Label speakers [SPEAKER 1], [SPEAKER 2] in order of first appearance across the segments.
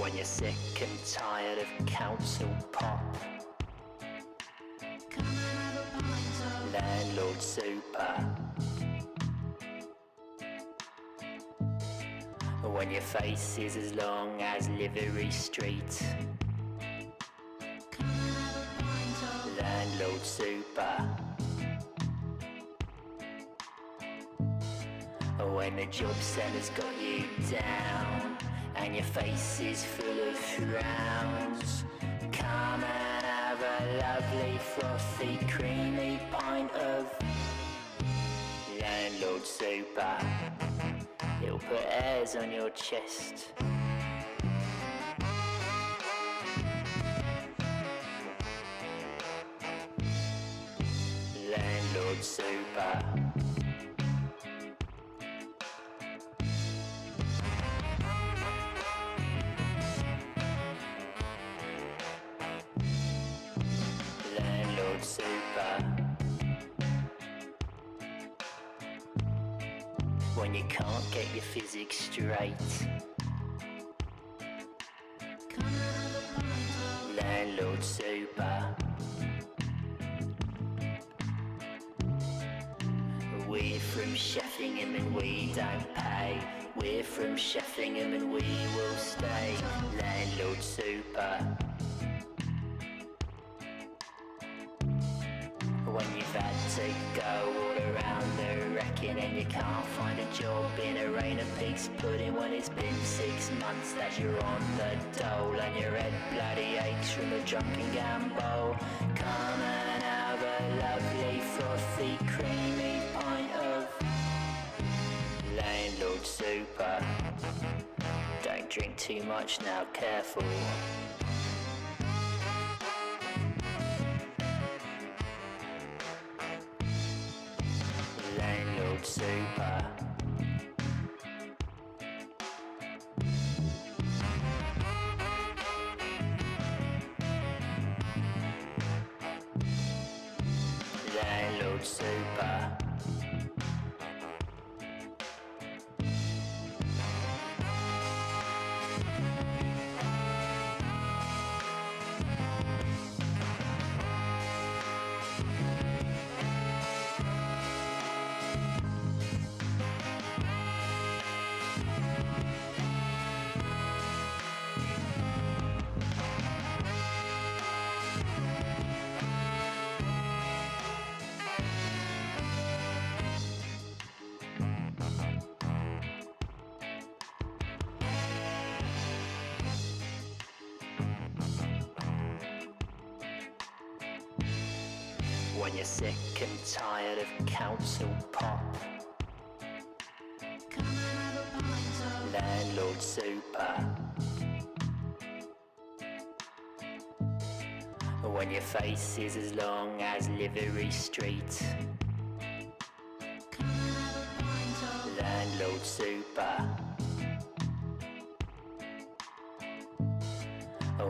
[SPEAKER 1] When you're sick and tired of council pop,
[SPEAKER 2] come and have a pint of
[SPEAKER 1] Landlord super. When your face is as long as Livery Street,
[SPEAKER 2] come and have a pint of
[SPEAKER 1] Landlord super. When the job centre's got you down and your face is full of frowns, come and have a lovely frothy creamy pint of Landlord super. It'll put airs on your chest. Landlord super. Super. When you can't get your physics straight,
[SPEAKER 2] come and have a pint of
[SPEAKER 1] Landlord super. We're from Sheffingham and we don't pay. We're from Sheffingham and we will stay. Landlord super. When you've had to go all around the wrecking and you can't find a job in a rain of pig's pudding when it's been 6 months that you're on the dole and your head bloody aches from the drunken gamble, come and have a lovely frothy creamy pint of Landlord super. Don't drink too much now, careful. Landlord super. Landlord super. When you're sick and tired of council pop,
[SPEAKER 2] come and have a pint of
[SPEAKER 1] Landlord super. When your face is as long as Livery Street,
[SPEAKER 2] come and have a pint of
[SPEAKER 1] Landlord super.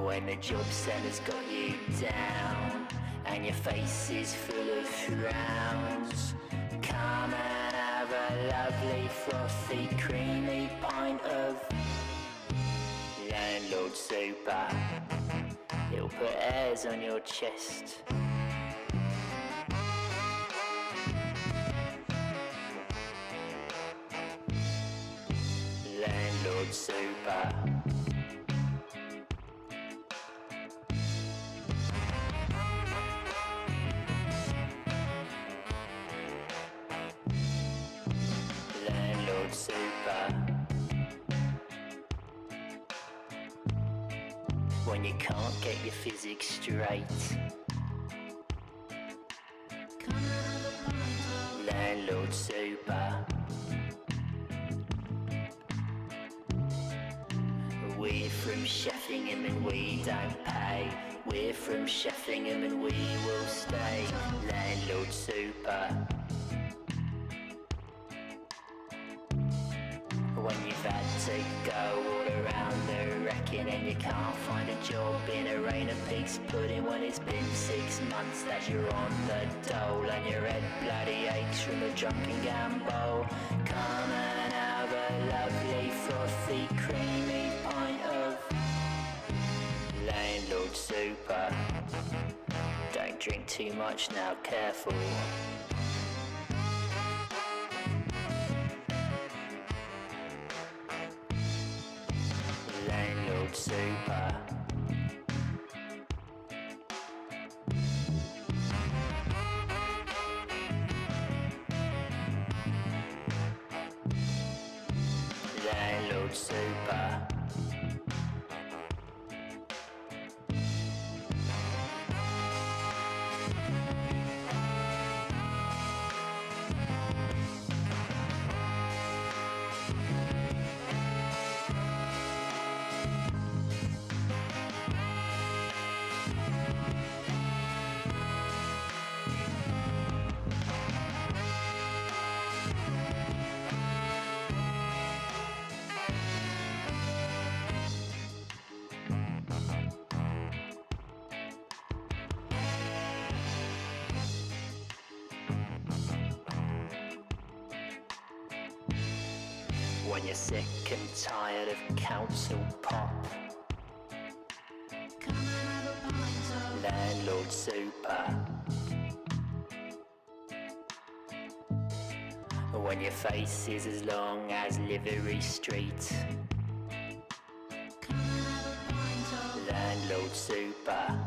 [SPEAKER 1] When the job centre's got you down and your face is full of frowns, come and have a lovely frothy creamy pint of Landlord super. It'll put airs on your chest. Landlord super. Super. When you can't get your physics straight,
[SPEAKER 2] come and have a pint of
[SPEAKER 1] Landlord super. We're from Sheffingham and we don't pay. We're from Sheffingham and we will stay. Landlord super. When you've had to go all around the wrecking and you can't find a job in a rain of pig's pudding when it's been 6 months that you're on the dole and your head bloody aches from the drunken gamble, come and have a lovely frothy creamy pint of too much now, careful. Landlord super. Landlord super. When you're sick and tired of council pop,
[SPEAKER 2] Come and have a pint of.
[SPEAKER 1] landlord super. When your face is as long as Livery Street,
[SPEAKER 2] Come and have a pint of.
[SPEAKER 1] landlord super.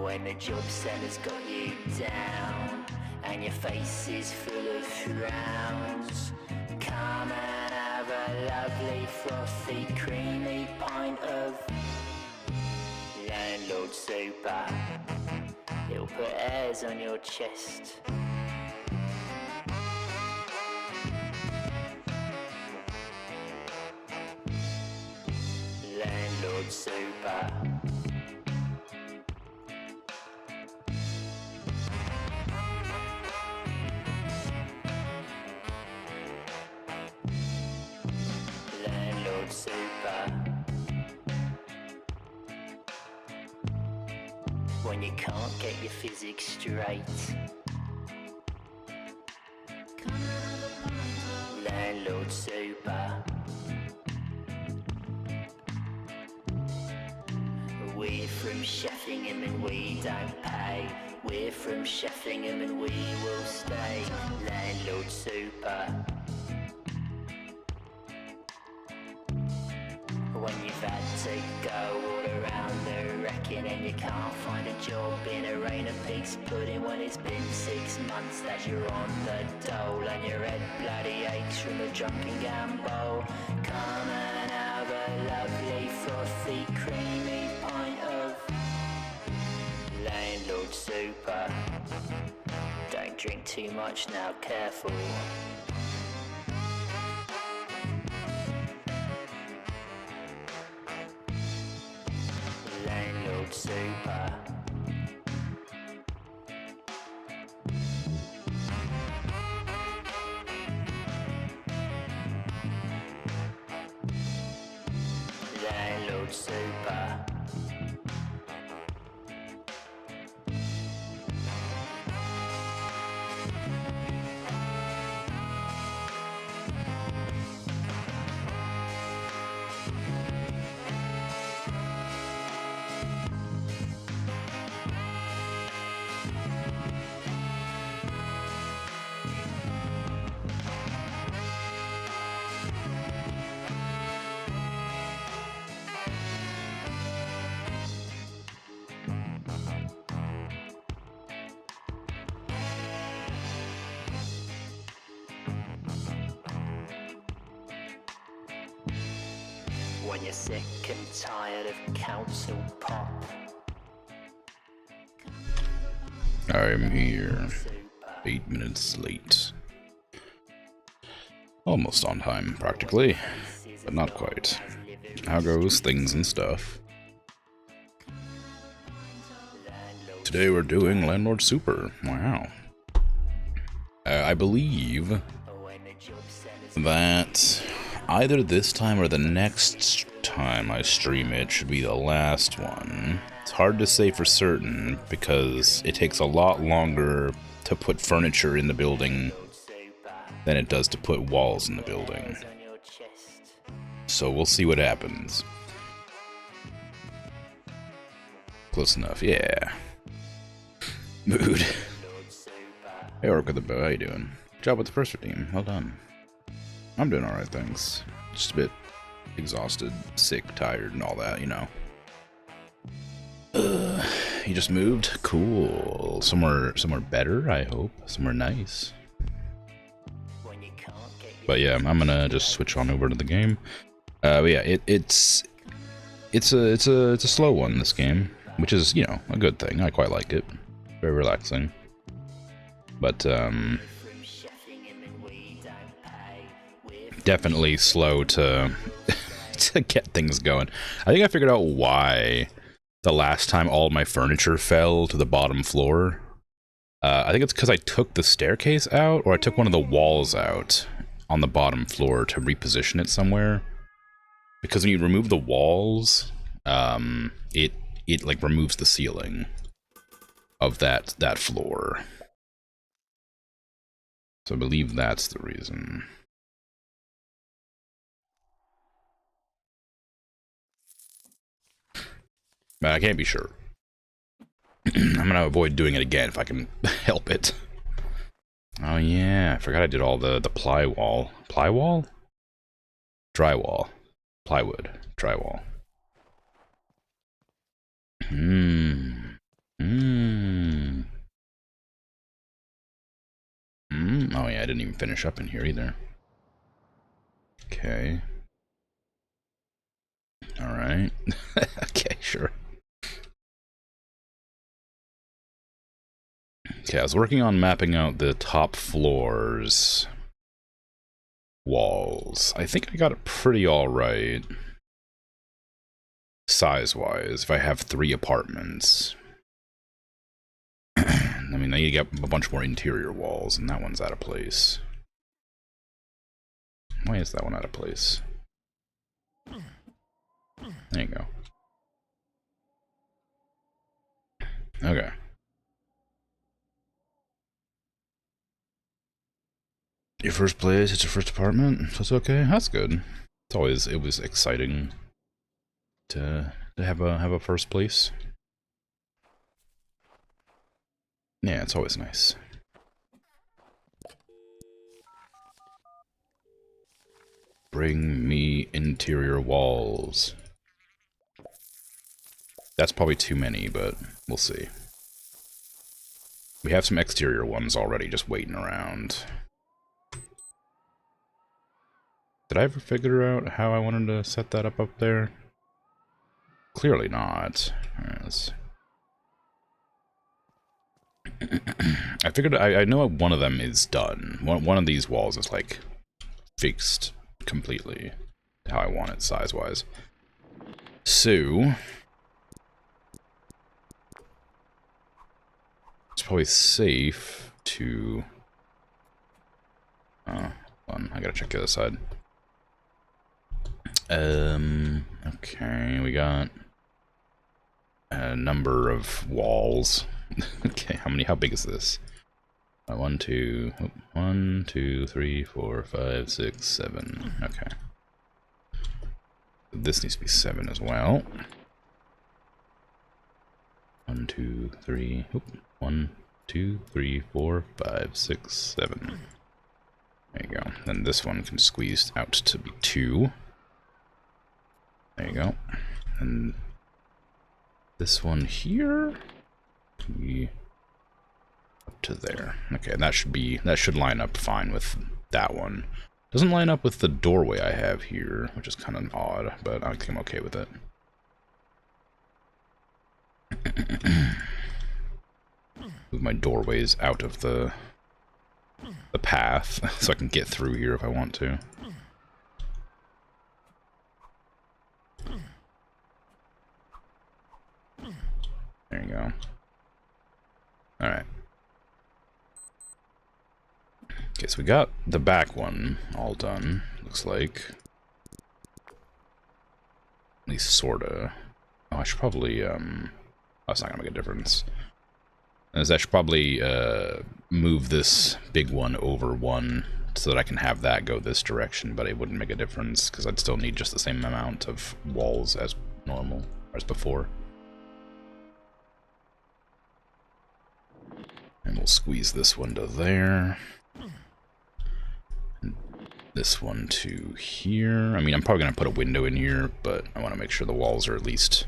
[SPEAKER 1] When the job centre's got you down and your face is full of frowns, come and have a lovely frothy creamy pint of landlord super. It'll put airs on your chest. Landlord super. Landlord super. When you can't get your physics straight,
[SPEAKER 2] Come and have a pint of.
[SPEAKER 1] landlord super. We're from Sheffingham and we don't pay. We're from Sheffingham and we will stay. Landlord super. When you've had to go all around the wrecking and you can't find a job in a rain of pig's pudding when it's been 6 months that you're on the dole and your head bloody aches from a drunken gamble, come and have a lovely frothy creamy pint of landlord super. Don't drink too much now, careful. Landlord super. Landlord super. When you're sick and tired of council pop,
[SPEAKER 3] I'm here.
[SPEAKER 1] super.
[SPEAKER 3] 8 minutes late. Almost on time, practically, but not quite. How goes things and stuff? Today we're doing Landlord Super. Wow. I believe that either this time or the next time I stream it should be the last one. It's hard to say for certain because it takes a lot longer to put furniture in the building than it does to put walls in the building. So we'll see what happens. Close enough, yeah. Mood. Hey, Orc with the bow, how you doing? Good job with the first redeem, well done. I'm doing alright, thanks. Just a bit exhausted, sick, tired, and all that, you know. You just moved? Cool. Somewhere better, I hope. Somewhere nice. But yeah, I'm gonna just switch on over to the game. But yeah, it's a slow one, this game, which is, you know, a good thing. I quite like it. Very relaxing. But definitely slow to to get things going. I think I figured out why the last time all my furniture fell to the bottom floor. I think it's because I took the staircase out, or I took one of the walls out on the bottom floor to reposition it somewhere. Because when you remove the walls, it like removes the ceiling of that floor. So I believe that's the reason. But I can't be sure. I'm gonna avoid doing it again if I can help it. Oh yeah, I forgot I did all the plywall. Plywall? Drywall. Plywood. Drywall. Oh yeah, I didn't even finish up in here either. Okay. Alright. Okay, sure. Okay, I was working on mapping out the top floors walls. I think I got it pretty alright. Size-wise, if I have 3 apartments. I mean, I need to get a bunch more interior walls, and that one's out of place. Why is that one out of place? There you go. Okay. Your first place, it's your first apartment, so it's okay. That's good. It's always, it was exciting to have a first place. Yeah, it's always nice. Bring me interior walls. That's probably too many, but we'll see. We have some exterior ones already just waiting around. Did I ever figure out how I wanted to set that up there? Clearly not. Alright, I figured I know one of them is done. One of these walls is like fixed completely how I want it size-wise. So it's probably safe to hold on, I gotta check the other side. Okay, we got a number of walls. Okay, how big is this? 1, 2, 3, 4, 5, 6, 7. Okay. This needs to be 7 as well. 1, 2, 3. 1, 2, 3, 4, 5, 6, 7. There you go. Then this one can squeeze out to be 2. There you go. And this one here can be up to there. Okay, that should line up fine with that one. Doesn't line up with the doorway I have here, which is kind of odd, but I think I'm okay with it. Move my doorways out of the path so I can get through here if I want to. There you go. Alright. Okay, so we got the back one all done, looks like. At least sorta. Oh, I should probably, oh, it's not gonna make a difference. As I should probably, move this big one over one so that I can have that go this direction, but it wouldn't make a difference because I'd still need just the same amount of walls as normal, or as before. And we'll squeeze this one to there. And this one to here. I mean, I'm probably going to put a window in here, but I want to make sure the walls are at least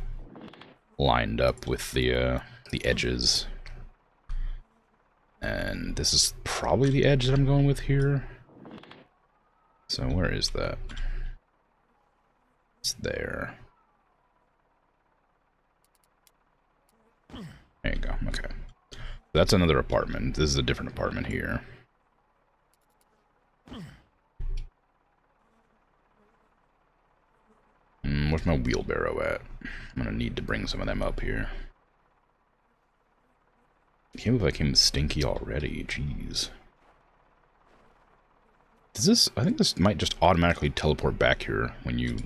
[SPEAKER 3] lined up with the edges. And this is probably the edge that I'm going with here. So where is that? It's there. There you go, okay. That's another apartment. This is a different apartment here. Where's my wheelbarrow at? I'm gonna need to bring some of them up here. I can't believe I came stinky already, jeez. Does this, I think this might just automatically teleport back here when you,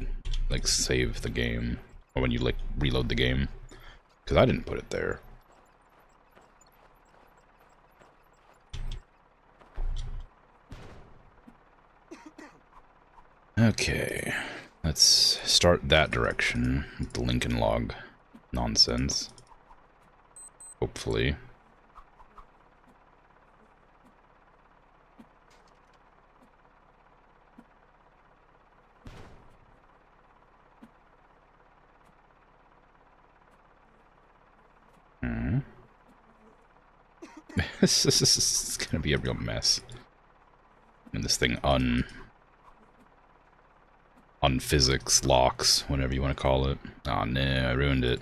[SPEAKER 3] like, save the game. Or when you, like, reload the game. Because I didn't put it there. Okay, let's start that direction with the Lincoln log nonsense. Hopefully. This is gonna be a real mess. And this thing unphysics locks, whatever you want to call it. Oh no, I ruined it.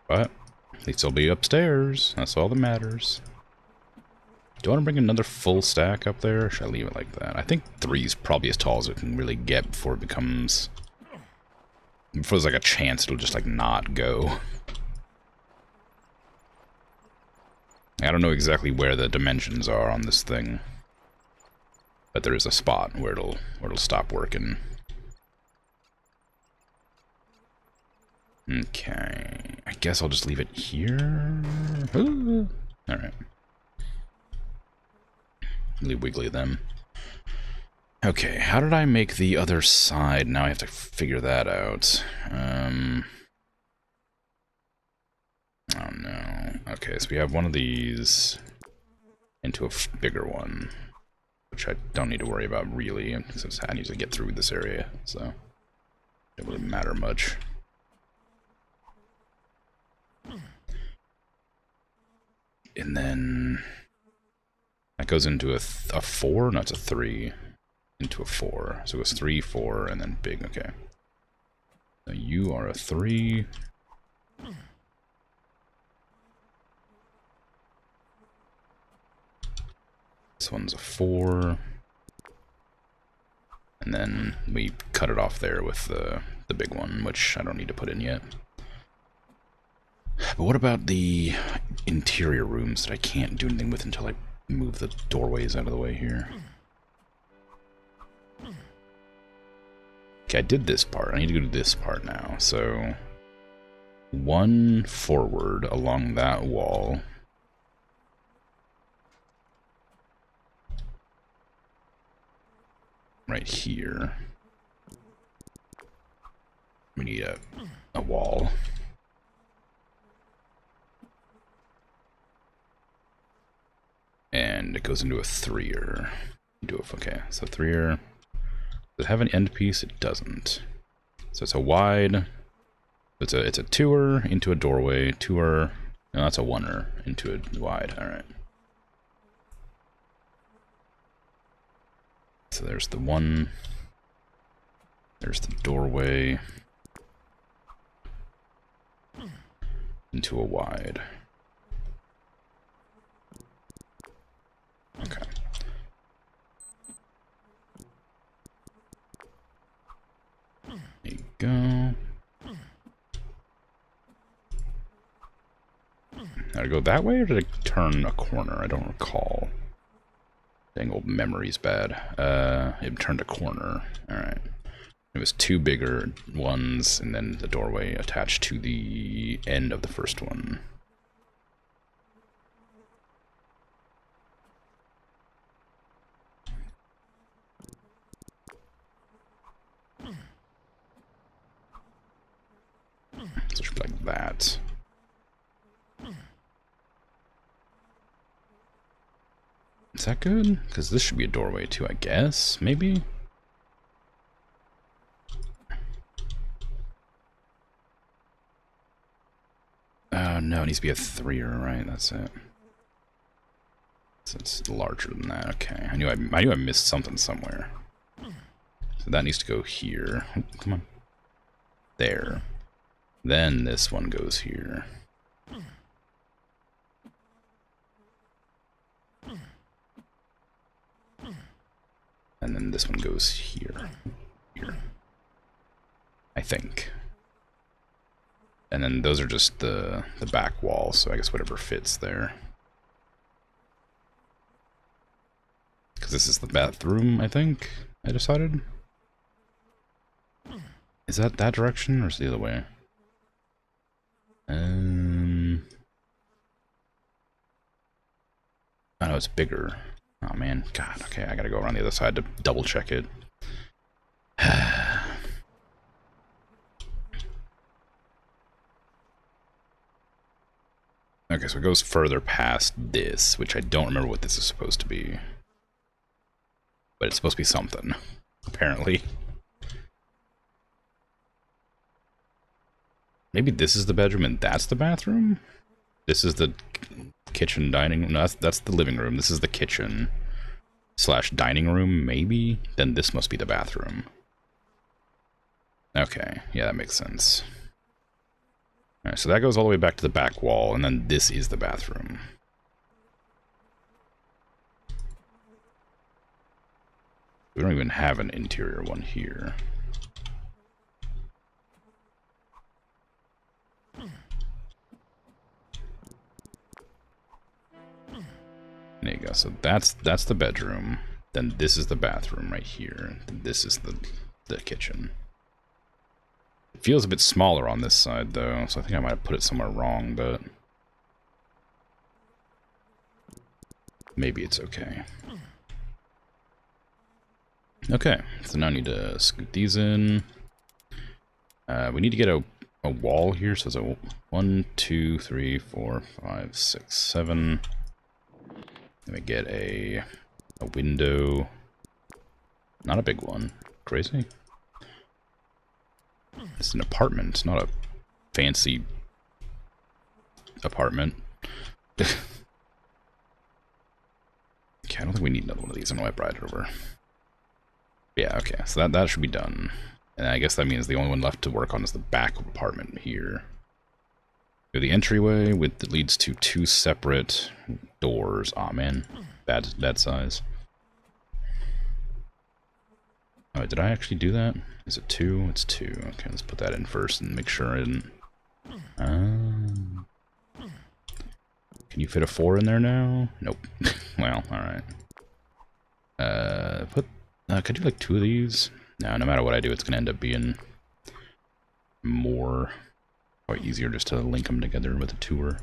[SPEAKER 3] But at least I'll be upstairs. That's all that matters. Do I want to bring another full stack up there? Or should I leave it like that? I think 3 is probably as tall as it can really get before it becomes... Before there's like a chance it'll just like not go. I don't know exactly where the dimensions are on this thing. But there is a spot where it'll stop working. Okay, I guess I'll just leave it here. Alright. Leave Wiggly then. Okay, how did I make the other side? Now I have to figure that out. Oh no. Okay, so we have one of these into a bigger one, which I don't need to worry about really, since I need to get through this area, so it doesn't really matter much. And then that goes into a 4? No, it's a 3. Into a 4. So it goes 3, 4, and then big. Okay. So you are a 3. This one's a 4. And then we cut it off there with the big one, which I don't need to put in yet. But what about the interior rooms that I can't do anything with until I move the doorways out of the way here? Okay, I did this part. I need to go to this part now. So, 1 forward along that wall. Right here. We need a wall. And it goes into a 3er. Okay, so 3er. Does it have an end piece? It doesn't. So it's a wide. It's a 2er into a doorway. 2er. No, that's a 1er into a wide. All right. So there's the 1. There's the doorway into a wide. Okay. There you go. Did I go that way or did I turn a corner? I don't recall. Dang, old memory's bad. It turned a corner. Alright. It was two bigger ones, and then the doorway attached to the end of the first one. So it should be like that. Is that good? Because this should be a doorway too, I guess. Maybe? Oh no, it needs to be a 3er, right? That's it. So it's larger than that. Okay, I knew I missed something somewhere. So that needs to go here. Oh, come on. There. Then this one goes here. And then this one goes here. Here. I think. And then those are just the back walls, so I guess whatever fits there. Because this is the bathroom, I think, I decided. Is that direction, or is it the other way? Oh no, it's bigger. Oh man, God, okay, I gotta go around the other side to double check it. Okay, so it goes further past this, which I don't remember what this is supposed to be. But it's supposed to be something, apparently. Maybe this is the bedroom and that's the bathroom? This is the kitchen dining room. No, that's the living room. This is the kitchen / dining room, maybe? Then this must be the bathroom. Okay, yeah, that makes sense. Alright, so that goes all the way back to the back wall, and then this is the bathroom. We don't even have an interior one here. There you go. So that's the bedroom. Then this is the bathroom right here. And this is the kitchen. It feels a bit smaller on this side though, so I think I might have put it somewhere wrong, but maybe it's okay. Okay, so now I need to scoot these in. We need to get a wall here, so it's a 1, 2, 3, 4, 5, 6, 7. Let me get a window. Not a big one. Crazy. It's an apartment, not a fancy apartment. Okay, I don't think we need another one of these. I'm gonna wipe right over. Yeah, okay, so that should be done. And I guess that means the only one left to work on is the back apartment here. The entryway that leads to 2 separate doors. Aw, man. Bad size. Oh, did I actually do that? Is it 2? It's 2. Okay, let's put that in first and make sure I didn't... Can you fit a 4 in there now? Nope. Well, alright. Could I do like 2 of these? No matter what I do, it's gonna end up being more... Probably easier just to link them together with a tour.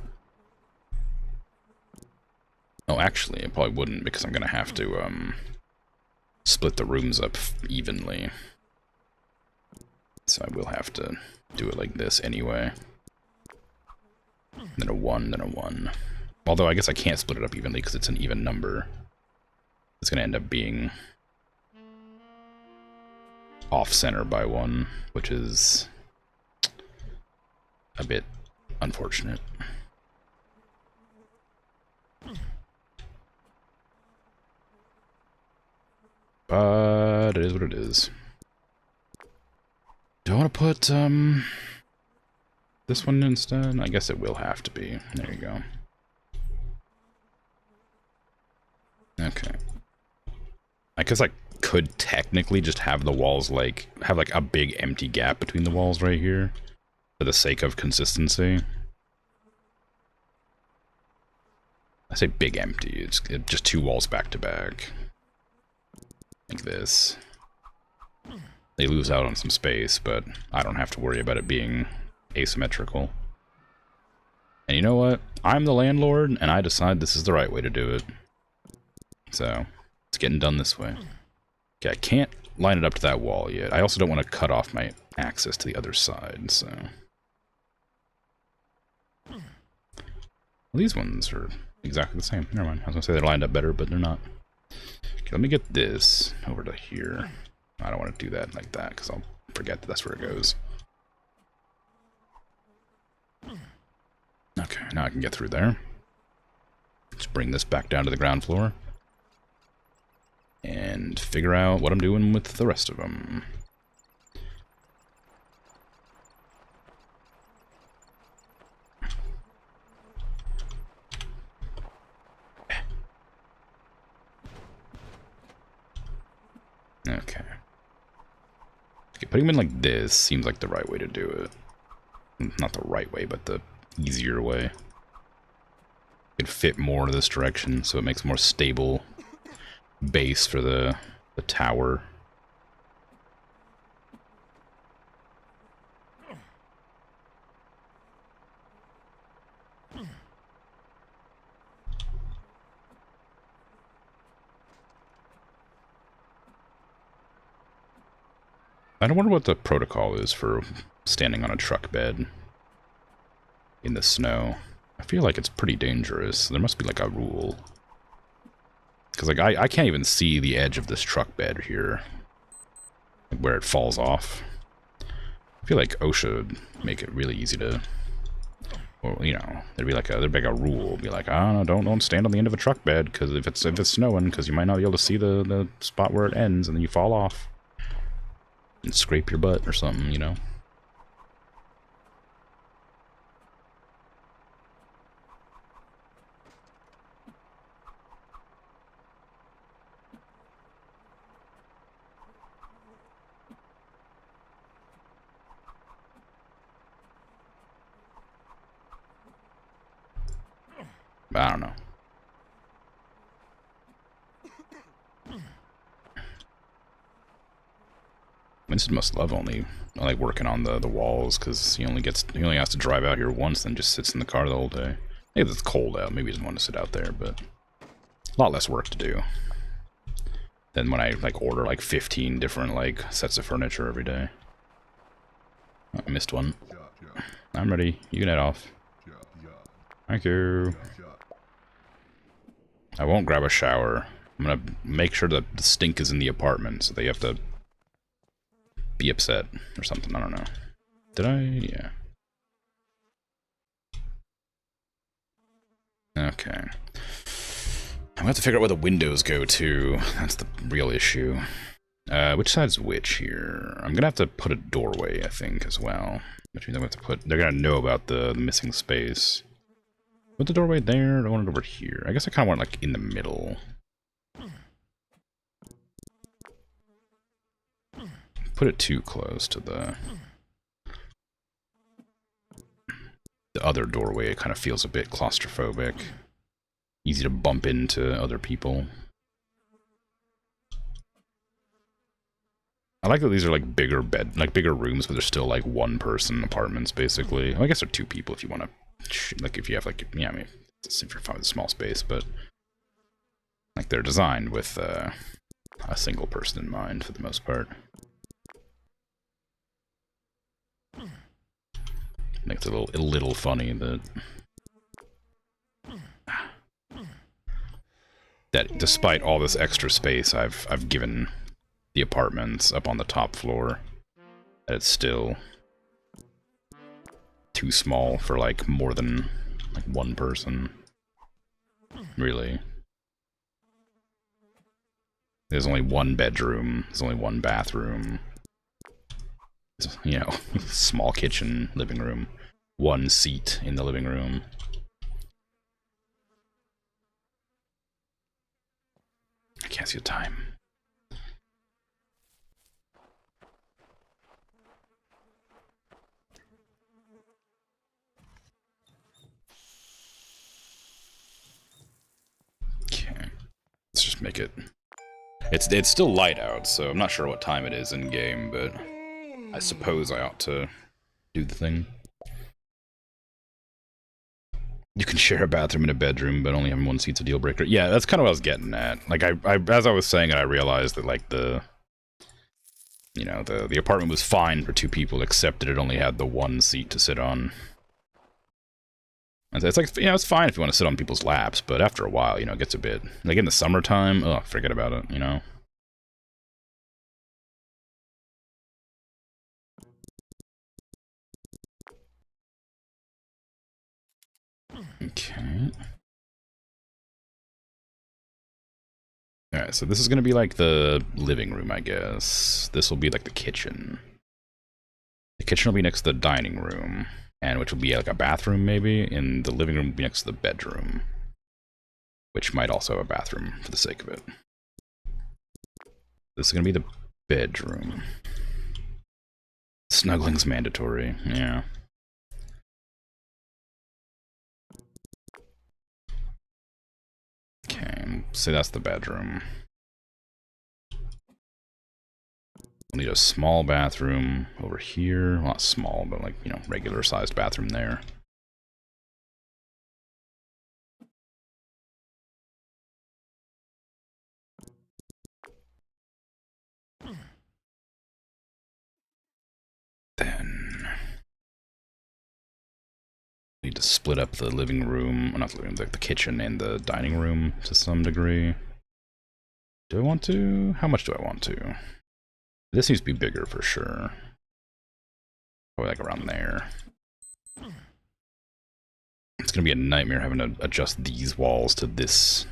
[SPEAKER 3] Oh, actually, it probably wouldn't, because I'm gonna have to, split the rooms up evenly. So I will have to do it like this anyway. Then a 1, then a 1. Although I guess I can't split it up evenly because it's an even number. It's gonna end up being off-center by 1, which is a bit unfortunate. But it is what it is. Do I want to put this one instead? I guess it will have to be. There you go. Okay. I guess I could technically just have the walls have like a big empty gap between the walls right here for the sake of consistency. I say big empty, it's just 2 walls back to back. Like this. they lose out on some space, but I don't have to worry about it being asymmetrical. And you know what? I'm the landlord, and I decide this is the right way to do it. So, it's getting done this way. Okay, I can't line it up to that wall yet. I also don't want to cut off my access to the other side, so... Well, these ones are exactly the same. Never mind. I was going to say they're lined up better, but they're not. Okay, let me get this over to here. I don't want to do that like that, because I'll forget that that's where it goes. Okay, now I can get through there. Let's bring this back down to the ground floor. And figure out what I'm doing with the rest of them. Okay. Putting them in like this seems like the right way to do it. Not the right way, but the easier way. It fit more to this direction, so it makes a more stable base for the tower. I don't wonder what the protocol is for standing on a truck bed in the snow. I feel like it's pretty dangerous. There must be like a rule. Because like I can't even see the edge of this truck bed here, like where it falls off. I feel like OSHA would make it really easy to, well, you know, there'd be like a rule, be like, oh, no, don't stand on the end of a truck bed because if it's snowing, because you might not be able to see the spot where it ends, and then you fall off and scrape your butt or something, you know. I don't know. Vincent must love only like working on the walls because he only has to drive out here once, then just sits in the car the whole day. Maybe it's cold out. Maybe he doesn't want to sit out there, but a lot less work to do than when I like order like 15 different like sets of furniture every day. Oh, I missed one. I'm ready. You can head off. Thank you. I won't grab a shower. I'm gonna make sure that the stink is in the apartment, so they have to be upset or something. I don't know. Did I? Yeah. Okay. I'm gonna have to figure out where the windows go to. That's the real issue. Which side's which here? I'm gonna have to put a doorway, I think, as well. Which means I'm gonna have to put. They're gonna know about the missing space. Put the doorway there. I want it over here. I guess I kind of want it like in the middle. Put it too close to the other doorway. It kind of feels a bit claustrophobic. Easy to bump into other people. I like that these are like bigger bigger rooms, but they're still like one person apartments basically. Well, I guess they're two people if you want to. Like if you have like, yeah, I mean, if you're fine with a small space, but like they're designed with a single person in mind for the most part. Makes it a little funny that despite all this extra space I've given the apartments up on the top floor, that it's still too small for like more than like one person. Really. There's only one bedroom, there's only one bathroom. You know, small kitchen, living room, one seat in the living room. I can't see the time. Okay. Let's just make it It's still light out, so I'm not sure what time it is in game, but I suppose I ought to do the thing. You can share a bathroom and a bedroom, but only having one seat's a deal breaker. Yeah, that's kind of what I was getting at. Like, I as I was saying it, I realized that, like, the apartment was fine for 2 people, except that it only had the 1 seat to sit on. And it's like, it's fine if you want to sit on people's laps, but after a while, it gets a bit... Like, in the summertime, oh, forget about it, Okay. Alright, so this is gonna be like the living room, I guess. This will be like the kitchen. The kitchen will be next to the dining room, and which will be like a bathroom maybe, and the living room will be next to the bedroom, which might also have a bathroom for the sake of it. This is gonna be the bedroom. Snuggling's mandatory, yeah. Okay, so that's the bedroom. We'll need a small bathroom over here. Well, not small, but like, regular sized bathroom there. Then need to split up the living room, well, not the living room, the kitchen and the dining room to some degree. Do I want to? How much do I want to? This needs to be bigger for sure. Probably like around there. It's gonna be a nightmare having to adjust these walls to this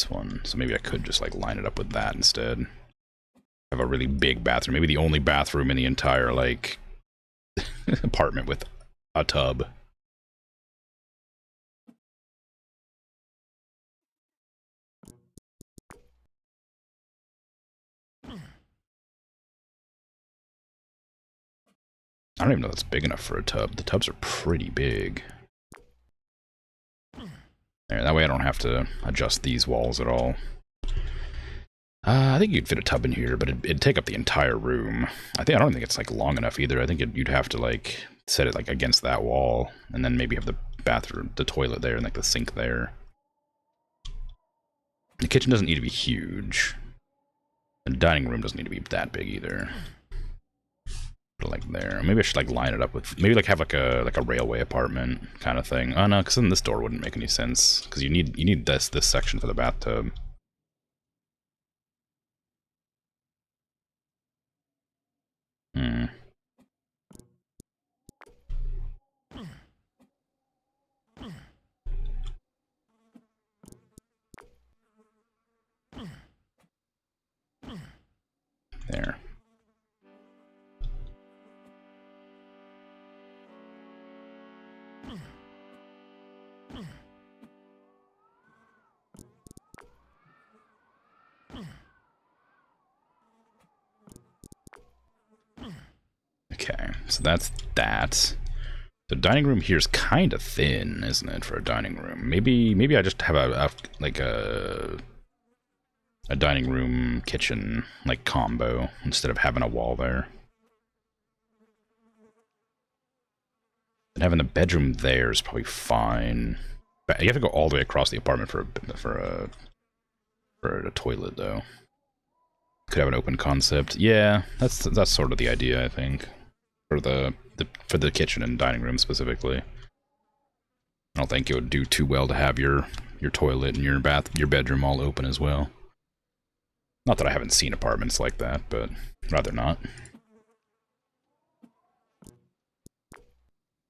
[SPEAKER 3] one. So maybe I could just like line it up with that instead. Have a really big bathroom. Maybe the only bathroom in the entire like apartment with a tub. I don't even know if that's big enough for a tub. The tubs are pretty big. There, that way I don't have to adjust these walls at all. I think you'd fit a tub in here, but it'd take up the entire room. I don't think it's like long enough either. I think you'd have to like set it like against that wall, and then maybe have the bathroom, the toilet there, and like the sink there. The kitchen doesn't need to be huge. The dining room doesn't need to be that big either. Put it like there. Maybe I should like line it up with, maybe like have like a railway apartment kind of thing. Oh no, because then this door wouldn't make any sense, because you need this section for the bathtub. There. Okay, so that's that. The dining room here is kind of thin, isn't it, for a dining room? Maybe I just have a dining room kitchen like combo instead of having a wall there. And having the bedroom there is probably fine. But you have to go all the way across the apartment for a toilet though. Could have an open concept. Yeah, that's sort of the idea, I think. For the kitchen and dining room specifically. I don't think it would do too well to have your toilet and your bedroom all open as well. Not that I haven't seen apartments like that, but rather not.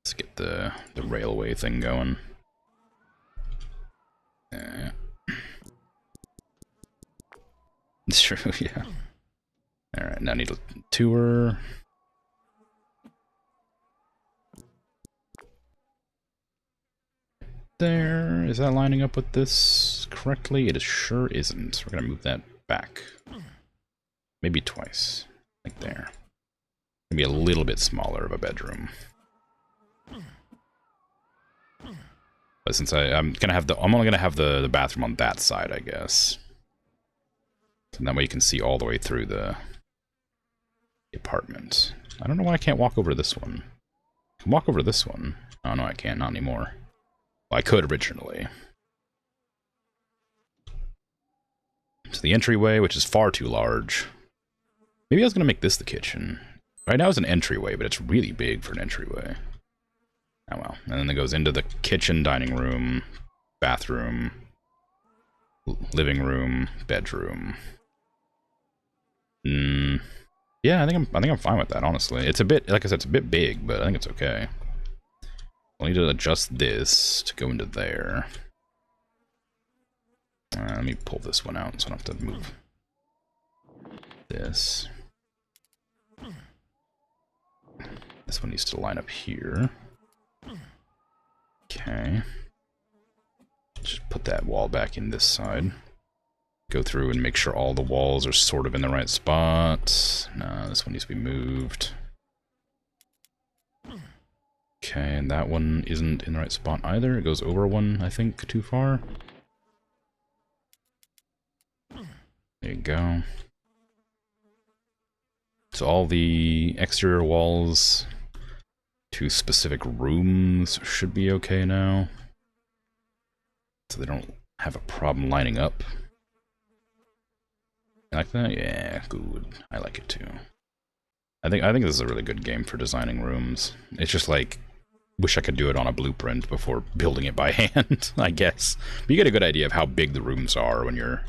[SPEAKER 3] Let's get the railway thing going. It's true, yeah. Alright, now I need a tour. There, is that lining up with this correctly? It sure isn't. We're gonna move that back. Maybe twice. Like there. Maybe a little bit smaller of a bedroom. But since I'm only gonna have the bathroom on that side, I guess. So that way you can see all the way through the apartment. I don't know why I can't walk over this one. I can walk over this one. Oh no, I can't. Not anymore. Well, I could originally. So the entryway, which is far too large. Maybe I was going to make this the kitchen. Right now it's an entryway, but it's really big for an entryway. Oh well. And then it goes into the kitchen, dining room, bathroom, living room, bedroom. Yeah, I think I'm fine with that, honestly. It's a bit, like I said, it's a bit big, but I think it's okay. We'll need to adjust this to go into there. Let me pull this one out so I don't have to move this. This one needs to line up here. Okay. Just put that wall back in this side. Go through and make sure all the walls are sort of in the right spot. No, this one needs to be moved. Okay, and that one isn't in the right spot either. It goes over one, I think, too far. There you go. So all the exterior walls to specific rooms should be okay now. So they don't have a problem lining up. You like that? Yeah, good. I like it too. I think this is a really good game for designing rooms. It's just like, wish I could do it on a blueprint before building it by hand, I guess. But you get a good idea of how big the rooms are when you're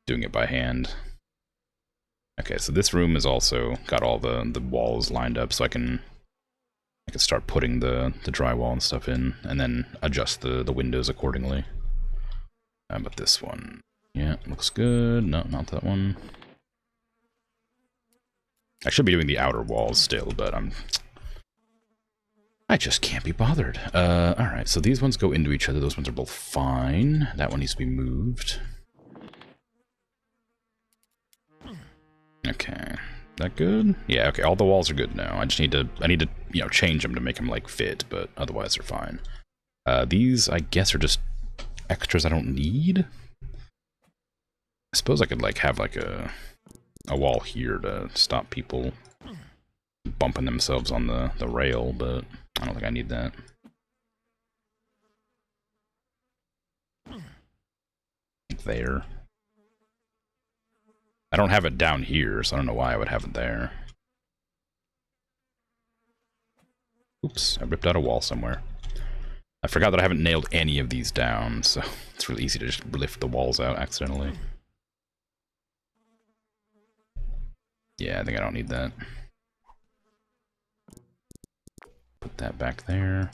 [SPEAKER 3] doing it by hand. Okay, so this room has also got all the walls lined up, so I can start putting the drywall and stuff in, and then adjust the windows accordingly. But this one, yeah, looks good. No, not that one. I should be doing the outer walls still, but I just can't be bothered. Alright, so these ones go into each other. Those ones are both fine. That one needs to be moved. Okay. That good? Yeah, okay, all the walls are good now. I need to, you know, change them to make them, like, fit, but otherwise they're fine. These, I guess, are just extras I don't need. I suppose I could, like, have, like, a wall here to stop people bumping themselves on the rail, but I don't think I need that. There. I don't have it down here, so I don't know why I would have it there. Oops, I ripped out a wall somewhere. I forgot that I haven't nailed any of these down, so it's really easy to just lift the walls out accidentally. Yeah, I think I don't need that. Put that back there.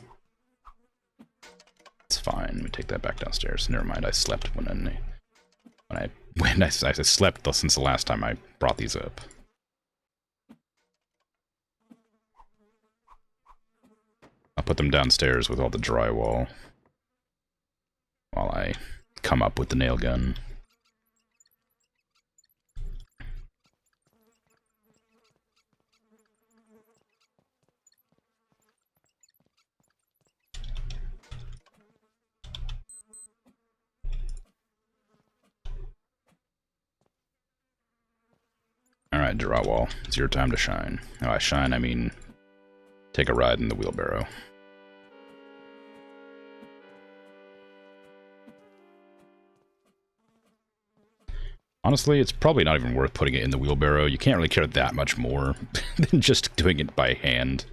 [SPEAKER 3] It's fine. Let me take that back downstairs. Never mind, I slept when I slept since the last time I brought these up. I'll put them downstairs with all the drywall while I come up with the nail gun. Alright, drywall. It's your time to shine. Oh, I shine, I mean take a ride in the wheelbarrow. Honestly, it's probably not even worth putting it in the wheelbarrow. You can't really care that much more than just doing it by hand.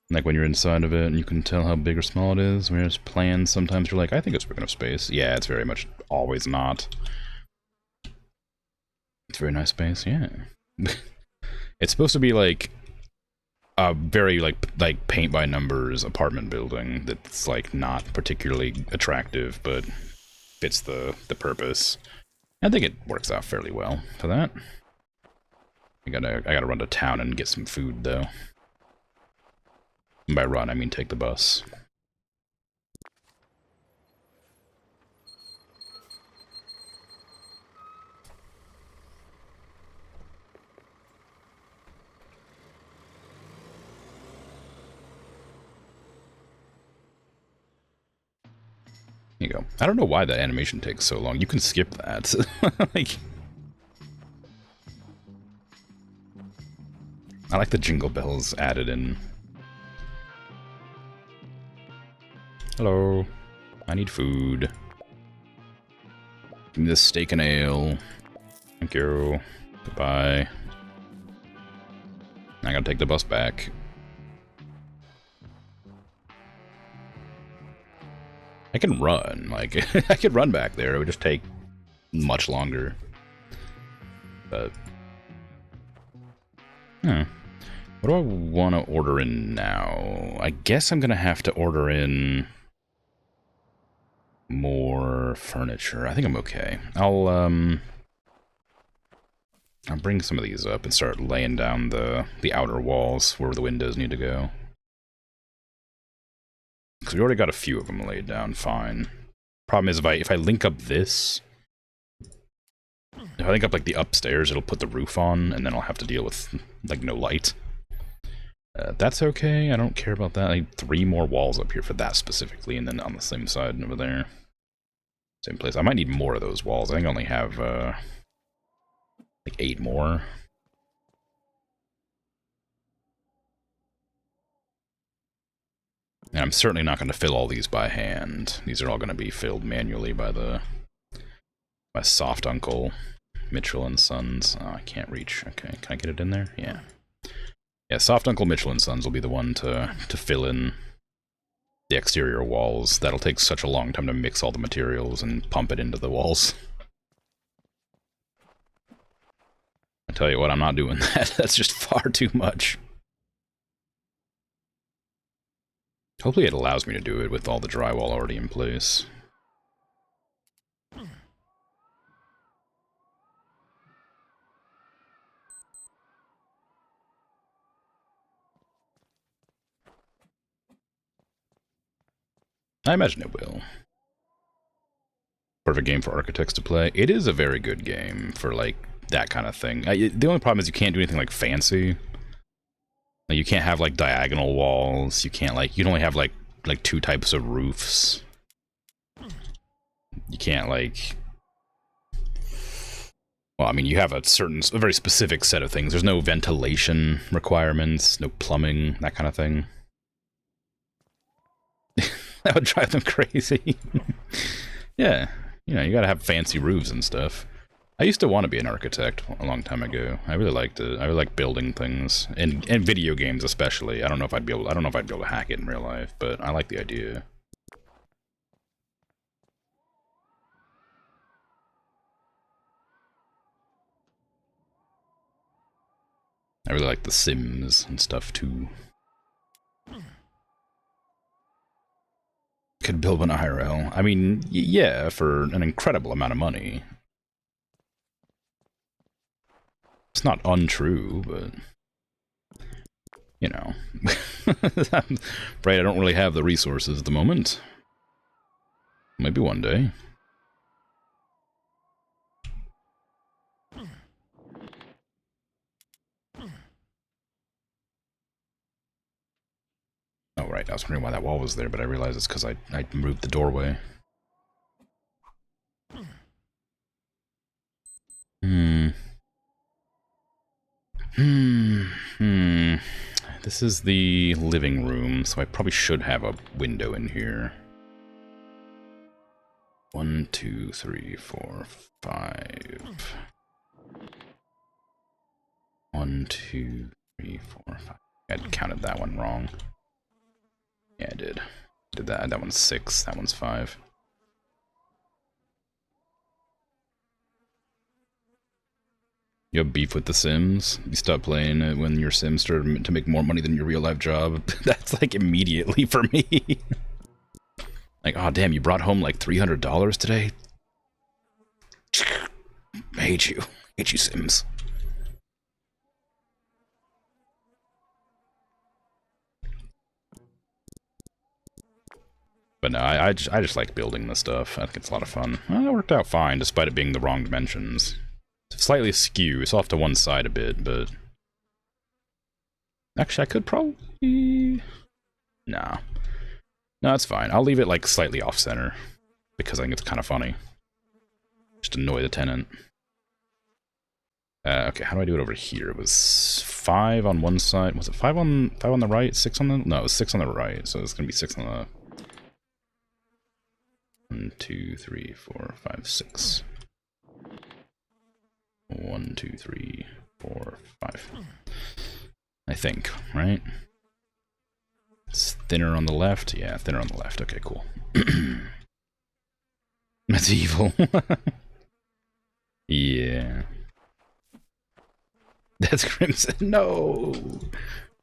[SPEAKER 3] Like when you're inside of it and you can tell how big or small it is, whereas plans, sometimes you're like, I think it's big enough space. Yeah, it's very much always not. It's very nice space, yeah. It's supposed to be like a very like paint by numbers apartment building that's like not particularly attractive, but fits the purpose. I think it works out fairly well for that. I gotta run to town and get some food though. And by run, I mean take the bus. you go. I don't know why that animation takes so long. You can skip that. Like, I like the jingle bells added in. Hello. I need food. Give me this steak and ale. Thank you. Goodbye. I gotta take the bus back. I can run, like, I could run back there. It would just take much longer. But, what do I want to order in now? I guess I'm gonna have to order in more furniture. I think I'm okay. I'll bring some of these up and start laying down the outer walls where the windows need to go. Because we already got a few of them laid down, fine. Problem is, if I link up this... If I link up, like, the upstairs, it'll put the roof on, and then I'll have to deal with, like, no light. That's okay, I don't care about that. I need 3 more walls up here for that specifically, and then on the same side over there. Same place. I might need more of those walls. I think I only have, like 8 more. And I'm certainly not going to fill all these by hand. These are all going to be filled manually by my soft uncle, Mitchell and Sons. Oh, I can't reach. Okay, can I get it in there? Yeah. Yeah, soft uncle Mitchell and Sons will be the one to fill in the exterior walls. That'll take such a long time to mix all the materials and pump it into the walls. I tell you what, I'm not doing that. That's just far too much. Hopefully it allows me to do it with all the drywall already in place. I imagine it will. Perfect game for architects to play. It is a very good game for, like, that kind of thing. The only problem is you can't do anything, like, fancy. Like, you can't have, like, diagonal walls. You can't, like, you can only have, like 2 types of roofs. You can't, like... Well, I mean, you have a very specific set of things. There's no ventilation requirements, no plumbing, that kind of thing. That would drive them crazy. Yeah, you know, you gotta have fancy roofs and stuff. I used to want to be an architect a long time ago. I really liked it. I really like building things, and video games especially. I don't know if I'd be able to hack it in real life, but I like the idea. I really like The Sims and stuff too. Could build an IRL. I mean, yeah, for an incredible amount of money. It's not untrue, but... You know. Right, I don't really have the resources at the moment. Maybe one day. Oh, right, I was wondering why that wall was there, but I realized it's because I moved the doorway. This is the living room, so I probably should have a window in here. 1, 2, 3, 4, 5. 1, 2, 3, 4, 5. I counted that one wrong. Yeah, I did. Did that. That one's 6. That one's 5. You have beef with The Sims? You stop playing it when your Sims started to make more money than your real life job? That's like immediately for me. Like, oh damn, you brought home like $300 today? I hate you. I hate you, Sims. But no, I just like building this stuff. I think it's a lot of fun. Well, it worked out fine, despite it being the wrong dimensions. It's slightly askew. It's off to one side a bit, but... Actually, I could probably... Nah. No, that's fine. I'll leave it, like, slightly off-center. because I think it's kind of funny. Just annoy the tenant. Okay, how do I do it over here? It was 5 on one side. Was it 5 on the right? 6 on the... No, it was 6 on the right, so it's going to be 6 on the... 1, 2, 3, 4, 5, 6. 1, 2, 3, 4, 5. I think, right? It's thinner on the left? Yeah, thinner on the left. Okay, cool. That's evil. Yeah. That's Crimson. No!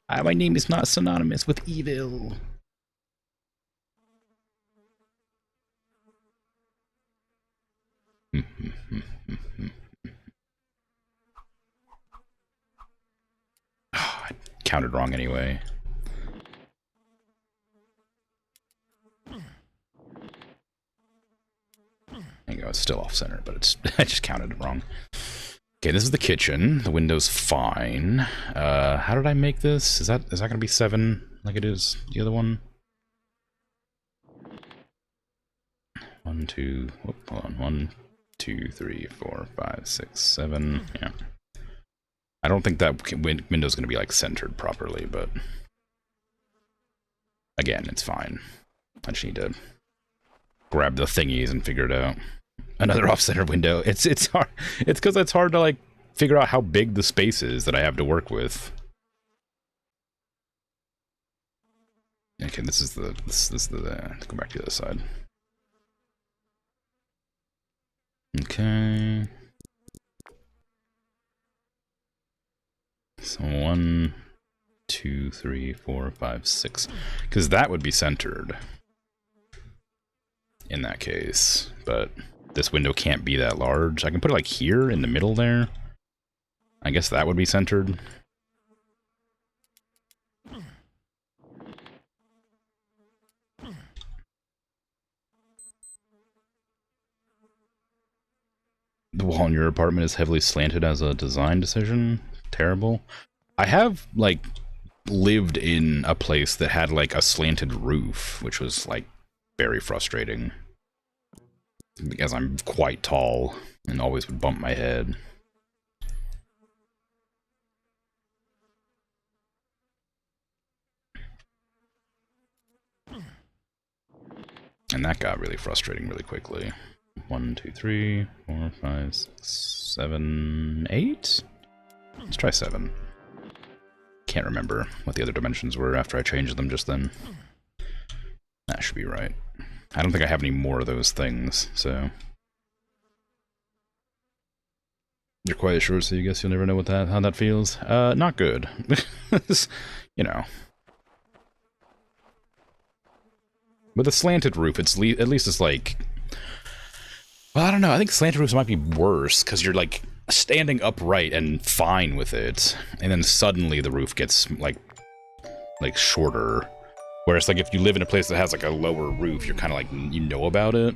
[SPEAKER 3] My name is not synonymous with evil. I counted wrong anyway. There you go, it's still off center, but it's I just counted it wrong. Okay, this is the kitchen. The window's fine. How did I make this? Is that gonna be 7 like it is the other one? 1, 2, whoop, hold on. 1, 2, 3, 4, 5, 6, 7. Yeah. I don't think that window's gonna be like centered properly, but again, it's fine. I just need to grab the thingies and figure it out. Another off-center window. It's hard. It's because it's hard to like figure out how big the space is that I have to work with. Okay, this is the go back to the other side. Okay. So 1, 2, 3, 4, 5, 6. Because that would be centered in that case, but this window can't be that large. I can put it like here in the middle there. I guess that would be centered. The wall in your apartment is heavily slanted as a design decision. Terrible. I have, like, lived in a place that had, like, a slanted roof, which was, like, very frustrating. Because I'm quite tall and always would bump my head. And that got really frustrating really quickly. 1, 2, 3, 4, 5, 6, 7, 8? Let's try 7. Can't remember what the other dimensions were after I changed them just then. That should be right. I don't think I have any more of those things, so... You're quite short, so you guess you'll never know how that feels? Not good. You know. With a slanted roof, at least it's like... Well, I don't know, I think slanted roofs might be worse, because you're, like, standing upright and fine with it, and then suddenly the roof gets, like shorter. Whereas, like, if you live in a place that has, like, a lower roof, you're kind of, like, you know about it.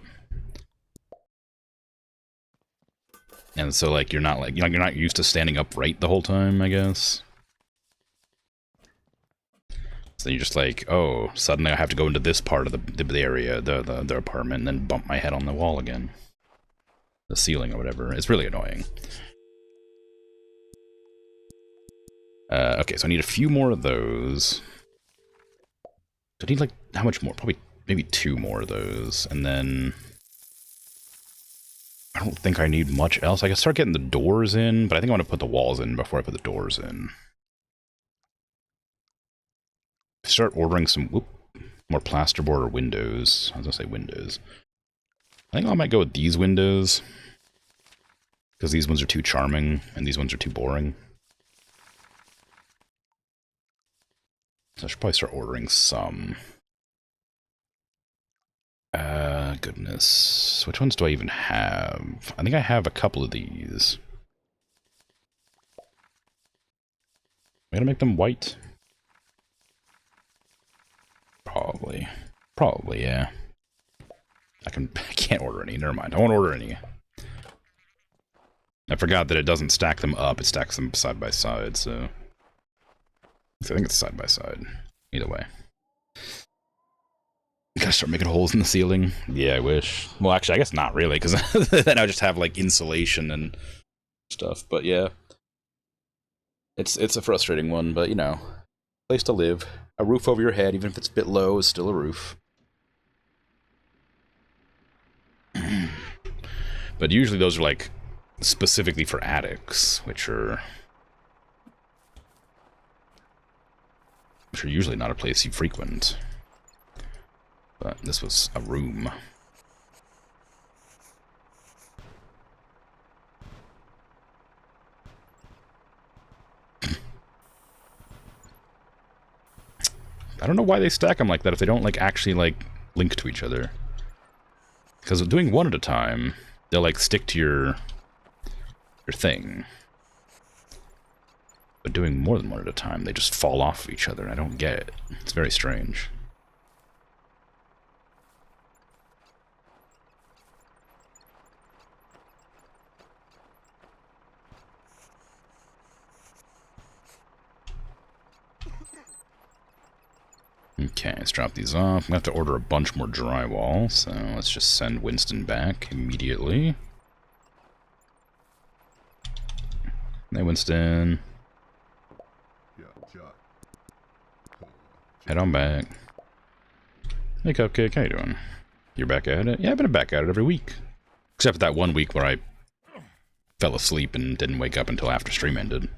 [SPEAKER 3] And so, like, you're not used to standing upright the whole time, I guess. So you're just like, oh, suddenly I have to go into this part of the area, the apartment, and then bump my head on the wall again. The ceiling or whatever. It's really annoying. Okay, so I need a few more of those. I need, like, how much more? Probably, maybe 2 more of those, and then... I don't think I need much else. I can start getting the doors in, but I think I want to put the walls in before I put the doors in. Start ordering some, more plasterboard or windows. I was gonna say windows. I think I might go with these windows, because these ones are too charming, and these ones are too boring. So I should probably start ordering some. Goodness. Which ones do I even have? I think I have a couple of these. Am I gonna make them white? Probably. Probably, yeah. I can't order any. Never mind. I won't order any. I forgot that it doesn't stack them up. It stacks them side by side, so... I think it's side by side. Either way. Gotta start making holes in the ceiling. Yeah, I wish. Well, actually, I guess not really, because then I would just have, like, insulation and stuff. But yeah. It's a frustrating one, but, you know, place to live. A roof over your head, even if it's a bit low, is still a roof. But usually those are, like, specifically for attics, which are usually not a place you frequent. But this was a room. I don't know why they stack them like that if they don't, like, actually, like, link to each other. Because doing one at a time, they'll, like, stick to your thing. But doing more than one at a time, they just fall off of each other, and I don't get it. It's very strange. Okay, let's drop these off. I'm gonna have to order a bunch more drywall, so let's just send Winston back immediately. Hey, Winston. Head on back. Hey, Cupcake, how you doing? You're back at it? Yeah, I've been back at it every week. Except for that one week where I fell asleep and didn't wake up until after stream ended.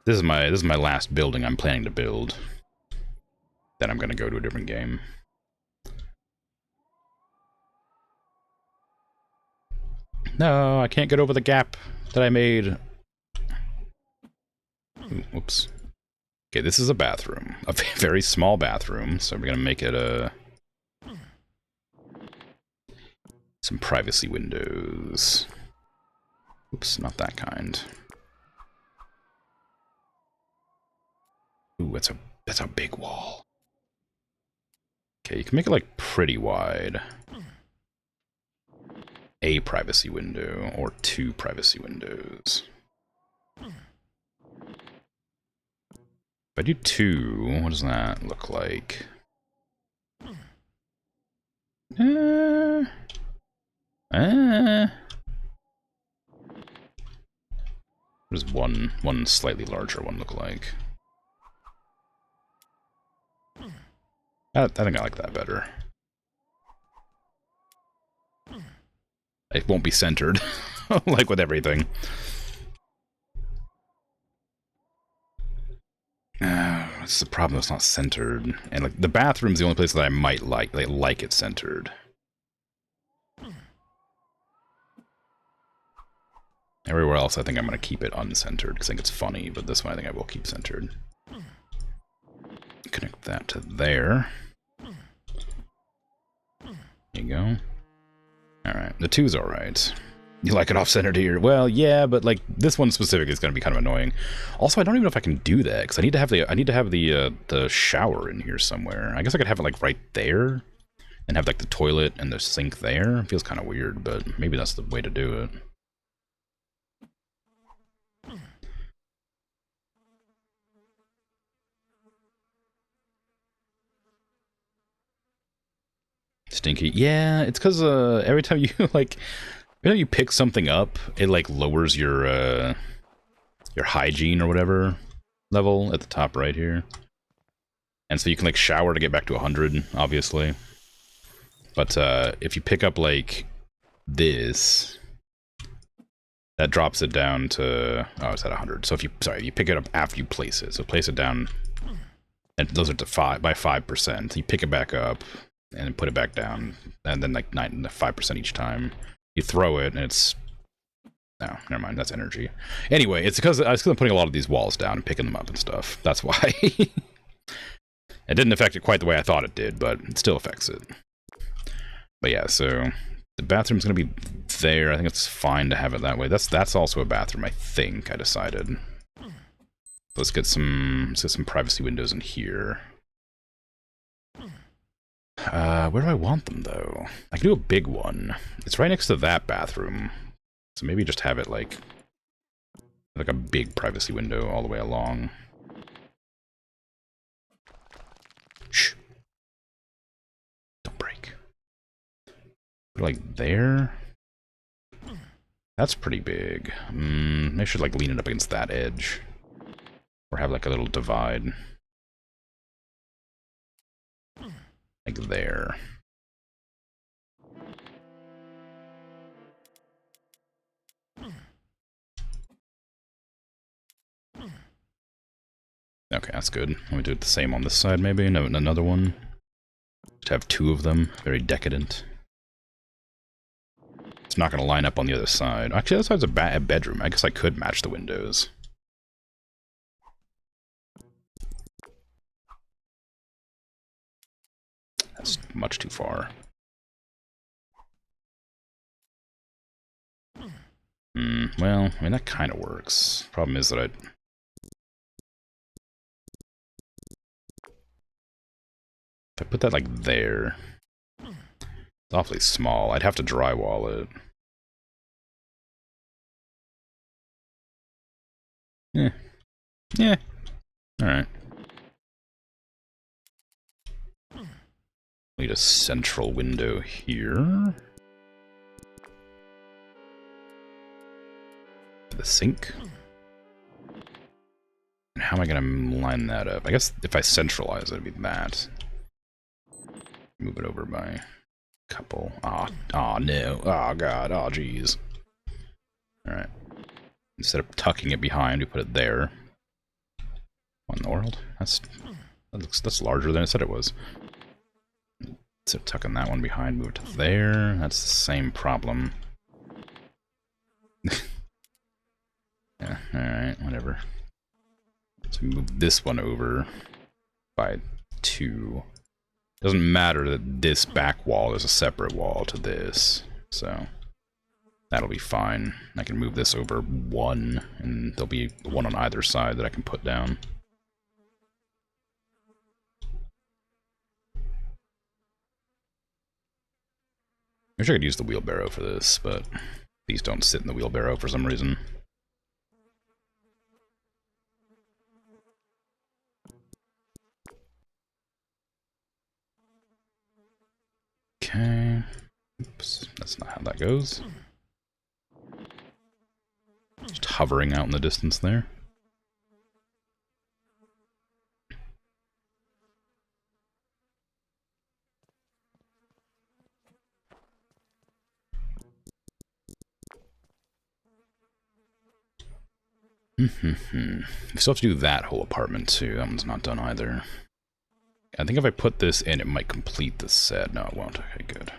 [SPEAKER 3] This is my last building I'm planning to build. Then I'm gonna go to a different game. No, I can't get over the gap that I made. Ooh, whoops. Okay, this is a bathroom. A very small bathroom, so we're gonna make it some privacy windows. Oops, not that kind. Ooh, that's a big wall. Okay, you can make it, like, pretty wide. A privacy window, or 2 privacy windows. If I do 2, what does that look like? What does one slightly larger one look like? I think I like that better. It won't be centered, like with everything. That's the problem, it's not centered. And, like, the bathroom's the only place that I might like it centered. Everywhere else, I think I'm going to keep it uncentered, because I think it's funny, but this one I think I will keep centered. Connect that to there. There you go. Alright, the 2's alright. You like it off-centered here? Well, yeah, but, like, this one specific is going to be kind of annoying. Also, I don't even know if I can do that, because I need to have the shower in here somewhere. I guess I could have it, like, right there, and have, like, the toilet and the sink there. It feels kind of weird, but maybe that's the way to do it. Stinky. Yeah, it's because every time you pick something up, it, like, lowers your hygiene or whatever level at the top right here. And so you can, like, shower to get back to 100, obviously. But if you pick up, like, this, that drops it down to, oh, it's at 100. So if you pick it up after you place it. So place it down, and those are to 5%. You pick it back up and then put it back down, and then, like, 5% each time. You throw it, and it's... No, never mind, that's energy. Anyway, it's because I'm putting a lot of these walls down and picking them up and stuff. That's why. It didn't affect it quite the way I thought it did, but it still affects it. But yeah, so the bathroom's going to be there. I think it's fine to have it that way. That's also a bathroom, I think, I decided. Let's get some privacy windows in here. Where do I want them, though? I can do a big one. It's right next to that bathroom. So maybe just have it, like a big privacy window all the way along. Put it like there. That's pretty big. I should like lean it up against that edge. Or have like a little divide. Like there. Okay, that's good. Let me do it the same on this side maybe. No, another one. To have two of them. Very decadent. It's not going to line up on the other side. Actually, that side's a bedroom. I guess I could match the windows. That's much too far. Well, I mean, that kind of works. Problem is that If I put that like there, it's awfully small. I'd have to drywall it. Yeah. Alright. Need a central window here. The sink. And how am I going to line that up? I guess if I centralize it, it'd be that. Move it over by a couple. Oh no. Oh god. Oh jeez. Alright. Instead of tucking it behind, we put it there. What in the world? That's larger than I said it was. Instead of tucking that one behind, move it to there. That's the same problem. Yeah, alright, whatever. So move this one over by 2. Doesn't matter that this back wall is a separate wall to this, so that'll be fine. I can move this over 1, and there'll be 1 on either side that I can put down. I wish I could use the wheelbarrow for this, but these don't sit in the wheelbarrow for some reason. Okay. Oops, that's not how that goes. Just hovering out in the distance there. We still have to do that whole apartment too. That one's not done either. I think if I put this in, it might complete the set. No, it won't. Okay, good.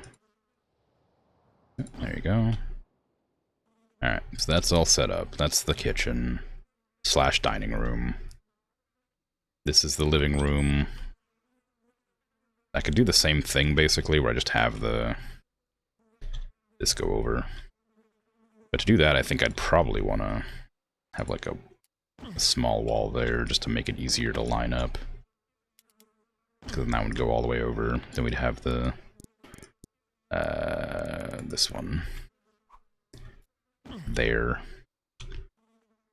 [SPEAKER 3] There you go. Alright, so that's all set up. That's the kitchen / dining room. This is the living room. I could do the same thing, basically, where I just have this go over. But to do that, I think I'd probably want to have like a small wall there, just to make it easier to line up. Because then that would go all the way over. Then we'd have the this one there,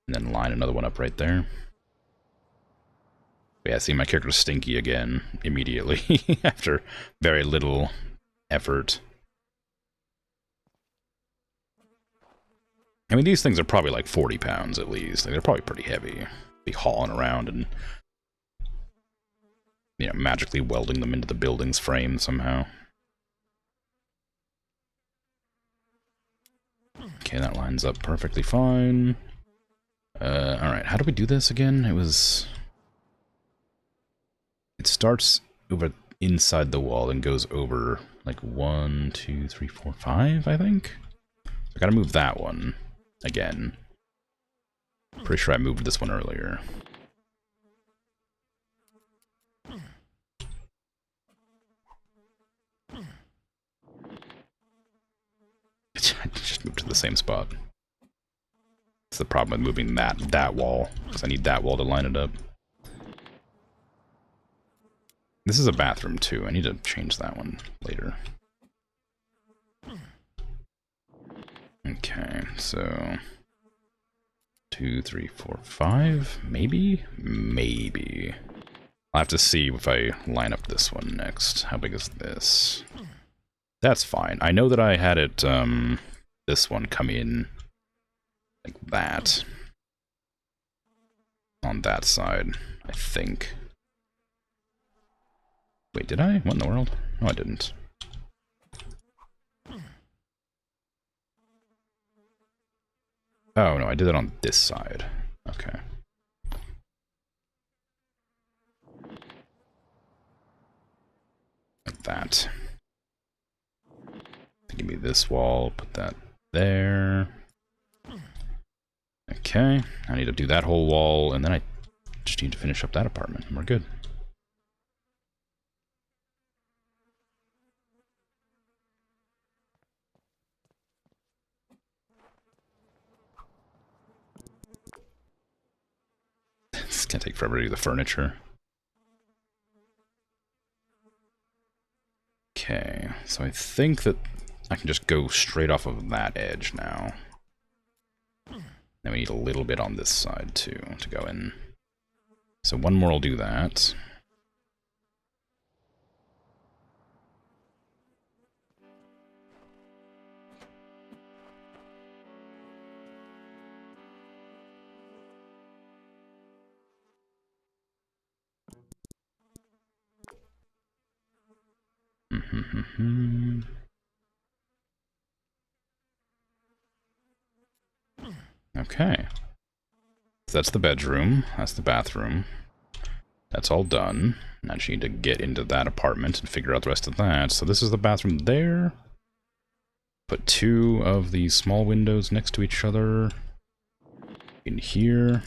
[SPEAKER 3] and then line another one up right there. But yeah, see, my character's stinky again immediately after very little effort. I mean, these things are probably like 40 pounds at least. Like, they're probably pretty heavy. Be hauling around and, you know, magically welding them into the building's frame somehow. Okay, that lines up perfectly fine. Alright, how do we do this again? It starts over inside the wall and goes over like 1, 2, 3, 4, 5, I think? So I gotta move that one again. Pretty sure I moved this one earlier. I just moved to the same spot. That's the problem with moving that wall, because I need that wall to line it up. This is a bathroom too. I need to change that one later. Okay, so 2, 3, 4, 5, maybe? Maybe. I'll have to see if I line up this one next. How big is this? That's fine. I know that I had it, this one come in like that. On that side, I think. Wait, did I? What in the world? No, I didn't. Oh, no, I did it on this side. Okay. Like that. Give me this wall, put that there. Okay, I need to do that whole wall, and then I just need to finish up that apartment, and we're good. It's gonna take forever to do the furniture. Okay, so I think that I can just go straight off of that edge now. Then we need a little bit on this side, too, to go in. So one more will do that. Okay. So that's the bedroom. That's the bathroom. That's all done. Now I just need to get into that apartment and figure out the rest of that. So this is the bathroom there. Put two of these small windows next to each other. In here.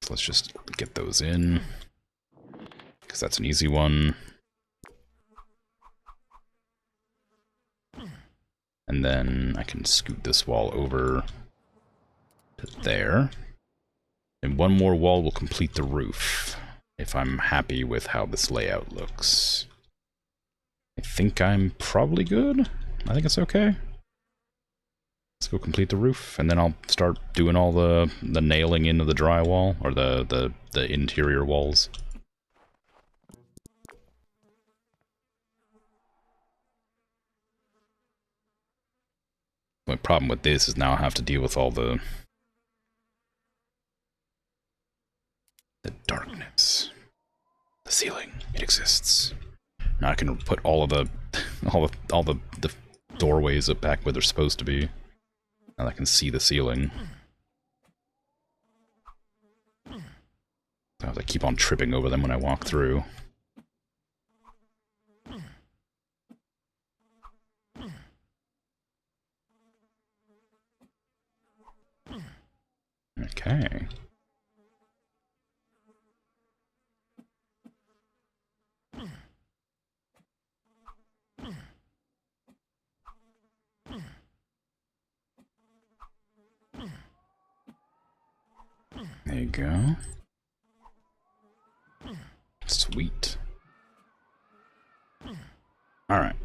[SPEAKER 3] So let's just get those in. Because that's an easy one. And then I can scoot this wall over to there. And one more wall will complete the roof, if I'm happy with how this layout looks. I think I'm probably good. I think it's okay. Let's go complete the roof, and then I'll start doing all the nailing into the drywall, or the interior walls. My problem with this is now I have to deal with all the darkness. The ceiling, it exists. Now I can put all of the all the doorways up back where they're supposed to be. Now I can see the ceiling. So I have to keep on tripping over them when I walk through. Okay. There you go. Sweet. Alright.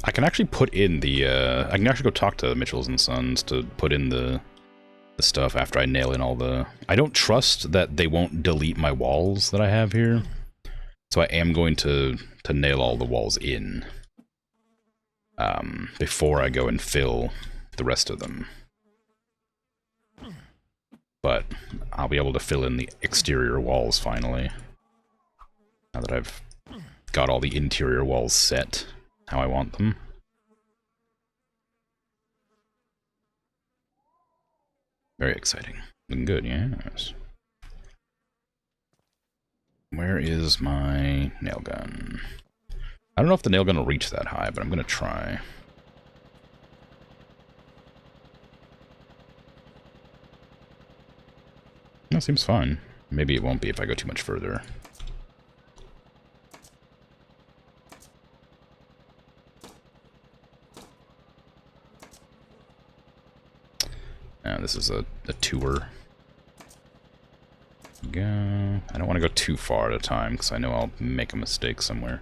[SPEAKER 3] I can actually put in the, I can actually go talk to Mitchells and Sons to put in the stuff after I nail in all the... I don't trust that they won't delete my walls that I have here. So I am going to nail all the walls in. Before I go and fill the rest of them. But I'll be able to fill in the exterior walls finally. Now that I've got all the interior walls set how I want them. Very exciting. Looking good, yes. Where is my nail gun? I don't know if the nail gun will reach that high, but I'm gonna try. That seems fine. Maybe it won't be if I go too much further. Now this is a tour. Go. I don't want to go too far at a time because I know I'll make a mistake somewhere.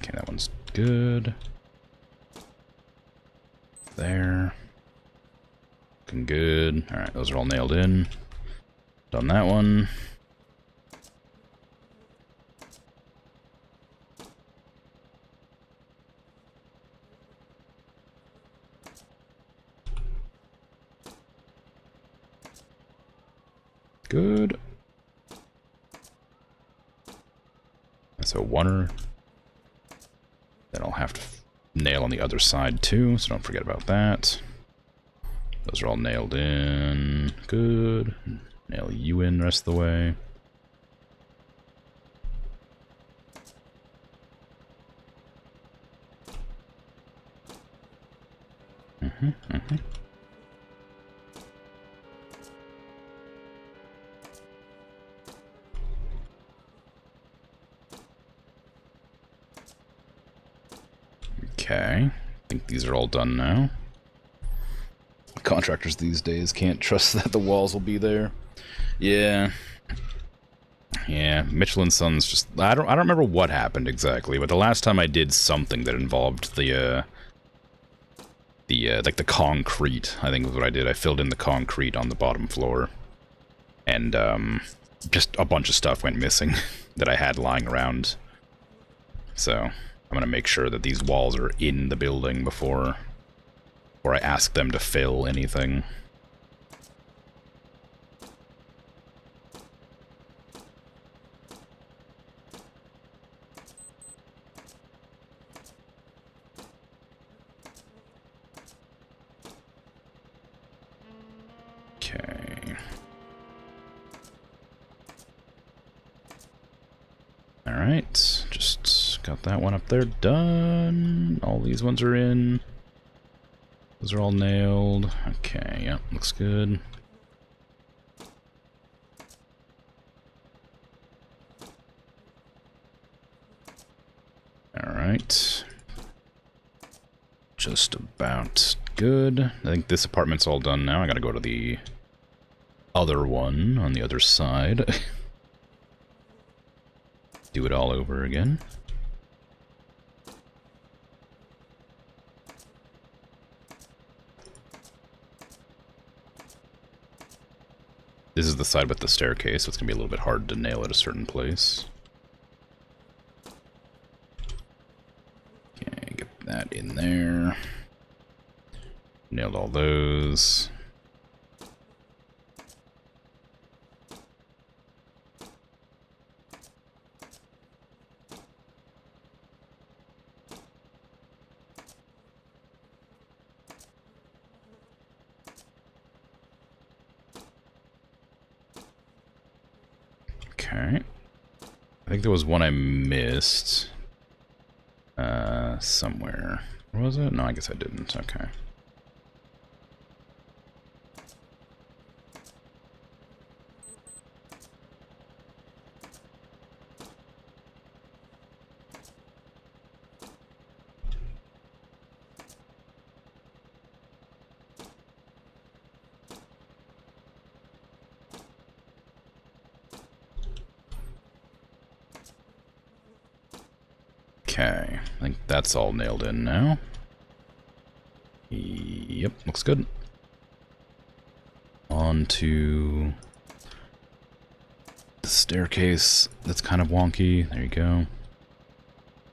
[SPEAKER 3] Okay, that one's good. There. Looking good. Alright, those are all nailed in. Done that one. Good. That's a oneer. Then I'll have to nail on the other side too, so don't forget about that. Those are all nailed in. Good. Nail you in the rest of the way. Okay, I think these are all done now. Contractors these days can't trust that the walls will be there. Yeah. Yeah, Mitchell & Sons just... I don't remember what happened exactly, but the last time I did something that involved the like the concrete, I think was what I did. I filled in the concrete on the bottom floor. And, just a bunch of stuff went missing that I had lying around. So, I'm gonna make sure that these walls are in the building before I ask them to fill anything. Okay. Alright, just got that one up there done. All these ones are in. Those are all nailed. Okay, yep, looks good. Alright. Just about good. I think this apartment's all done now. I gotta go to the other one on the other side. Do it all over again. This is the side with the staircase, so it's gonna be a little bit hard to nail at a certain place. Okay, get that in there. Nailed all those. Okay. I think there was one I missed. Somewhere. Where was it? No, I guess I didn't. Okay. Okay, I think that's all nailed in now. Yep, looks good. On to the staircase that's kind of wonky. There you go.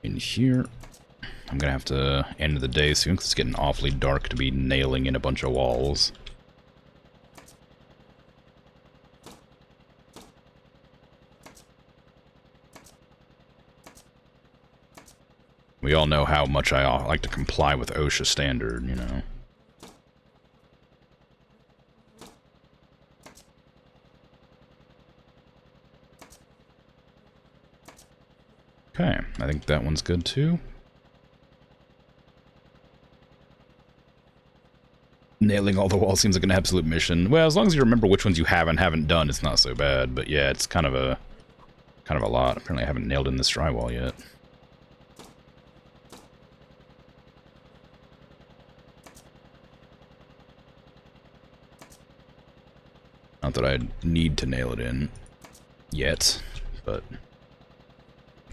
[SPEAKER 3] In here. I'm gonna have to end the day soon because it's getting awfully dark to be nailing in a bunch of walls. We all know how much I like to comply with OSHA standard, you know. Okay, I think that one's good too. Nailing all the walls seems like an absolute mission. Well, as long as you remember which ones you have and haven't done, it's not so bad. But yeah, it's kind of a lot. Apparently I haven't nailed in this drywall yet. Not that I need to nail it in yet, but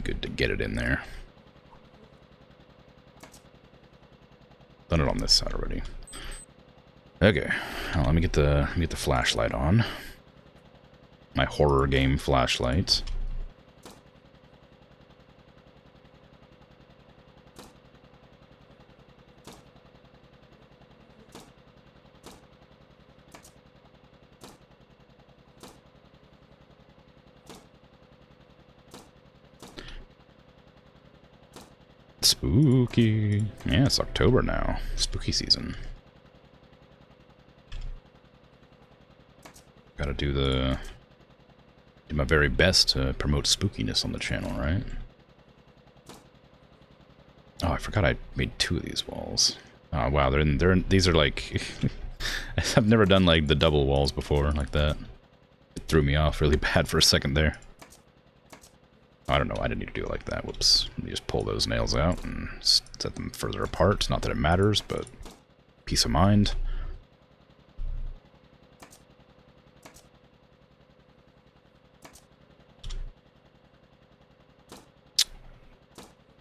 [SPEAKER 3] good to get it in there. Done it on this side already. Okay, well, let me get the flashlight on. My horror game flashlight. Spooky. Yeah, it's October now. Spooky season. Gotta do my very best to promote spookiness on the channel, right? Oh, I forgot I made 2 of these walls. Oh wow, these are like I've never done like the double walls before like that. It threw me off really bad for a second there. I don't know, I didn't need to do it like that. Whoops. Let me just pull those nails out and set them further apart. Not that it matters, but peace of mind.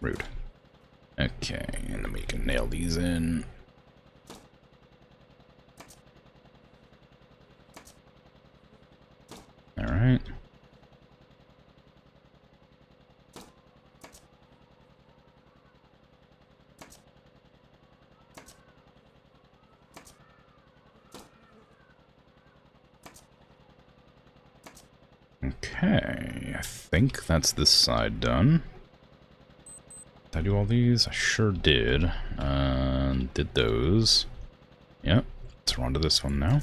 [SPEAKER 3] Rude. Okay, and then we can nail these in. Alright. Okay, I think that's this side done. Did I do all these? I sure did. Did those. Yep, let's run to this one now.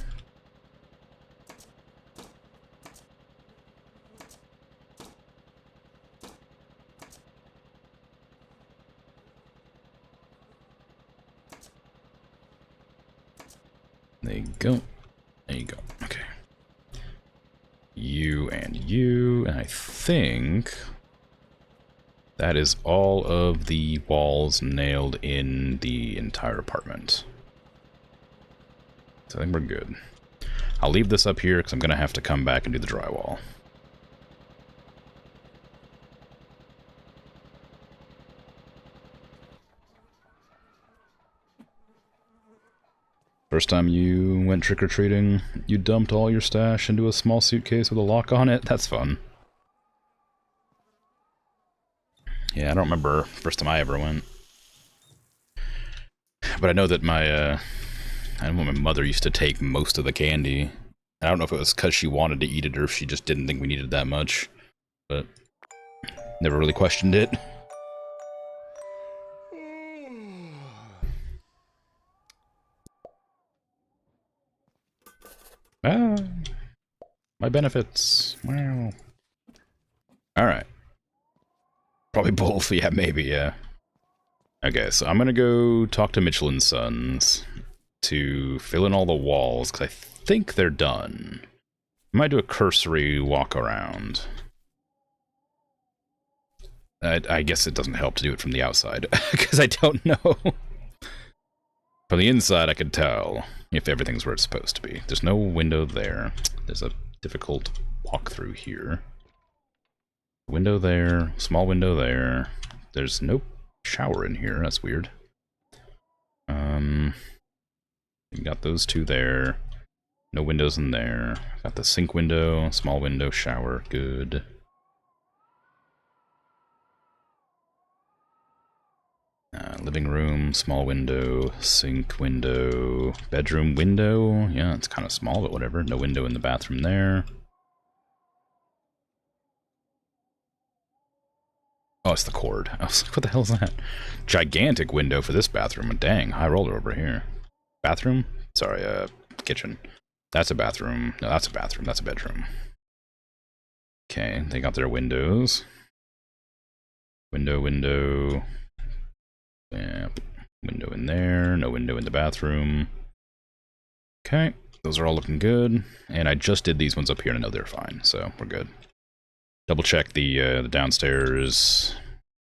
[SPEAKER 3] There you go. There you go. Okay. You and you, and I think that is all of the walls nailed in the entire apartment. So I think we're good. I'll leave this up here because I'm going to have to come back and do the drywall. First time you went trick-or-treating, you dumped all your stash into a small suitcase with a lock on it? That's fun. Yeah, I don't remember first time I ever went. But I know that I know my mother used to take most of the candy. I don't know if it was because she wanted to eat it or if she just didn't think we needed that much. But never really questioned it. Ah, my benefits. Wow. Alright. Probably both, yeah, maybe, yeah. Okay, so I'm gonna go talk to Mitchell and Sons to fill in all the walls, because I think they're done. I might do a cursory walk around. I guess it doesn't help to do it from the outside, because I don't know. From the inside, I could tell if everything's where it's supposed to be. There's no window there. There's a difficult walkthrough here. Window there, small window there. There's no shower in here, that's weird. You got those 2 there. No windows in there. Got the sink window, small window, shower, good. Living room, small window, sink window, bedroom window. Yeah, it's kind of small, but whatever. No window in the bathroom there. Oh, it's the cord. I was like, what the hell is that? Gigantic window for this bathroom. Dang, high roller over here. Bathroom? Sorry, kitchen. That's a bathroom. No, that's a bathroom. That's a bedroom. Okay, they got their windows. Window, window. Yep. Window in there. No window in the bathroom. Okay, those are all looking good. And I just did these ones up here and I know they're fine, so we're good. Double check the downstairs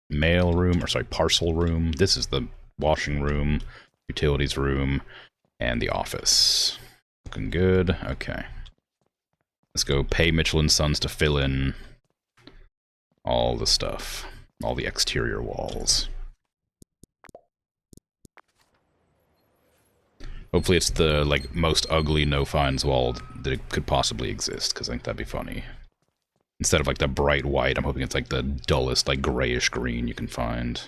[SPEAKER 3] mail room, or sorry, parcel room. This is the washing room, utilities room, and the office. Looking good. Okay. Let's go pay Mitchell and Sons to fill in all the stuff, all the exterior walls. Hopefully it's the, like, most ugly no-fines wall that it could possibly exist, because I think that'd be funny. Instead of, like, the bright white, I'm hoping it's, like, the dullest, like, grayish green you can find.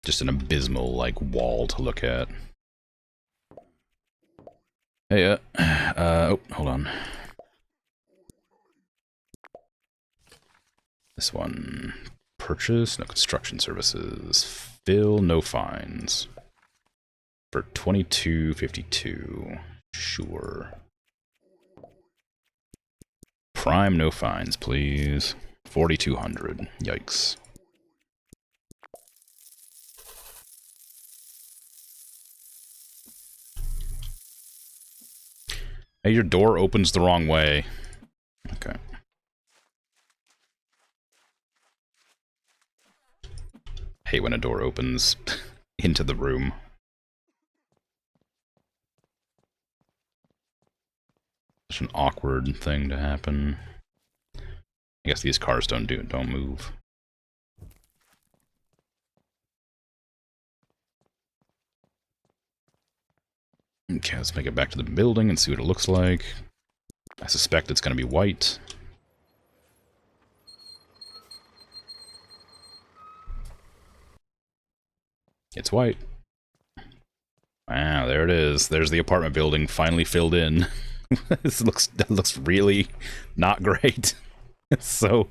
[SPEAKER 3] Just an abysmal, like, wall to look at. Hey, oh, hold on. This one. Purchase, no construction services. Fill, no fines. For $22.52. Sure. Prime, no fines, please. 4,200. Yikes. Hey, your door opens the wrong way. Okay. Hate when a door opens into the room. Such an awkward thing to happen. I guess these cars don't move. Okay, let's make it back to the building and see what it looks like. I suspect it's going to be white. It's white. Wow, there it is. There's the apartment building finally filled in. That looks really not great. It's so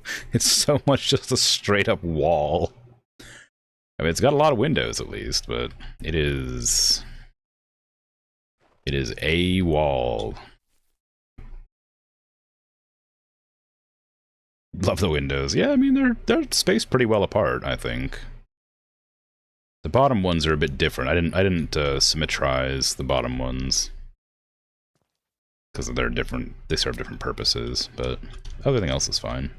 [SPEAKER 3] much just a straight up wall. I mean, it's got a lot of windows at least, but it is a wall. Love the windows. Yeah, I mean they're spaced pretty well apart, I think. The bottom ones are a bit different. I didn't symmetrize the bottom ones because they're different. They serve different purposes, but everything else is fine.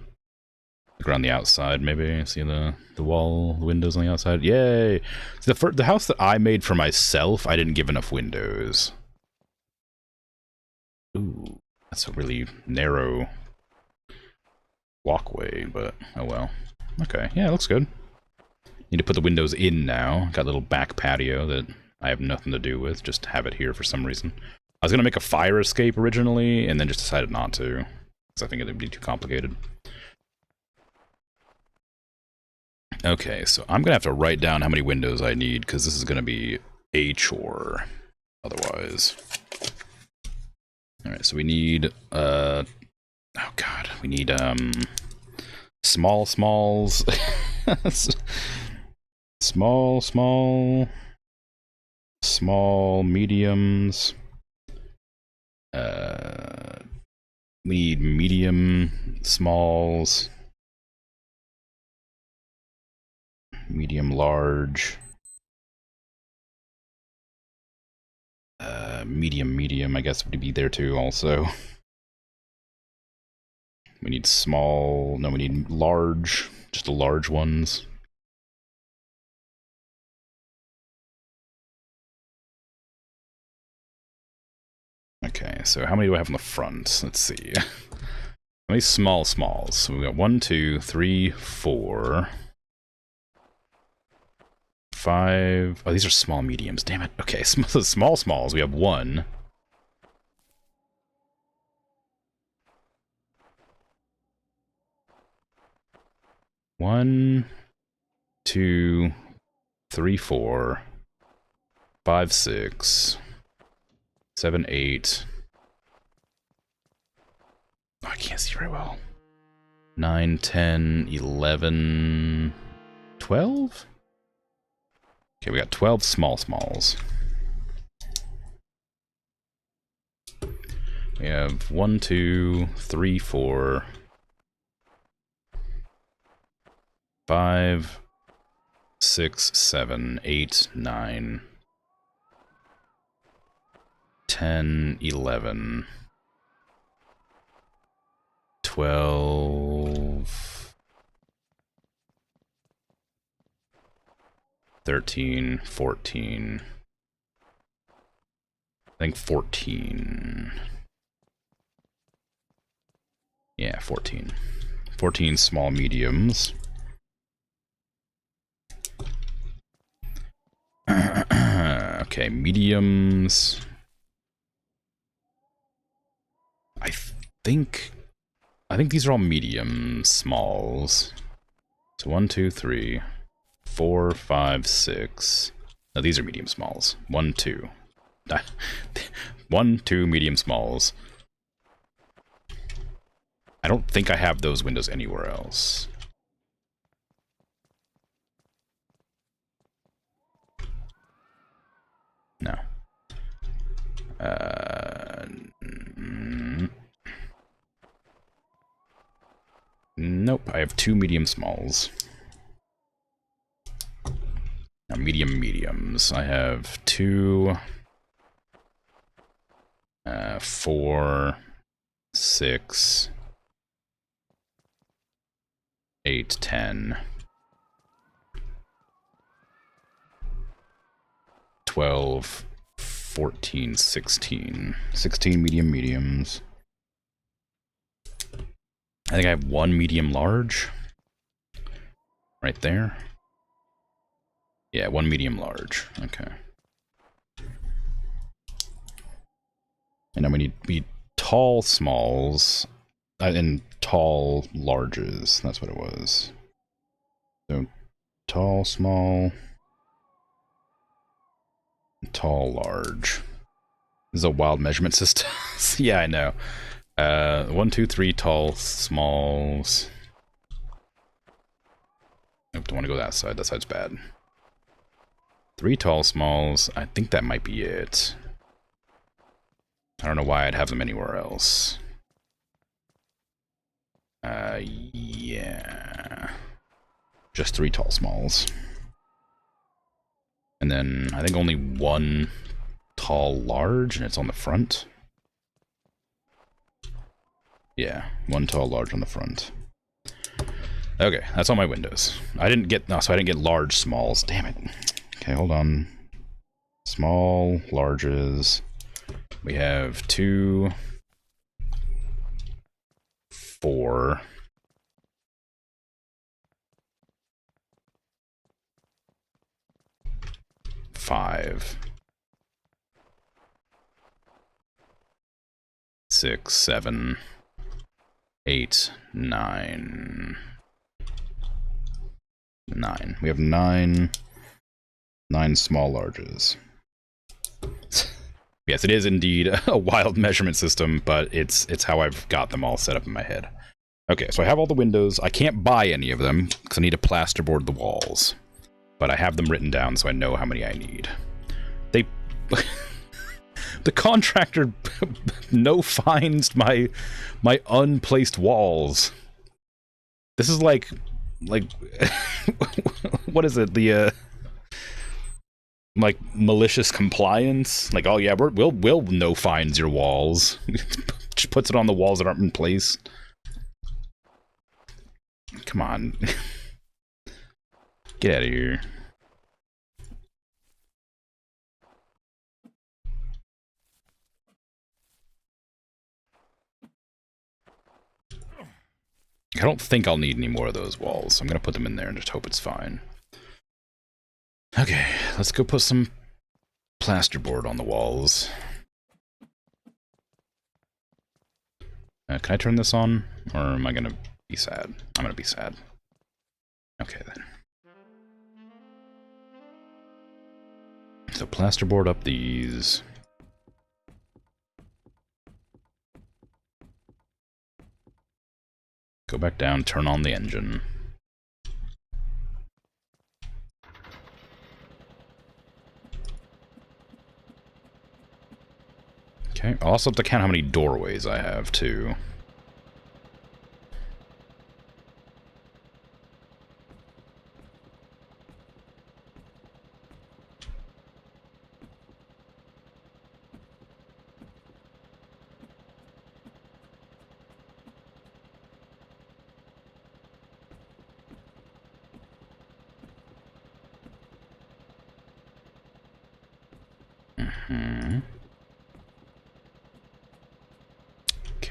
[SPEAKER 3] Look around the outside, maybe see the wall, the windows on the outside. Yay! The house that I made for myself, I didn't give enough windows. Ooh, that's a really narrow walkway, but oh well. Okay, yeah, it looks good. Need to put the windows in now. Got a little back patio that I have nothing to do with, just have it here for some reason. I was gonna make a fire escape originally, and then just decided not to, because I think it would be too complicated. Okay, so I'm gonna have to write down how many windows I need, because this is gonna be a chore otherwise. Alright, so we need, oh god, we need, smalls. Small, mediums. We need medium, smalls. Medium, large. Medium, I guess would be there too also. We need small, no, we need large, just the large ones. Okay, so how many do I have on the front? Let's see. How many smalls? So we got 1, 2, 3, 4, 5. Oh, these are small mediums. Damn it. Okay, smalls. We have 1. One, 2, 3, 4, 5, 6, 7, 8. Oh, I can't see very well. 9, 10, 11, 12? Okay, we got 12 smalls. We have 1, 2, 3, 4, 5, 6, 7, 8, 9, 10, 11, 12, 13, 14. I think 14. Yeah, 14. 14 small mediums. Okay, mediums. I think these are all medium smalls. So 1, 2, 3, 4, 5, 6. No, these are medium smalls. 1, 2. 1, 2 medium smalls. I don't think I have those windows anywhere else. No. Nope, I have 2 medium smalls. Now, mediums. I have 2, 4, 6, 8, 10, 12, 14, 16. 16 mediums. I think I have 1 medium large. Right there. Yeah, 1 medium large. Okay. And then we need tall smalls and tall larges. That's what it was. So tall, small, tall, large. This is a wild measurement system. Yeah, I know. 1, 2, 3 tall smalls. Nope, don't want to go that side. That side's bad. 3 tall smalls. I think that might be it. I don't know why I'd have them anywhere else. Yeah. Just 3 tall smalls. And then I think only 1 tall large, and it's on the front. Yeah, 1 tall large on the front. Okay, that's all my windows. I didn't get, no, so I didn't get large smalls. Damn it. Okay, hold on. Small, larges. We have 2, 4, 5, 6, 7, 8, 9. 9. We have 9 small larges. Yes, it is indeed a wild measurement system, but it's how I've got them all set up in my head. Okay, so I have all the windows. I can't buy any of them because I need to plasterboard the walls. But I have them written down so I know how many I need. They... The contractor no-finds my unplaced walls. This is like what is it? The like malicious compliance? Like, oh yeah, we'll no-finds your walls. Just puts it on the walls that aren't in place. Come on. Get out of here. I don't think I'll need any more of those walls. I'm gonna put them in there and just hope it's fine. Okay, let's go put some plasterboard on the walls. Can I turn this on? Or am I gonna be sad? I'm gonna be sad. Okay then. So plasterboard up these. Go back down, turn on the engine. Okay, I'll also have to count how many doorways I have, too.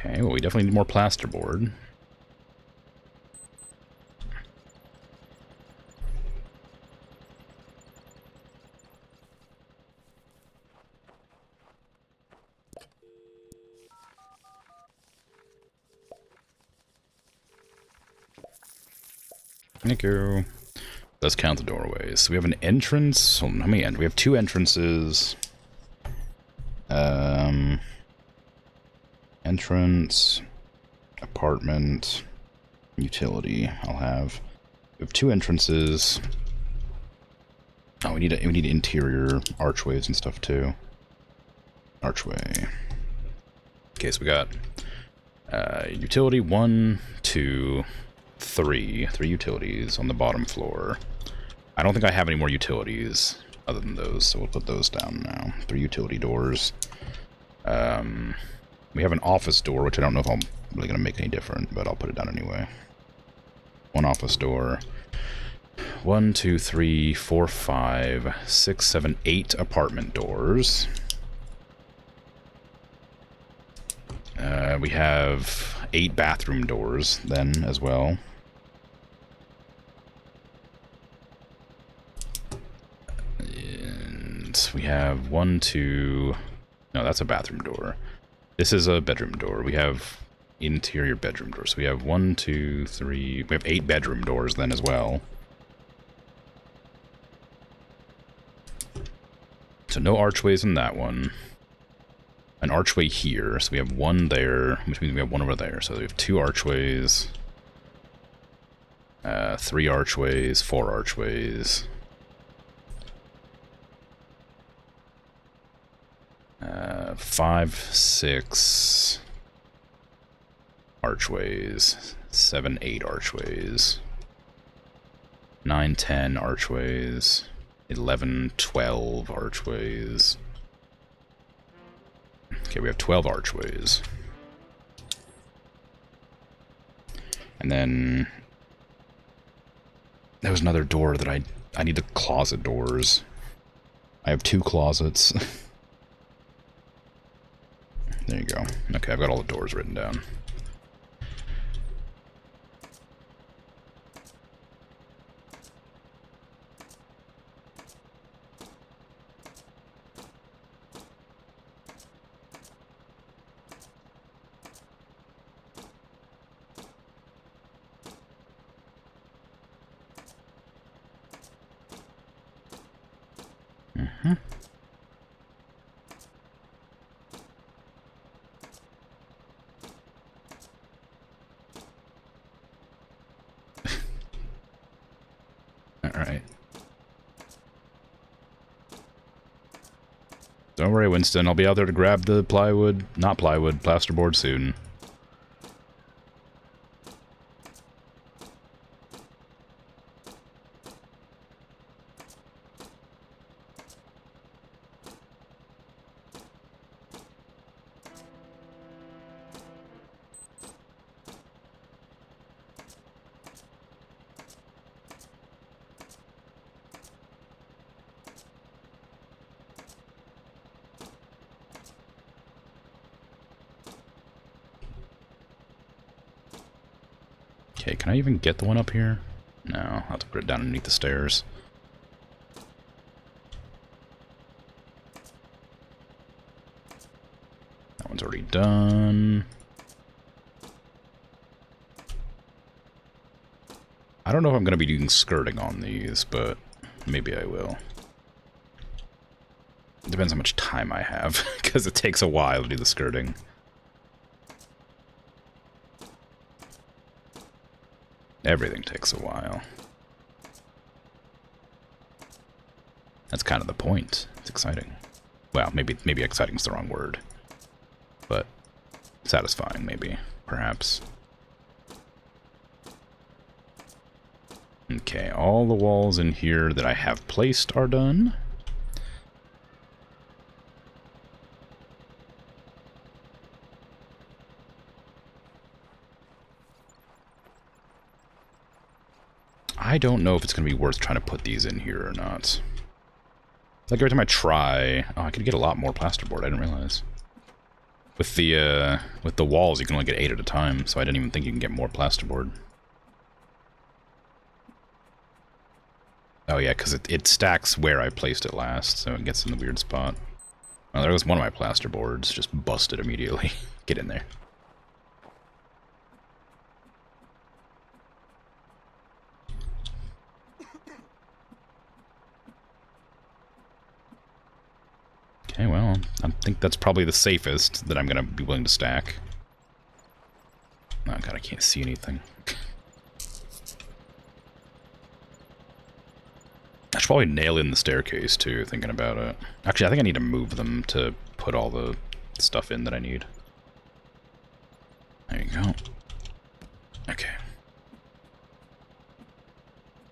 [SPEAKER 3] Okay, well, we definitely need more plasterboard. Thank you. Let's count the doorways. So we have an entrance. How many we have 2 entrances. Entrance, apartment, utility. I'll have. We have 2 entrances. Oh, we need interior archways and stuff too. Archway. Okay, so we got utility 1, 2, 3. 3 utilities on the bottom floor. I don't think I have any more utilities other than those, so we'll put those down now. 3 utility doors. We have an office door, which I don't know if I'm really going to make any different, but I'll put it down anyway. 1 office door. 1, 2, 3, 4, 5, 6, 7, 8 apartment doors. We have 8 bathroom doors then as well. And we have 1, 2... No, that's a bathroom door. This is a bedroom door. We have interior bedroom doors. So we have 1, 2, 3... We have 8 bedroom doors then as well. So no archways in that one. An archway here, so we have 1 there, which means we have 1 over there. So we have 2 archways, 3 archways, 4 archways, 5, 6 archways, 7, 8 archways, 9, 10 archways, 11, 12 archways. Okay, we have 12 archways. And then there was another door that I need the closet doors. I have 2 closets. There you go. Okay, I've got all the doors written down. Alright. Don't worry, Winston. I'll be out there to grab the plywood. Not plywood, plasterboard soon. Okay, can I even get the one up here? No, I'll have to put it down underneath the stairs. That one's already done. I don't know if I'm going to be doing skirting on these, but maybe I will. It depends how much time I have, because it takes a while to do the skirting. Everything takes a while. That's kind of the point. It's exciting. Well, maybe exciting is the wrong word. But satisfying, maybe, perhaps. Okay, all the walls in here that I have placed are done. I don't know if it's going to be worth trying to put these in here or not. Like every time I try... Oh, I could get a lot more plasterboard, I didn't realize. With the walls, you can only get 8 at a time, so I didn't even think you can get more plasterboard. Oh yeah, because it stacks where I placed it last, so it gets in the weird spot. Oh, there was one of my plasterboards, just busted immediately. Get in there. Okay, well, I think that's probably the safest that I'm going to be willing to stack. Oh god, I can't see anything. I should probably nail in the staircase too, thinking about it. Actually, I think I need to move them to put all the stuff in that I need. There you go. Okay.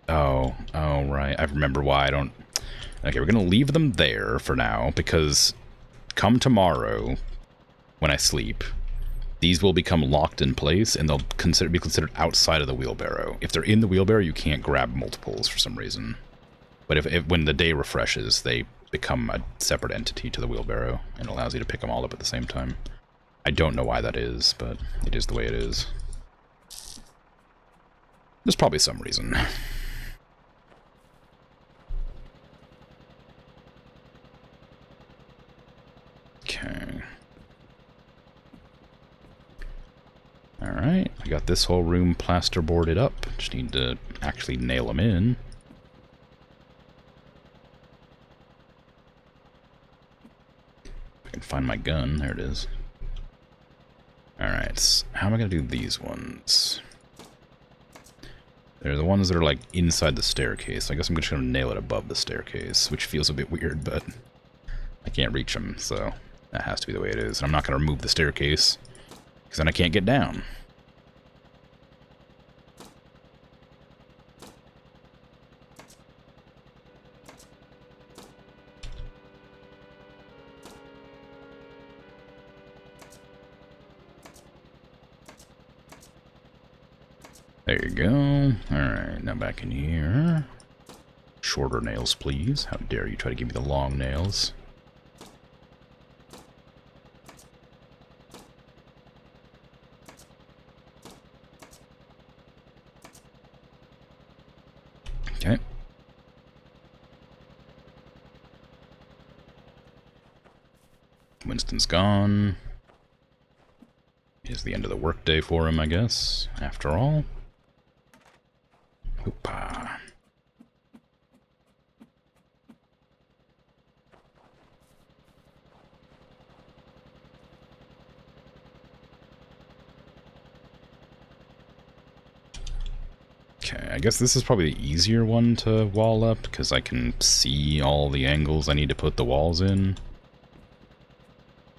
[SPEAKER 3] Oh, right. I remember why I don't... Okay, we're going to leave them there for now, because come tomorrow, when I sleep, these will become locked in place, and they'll be considered outside of the wheelbarrow. If they're in the wheelbarrow, you can't grab multiples for some reason. But if when the day refreshes, they become a separate entity to the wheelbarrow, and allows you to pick them all up at the same time. I don't know why that is, but it is the way it is. There's probably some reason. Okay. Alright, I got this whole room plasterboarded up. Just need to actually nail them in. If I can find my gun, there it is. Alright, how am I going to do these ones? They're the ones that are like inside the staircase. I guess I'm just going to nail it above the staircase, which feels a bit weird, but I can't reach them, so that has to be the way it is. And I'm not going to remove the staircase, because then I can't get down. There you go. Alright, now back in here. Shorter nails, please. How dare you try to give me the long nails. Okay. Winston's gone. It's the end of the workday for him, I guess, after all. Hoopa. Okay, I guess this is probably the easier one to wall up, because I can see all the angles I need to put the walls in.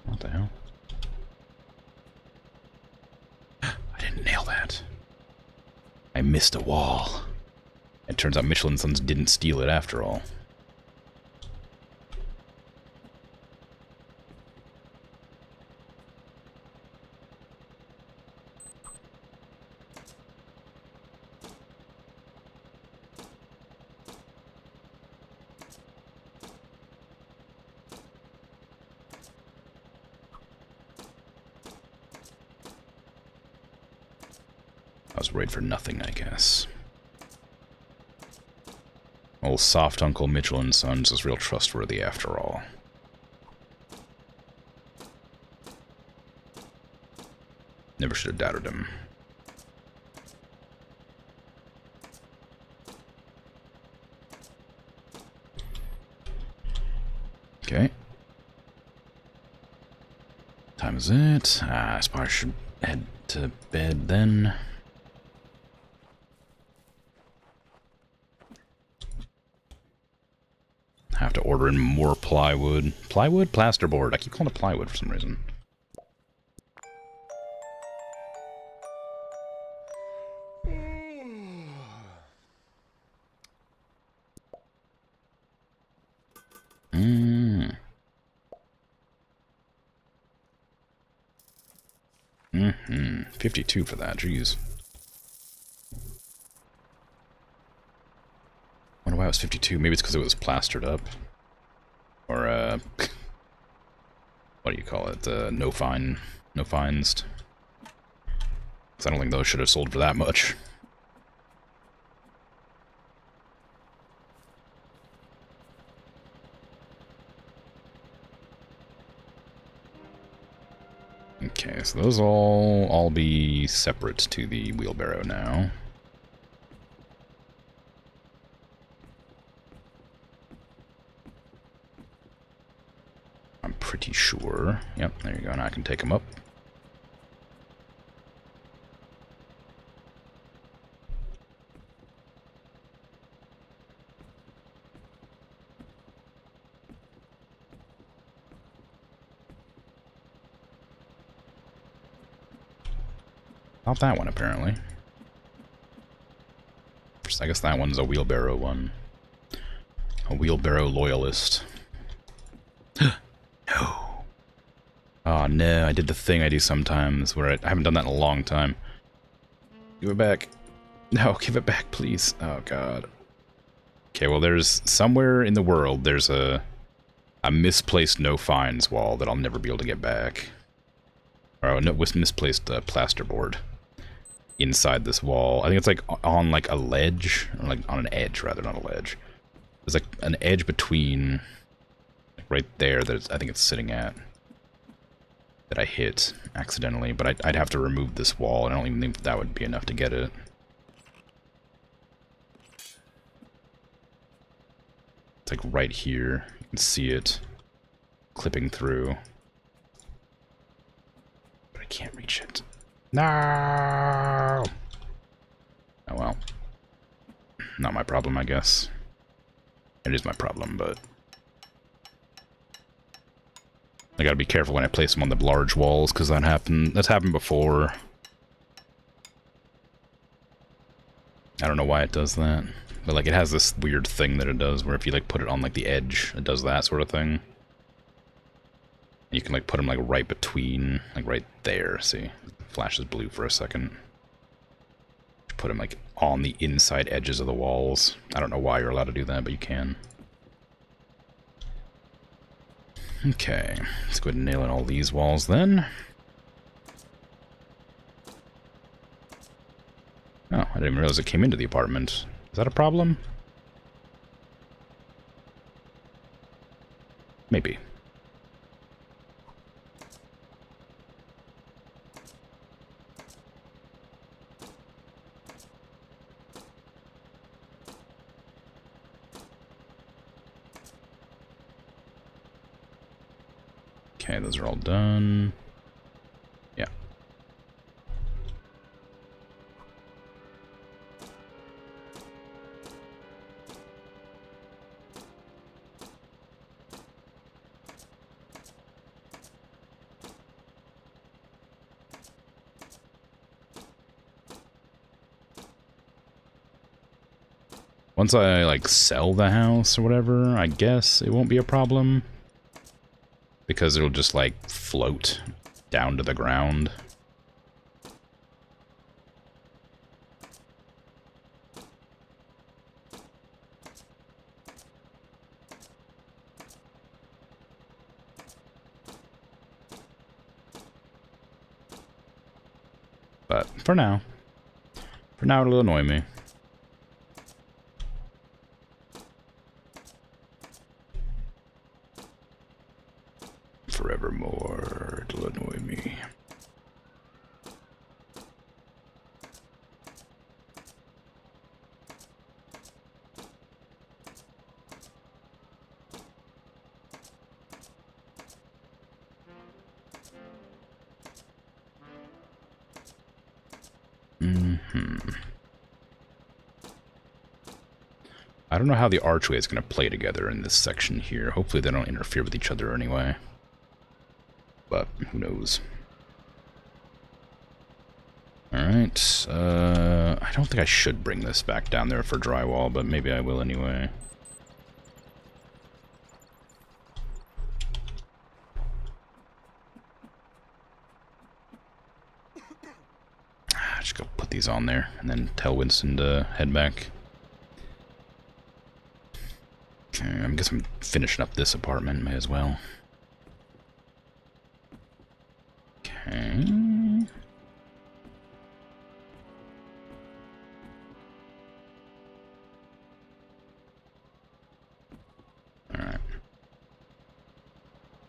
[SPEAKER 3] What the hell? I didn't nail that. I missed a wall. It turns out Michelin Sons didn't steal it after all. I was worried for nothing, I guess. Old soft Uncle Mitchell & Sons is real trustworthy after all. Never should have doubted him. Okay. Time is it? I suppose I should head to bed then. Have to order in more plywood. Plywood? Plasterboard. I keep calling it plywood for some reason. Mm-hmm. 52 for that, jeez. Wonder why it was 52. Maybe it's because it was plastered up. Or, what do you call it? No fines. Because I don't think those should have sold for that much. Okay, so those all be separate to the wheelbarrow now. pretty sure. Yep, there you go. Now I can take them up. Not that one, apparently. I guess that one's a wheelbarrow one. A wheelbarrow loyalist. No. Oh no, I did the thing I do sometimes where I haven't done that in a long time. Give it back. No, give it back, please. Oh god. Okay, well there's somewhere in the world there's a misplaced no fines wall that I'll never be able to get back. Or no, misplaced plasterboard inside this wall. I think it's like on like a ledge, or like on an edge rather, not a ledge. There's like an edge between, like right there that I think it's sitting at, that I hit accidentally, but I'd have to remove this wall, and I don't even think that would be enough to get it. It's like right here. You can see it clipping through. But I can't reach it. No! Oh well. Not my problem, I guess. It is my problem, but I gotta be careful when I place them on the large walls, because that's happened before. I don't know why it does that. But like it has this weird thing that it does where if you like put it on like the edge, it does that sort of thing. You can like put them like right between, like right there, see? It flashes blue for a second. Put them like on the inside edges of the walls. I don't know why you're allowed to do that, but you can. Okay, let's go ahead and nail in all these walls then. Oh, I didn't even realize it came into the apartment. Is that a problem? Maybe. Okay, those are all done. Yeah. Once I, like, sell the house or whatever, I guess it won't be a problem. Because it'll just, like, float down to the ground. But for now it'll annoy me. Forevermore, it'll annoy me. I don't know how the archway is going to play together in this section here. Hopefully they don't interfere with each other anyway. But who knows? Alright, I don't think I should bring this back down there for drywall, but maybe I will anyway. Just go put these on there, and then tell Winston to head back. Okay, I guess I'm finishing up this apartment, may as well. Okay. Alright.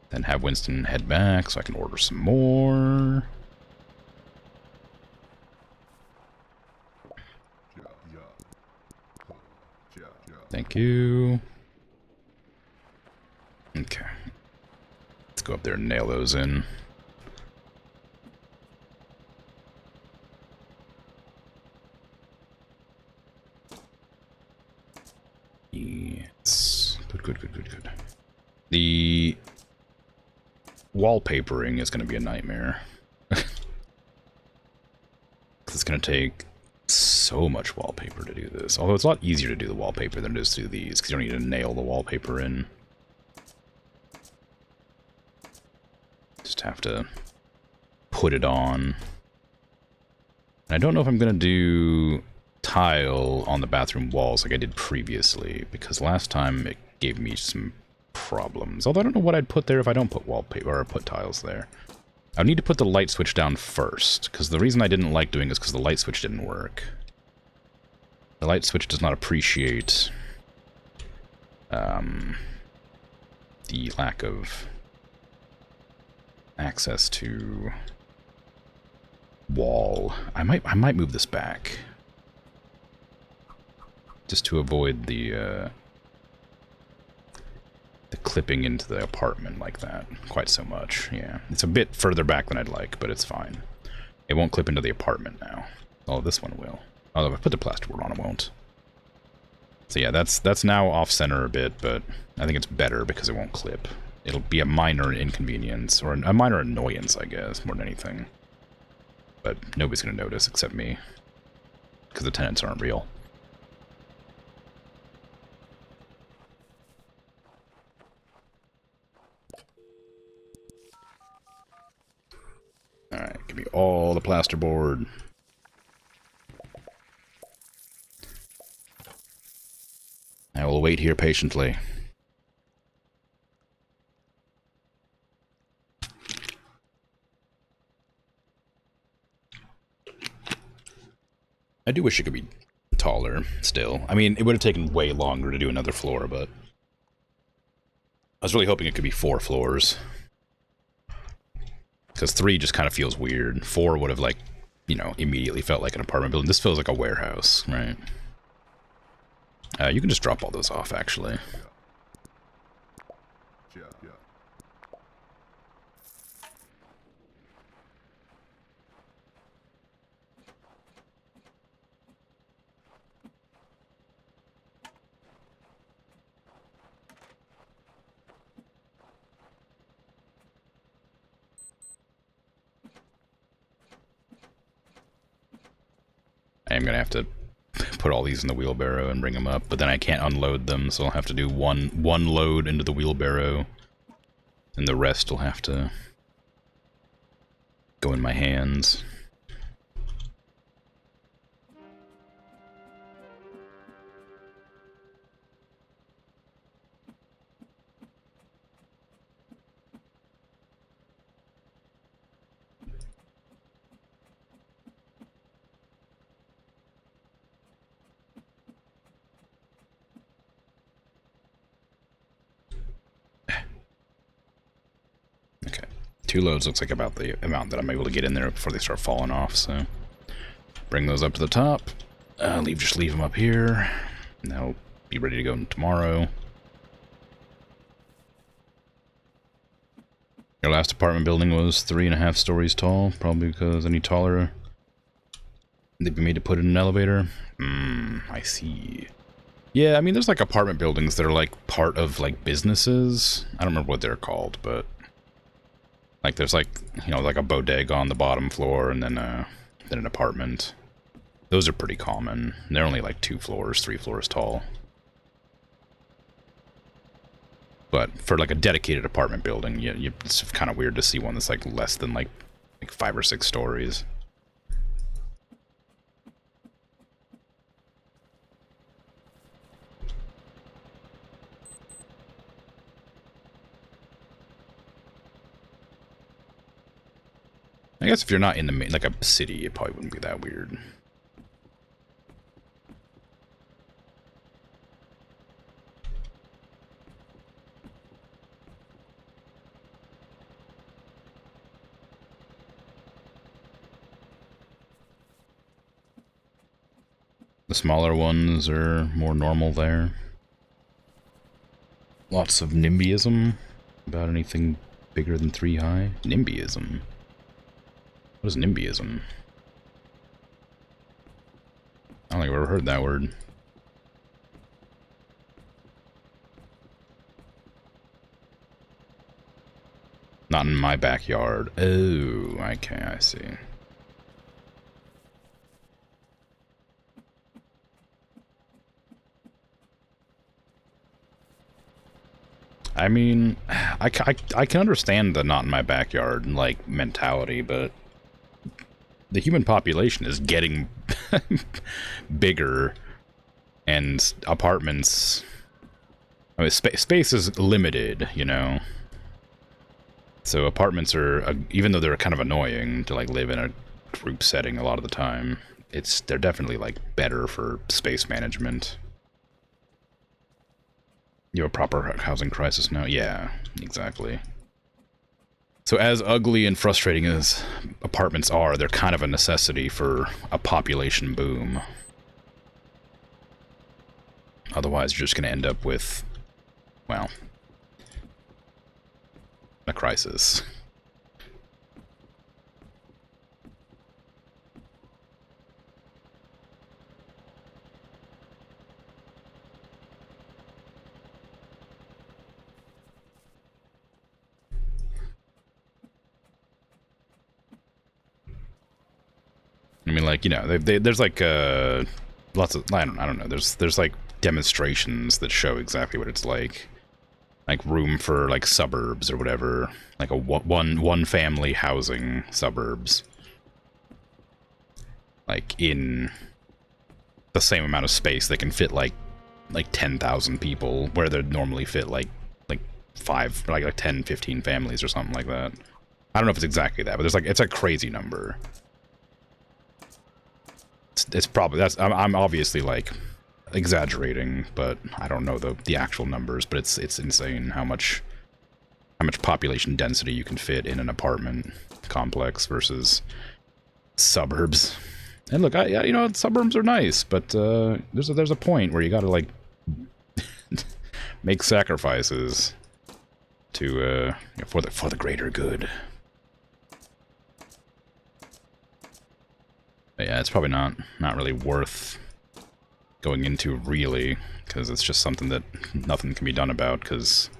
[SPEAKER 3] Then have Winston head back so I can order some more. Thank you. Okay. Let's go up there and nail those in. Yes. Good. The wallpapering is going to be a nightmare. It's going to take so much wallpaper to do this. Although it's a lot easier to do the wallpaper than it is to do these, because you don't need to nail the wallpaper in. Just have to put it on. And I don't know if I'm going to do tile on the bathroom walls like I did previously, because last time it gave me some problems. Although I don't know what I'd put there if I don't put wallpaper or put tiles there. I need to put the light switch down first, because the reason I didn't like doing this is because the light switch didn't work. The light switch does not appreciate the lack of access to wall. I might move this back just to avoid the clipping into the apartment like that quite so much. Yeah, it's a bit further back than I'd like, but it's fine. It won't clip into the apartment now. Oh, this one will. Although if I put the plasterboard on, it won't. So yeah, that's now off-center a bit, but I think it's better because it won't clip. It'll be a minor inconvenience, or a minor annoyance, I guess, more than anything. But nobody's going to notice except me, because the tenants aren't real. Alright, give me all the plasterboard. I will wait here patiently. I do wish it could be taller, still. I mean, it would have taken way longer to do another floor, but I was really hoping it could be 4 floors. Because 3 just kind of feels weird. 4 would have, like, you know, immediately felt like an apartment building. This feels like a warehouse, right? You can just drop all those off, actually. I am going to have to put all these in the wheelbarrow and bring them up, but then I can't unload them, so I'll have to do one load into the wheelbarrow, and the rest will have to go in my hands. Okay, 2 loads looks like about the amount that I'm able to get in there before they start falling off, so bring those up to the top. Just leave them up here, and they'll be ready to go tomorrow. Your last apartment building was 3.5 stories tall, probably because any taller they'd be made to put in an elevator. I see. Yeah, I mean, there's like apartment buildings that are like part of like businesses. I don't remember what they're called, but like there's like, you know, like a bodega on the bottom floor and then an apartment. Those are pretty common. They're only like 2 floors, 3 floors tall. But for like a dedicated apartment building, it's kind of weird to see one that's like less than like 5 or 6 stories. I guess if you're not in the main, like a city, it probably wouldn't be that weird. The smaller ones are more normal there. Lots of NIMBYism about anything Bigger than 3 high? NIMBYism. What is NIMBYism? I don't think I've ever heard that word. Not in my backyard. Oh, okay, I see. I mean, I can understand the not in my backyard, like, mentality, but the human population is getting bigger, and apartments... I mean, space is limited, you know? So apartments are, even though they're kind of annoying to, like, live in a group setting a lot of the time, they're definitely, like, better for space management. You have a proper housing crisis now? Yeah, exactly. So as ugly and frustrating as apartments are, they're kind of a necessity for a population boom. Otherwise, you're just going to end up with, well, a crisis. I mean, like, you know, there's like lots of, I don't know, there's like demonstrations that show exactly what it's like room for like suburbs or whatever, like a one family housing suburbs, like in the same amount of space they can fit like 10,000 people, where they'd normally fit like 10, 15 families or something like that. I don't know if it's exactly that, but it's a crazy number. It's probably, I'm obviously like exaggerating, but I don't know the actual numbers, but it's insane how much population density you can fit in an apartment complex versus suburbs. And look, you know, suburbs are nice, but there's a point where you got to like make sacrifices to for the greater good. But yeah, it's probably not really worth going into, really, because it's just something that nothing can be done about, because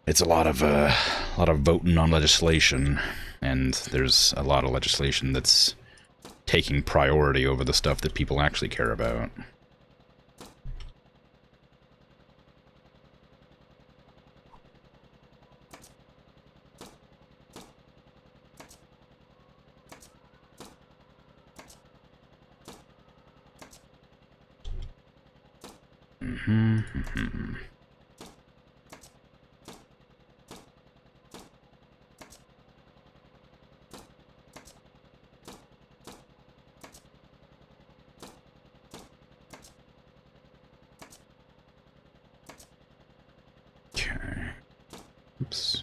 [SPEAKER 3] it's a lot of voting on legislation, and there's a lot of legislation that's taking priority over the stuff that people actually care about. Okay. Oops.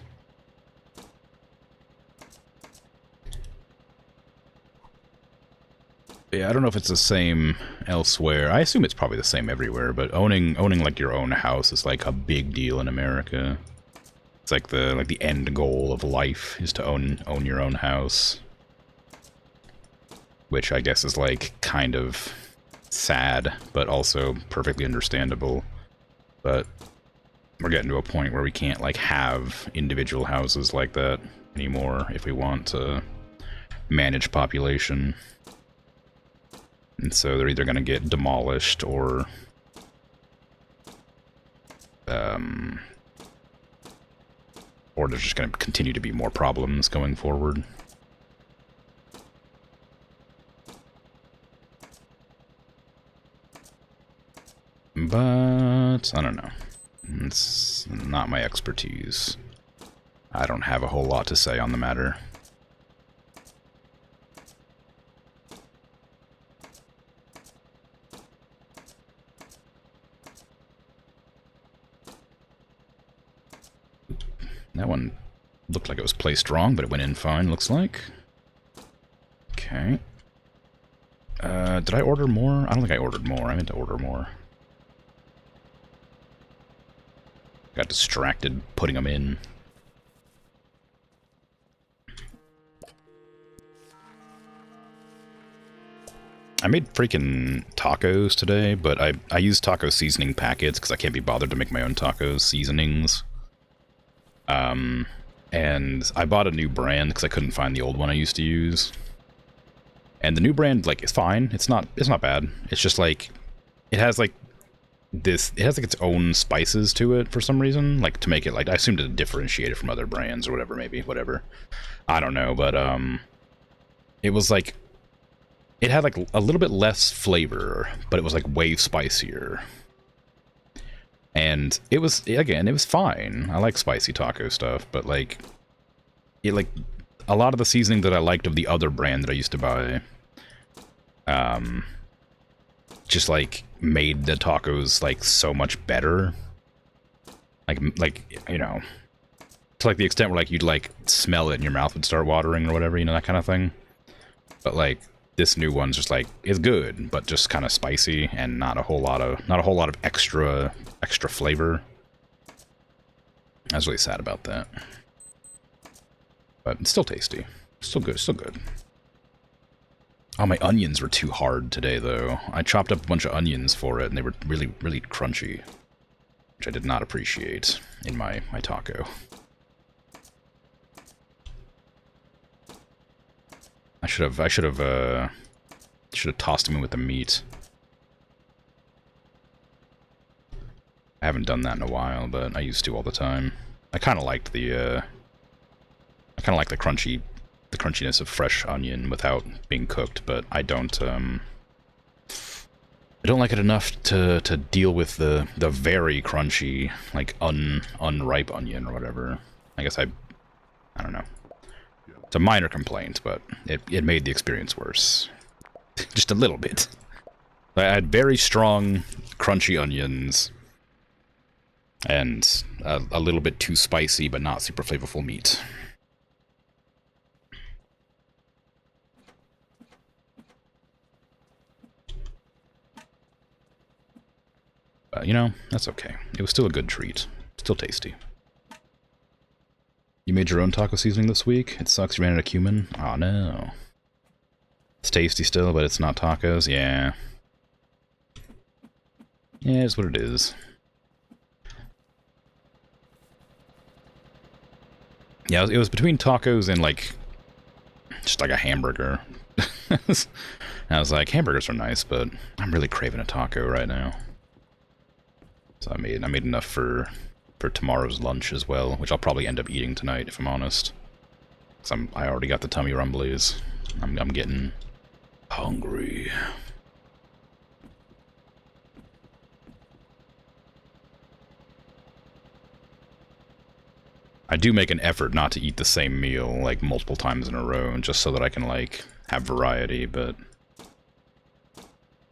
[SPEAKER 3] Yeah, I don't know if it's the same elsewhere. I assume it's probably the same everywhere, but owning like your own house is like a big deal in America. It's like the end goal of life is to own your own house. Which I guess is like kind of sad, but also perfectly understandable. But we're getting to a point where we can't like have individual houses like that anymore if we want to manage population. And so they're either going to get demolished or there's just going to continue to be more problems going forward. But I don't know. It's not my expertise. I don't have a whole lot to say on the matter. That one looked like it was placed wrong, but it went in fine, looks like. Okay. Did I order more? I don't think I ordered more. I meant to order more. Got distracted putting them in. I made freaking tacos today, but I use taco seasoning packets because I can't be bothered to make my own taco seasonings. And I bought a new brand because I couldn't find the old one I used to use. And the new brand, like, it's fine. It's not bad. It's just like, it has like its own spices to it for some reason, like to make it, like, I assume to differentiate it from other brands or whatever, maybe, whatever. I don't know, but it was like, it had like a little bit less flavor, but it was like way spicier. And it was, again, it was fine. I like spicy taco stuff, but like, it like, a lot of the seasoning that I liked of the other brand that I used to buy, just like made the tacos like so much better. Like, you know, to like the extent where like you'd like smell it and your mouth would start watering or whatever, you know, that kind of thing. But like, this new one's just like, it's good, but just kind of spicy and not a whole lot of extra flavor. I was really sad about that. But it's still tasty. Still good, still good. Oh, my onions were too hard today, though. I chopped up a bunch of onions for it, and they were really, really crunchy. Which I did not appreciate in my taco. I should have tossed them in with the meat. I haven't done that in a while, but I used to all the time. I kind of liked the crunchiness of fresh onion without being cooked, but I don't like it enough to deal with the very crunchy, like unripe onion or whatever. I guess I don't know. It's a minor complaint, but it made the experience worse. Just a little bit. I had very strong, crunchy onions, and a little bit too spicy, but not super flavorful meat. But, you know, that's okay. It was still a good treat. Still tasty. You made your own taco seasoning this week? It sucks you ran out of cumin? Oh no. It's tasty still, but it's not tacos? Yeah. Yeah, it's what it is. Yeah, it was between tacos and, like, just like a hamburger. I was like, hamburgers are nice, but I'm really craving a taco right now. So I made enough for tomorrow's lunch as well, which I'll probably end up eating tonight, if I'm honest. Because I already got the tummy rumblies. I'm getting hungry. I do make an effort not to eat the same meal, like, multiple times in a row, just so that I can, like, have variety, but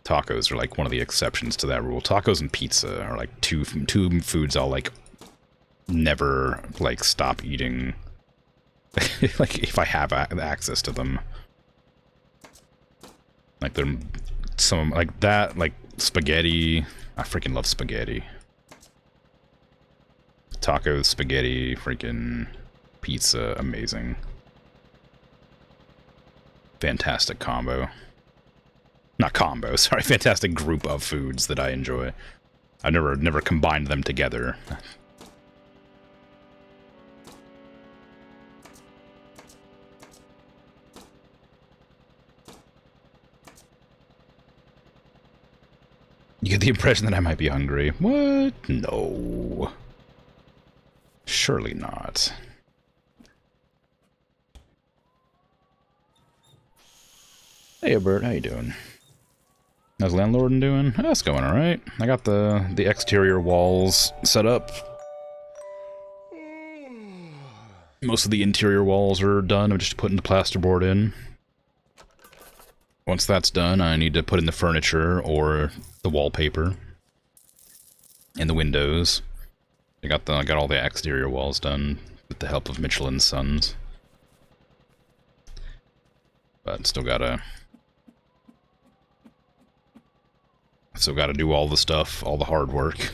[SPEAKER 3] tacos are, like, one of the exceptions to that rule. Tacos and pizza are, like, two foods I'll, like, never, like, stop eating, like, if I have access to them. Like, they're some, like, that, like, spaghetti. I freaking love spaghetti. Tacos, spaghetti, freaking pizza, amazing. Fantastic combo. Not combo, sorry, fantastic group of foods that I enjoy. I've never combined them together. You get the impression that I might be hungry. What? No. Surely not. Hey, Bert, how you doing? How's Landlord doing? Oh, that's going alright. I got the exterior walls set up. Most of the interior walls are done. I'm just putting the plasterboard in. Once that's done, I need to put in the furniture or the wallpaper and the windows. I got all the exterior walls done with the help of Mitchell and Sons. But still gotta do all the stuff, all the hard work.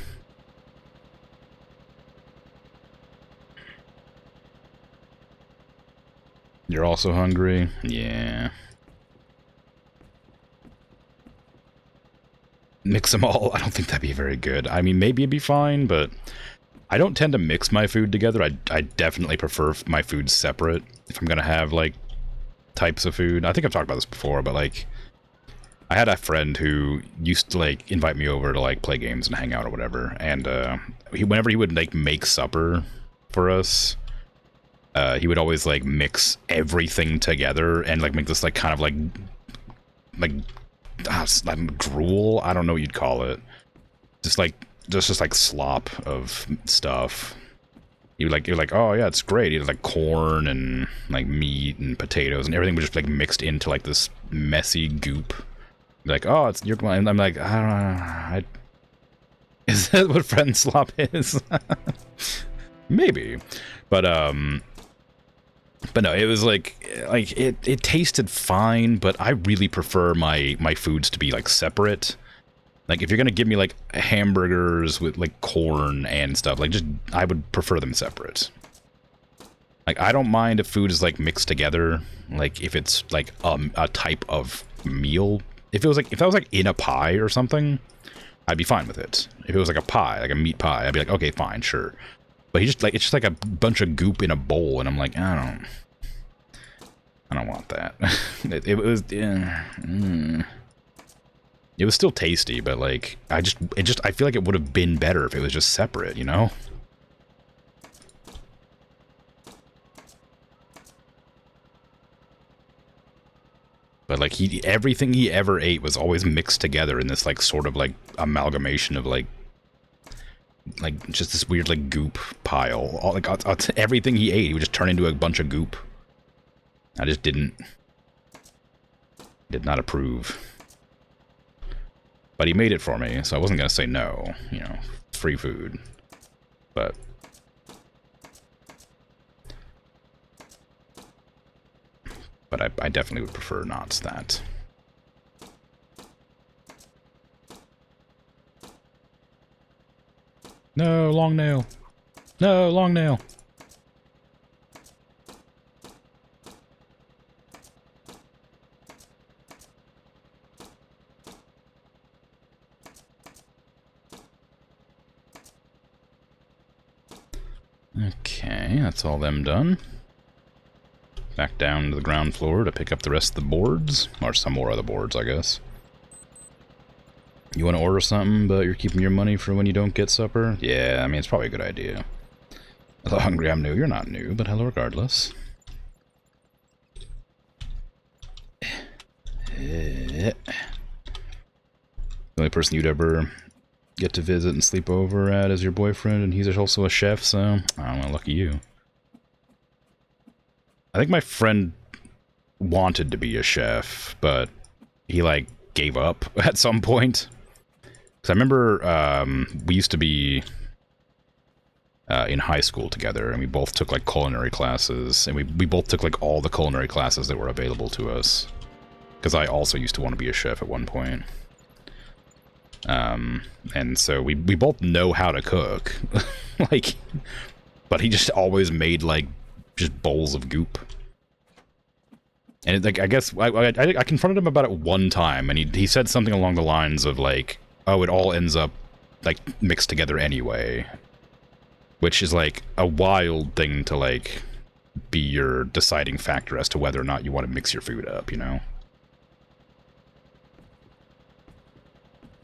[SPEAKER 3] You're also hungry? Yeah. mix them all. I don't think that'd be very good. I mean, maybe it'd be fine, but I don't tend to mix my food together. I definitely prefer my food separate if I'm gonna have, like, types of food. I think I've talked about this before, but, like, I had a friend who used to, like, invite me over to, like, play games and hang out or whatever, and whenever he would, like, make supper for us, he would always, like, mix everything together and, like, make this, like, kind of, like gruel? I don't know what you'd call it. Just like slop of stuff. You're like, oh yeah, it's great. He had like corn and like meat and potatoes and everything was just like mixed into like this messy goop. Like, oh, it's your. I'm like, I don't know. Is that what friend slop is? Maybe, but no, it was like it tasted fine, but I really prefer my foods to be like separate. Like, if you're gonna give me, like, hamburgers with, like, corn and stuff, like, just, I would prefer them separate. Like, I don't mind if food is, like, mixed together, like, if it's, like, a type of meal. If that was, like, in a pie or something, I'd be fine with it. If it was, like, a pie, like a meat pie, I'd be like, okay, fine, sure. But it's just, like, a bunch of goop in a bowl, and I'm like, I don't want that. it was, It was still tasty, but like I feel like it would have been better if it was just separate, you know? But like everything he ever ate was always mixed together in this like sort of like amalgamation of like just this weird like goop pile. All, like everything he ate, he would just turn into a bunch of goop. I just did not approve. But he made it for me, so I wasn't going to say no, you know, free food. But I definitely would prefer not that. No, long nail. No, long nail. Okay, that's all them done. Back down to the ground floor to pick up the rest of the boards. Or some more of the boards, I guess. You want to order something, but you're keeping your money for when you don't get supper? Yeah, I mean, it's probably a good idea. Hello, hungry, I'm new. You're not new, but hello regardless. The only person you'd ever get to visit and sleep over at is your boyfriend, and he's also a chef, so I don't know, lucky you. I think my friend wanted to be a chef, but he like gave up at some point. Because I remember we used to be in high school together, and we both took like culinary classes, and we both took like all the culinary classes that were available to us. Because I also used to want to be a chef at one point. And so we both know how to cook. Like, but he just always made like just bowls of goop. And it, like, I guess I confronted him about it one time, and he said something along the lines of like, oh, it all ends up like mixed together anyway. Which is like a wild thing to like be your deciding factor as to whether or not you want to mix your food up, you know?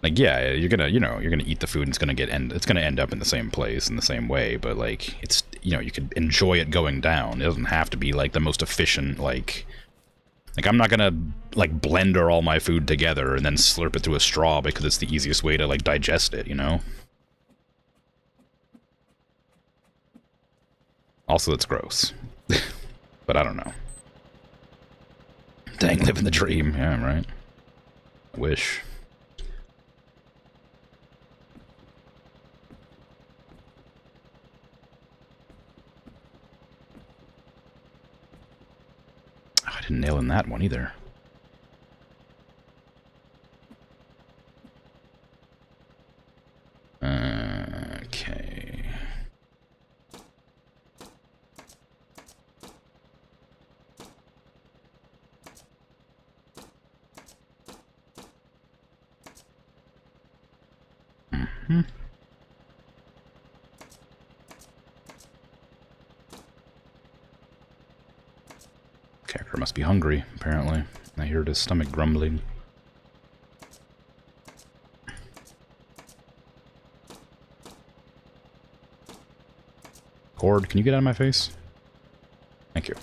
[SPEAKER 3] Like, yeah, you're gonna eat the food and it's gonna end up in the same place in the same way, but like, it's, you know, you could enjoy it going down. It doesn't have to be like the most efficient, like I'm not gonna like blender all my food together and then slurp it through a straw because it's the easiest way to like digest it, you know? Also, it's gross. But I don't know. Dang, living the dream. Yeah, right. I wish. Oh, I didn't nail in that one either. Okay. Character must be hungry, apparently. I heard his stomach grumbling. Cord, can you get out of my face? Thank you.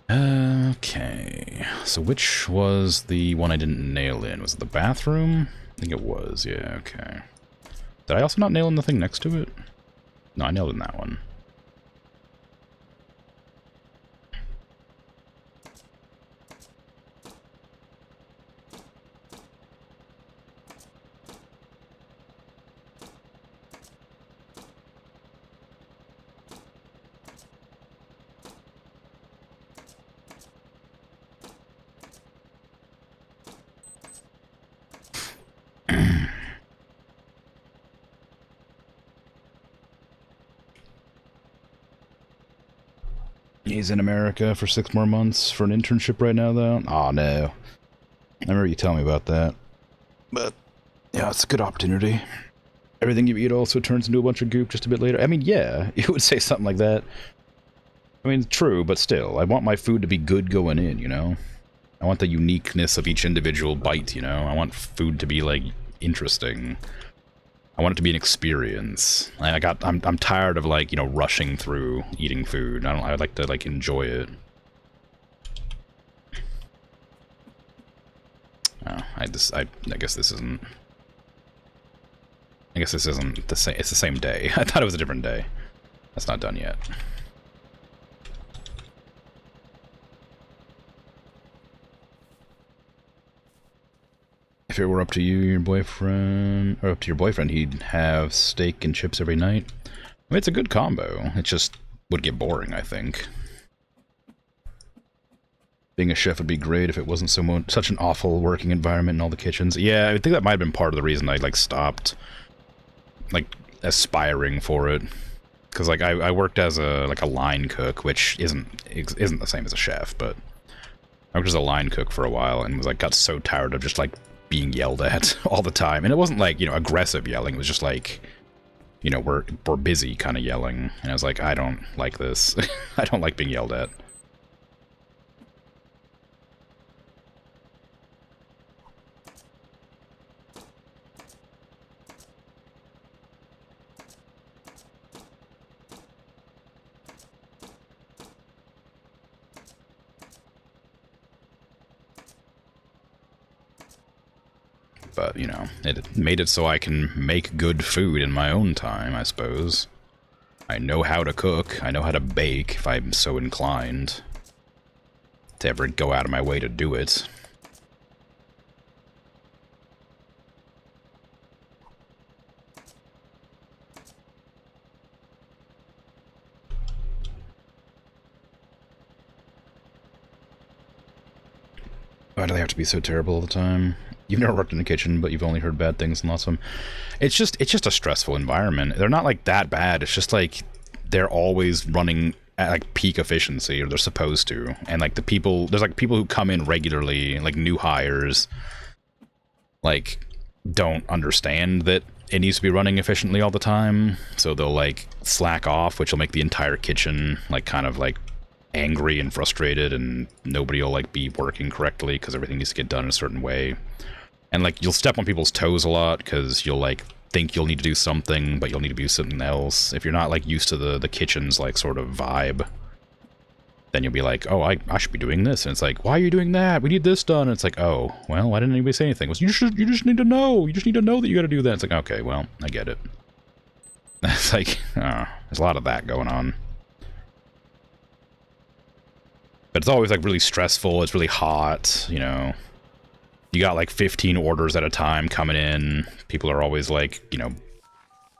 [SPEAKER 3] Okay, so which was the one I didn't nail in? Was it the bathroom? I think it was, yeah, okay. Did I also not nail in the thing next to it? No, I nailed in that one. He's in America for 6 more months for an internship right now, though. Aw, no. I remember you telling me about that. But, yeah, it's a good opportunity. Everything you eat also turns into a bunch of goop just a bit later. I mean, yeah, you would say something like that. I mean, true, but still, I want my food to be good going in, you know? I want the uniqueness of each individual bite, you know? I want food to be, like, interesting. I want it to be an experience. I'm tired of, like, you know, rushing through eating food. I'd like to, like, enjoy it. Oh, I guess this isn't... I guess this isn't the same... It's the same day. I thought it was a different day. That's not done yet. If it were up to you, your boyfriend... Or up to your boyfriend, he'd have steak and chips every night. I mean, it's a good combo. It just would get boring, I think. Being a chef would be great if it wasn't such an awful working environment in all the kitchens. Yeah, I think that might have been part of the reason I, like, stopped, like, aspiring for it. Because, like, I worked as a line cook, which isn't the same as a chef, but I worked as a line cook for a while and was, like, got so tired of just, like, being yelled at all the time. And it wasn't, like, you know, aggressive yelling. It was just, like, you know, we're busy kind of yelling. And I was like, I don't like this. I don't like being yelled at. But, you know, it made it so I can make good food in my own time, I suppose. I know how to cook. I know how to bake, if I'm so inclined to ever go out of my way to do it. Why do they have to be so terrible all the time? You've never worked in a kitchen, but you've only heard bad things and lots of them. It's just a stressful environment. They're not, like, that bad. It's just, like, they're always running at, like, peak efficiency, or they're supposed to. And, like, there's, like, people who come in regularly, like, new hires, like, don't understand that it needs to be running efficiently all the time. So they'll, like, slack off, which will make the entire kitchen, like, kind of, like, angry and frustrated, and nobody will, like, be working correctly because everything needs to get done in a certain way. And, like, you'll step on people's toes a lot because you'll, like, think you'll need to do something, but you'll need to do something else. If you're not, like, used to the kitchen's, like, sort of vibe, then you'll be like, oh, I should be doing this. And it's like, why are you doing that? We need this done. And it's like, oh, well, why didn't anybody say anything? Well, you just need to know. You just need to know that you gotta do that. It's like, okay, well, I get it. It's like, there's a lot of that going on. But it's always, like, really stressful. It's really hot, you know. You got, like, 15 orders at a time coming in. People are always, like, you know,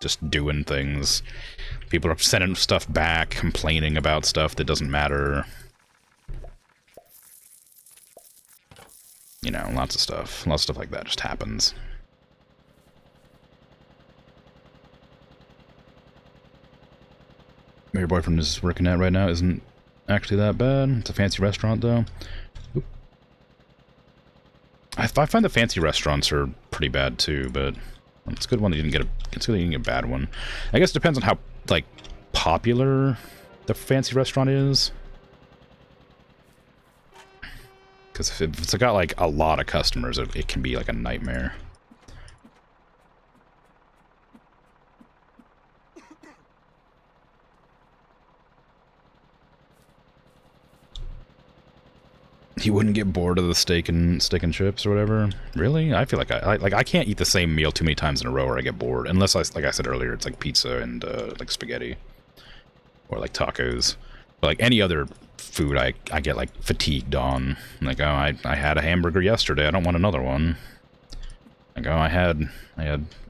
[SPEAKER 3] just doing things. People are sending stuff back, complaining about stuff that doesn't matter. You know, lots of stuff. Lots of stuff like that just happens. Where your boyfriend is working at right now isn't actually that bad. It's a fancy restaurant, though. Oop. I find the fancy restaurants are pretty bad too, but it's a good one that you didn't get it's good that you didn't get a bad one. I guess it depends on how, like, popular the fancy restaurant is. Because if it's got, like, a lot of customers, it can be, like, a nightmare. You wouldn't get bored of the steak and chips or whatever? Really? I feel like I can't eat the same meal too many times in a row or I get bored. Unless, like I said earlier, it's like pizza and, like, spaghetti. Or, like, tacos. But, like, any other food I get, like, fatigued on. Like, oh, I had a hamburger yesterday, I don't want another one. Like, oh, I had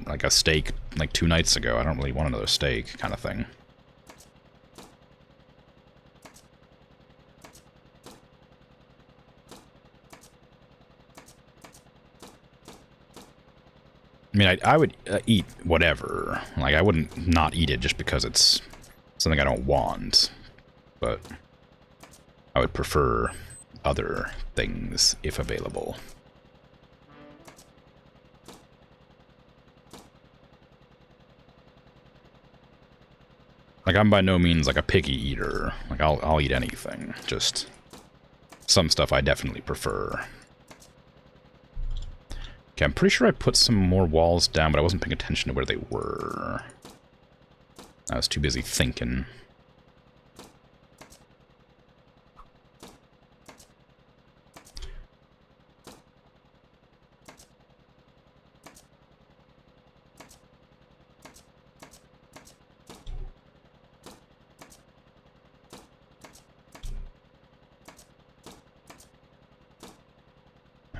[SPEAKER 3] like, a steak, like, 2 nights ago, I don't really want another steak, kind of thing. I mean, I would eat whatever. Like, I wouldn't not eat it just because it's something I don't want. But I would prefer other things if available. Like, I'm by no means, like, a picky eater. Like, I'll eat anything. Just some stuff I definitely prefer. Okay, I'm pretty sure I put some more walls down, but I wasn't paying attention to where they were. I was too busy thinking.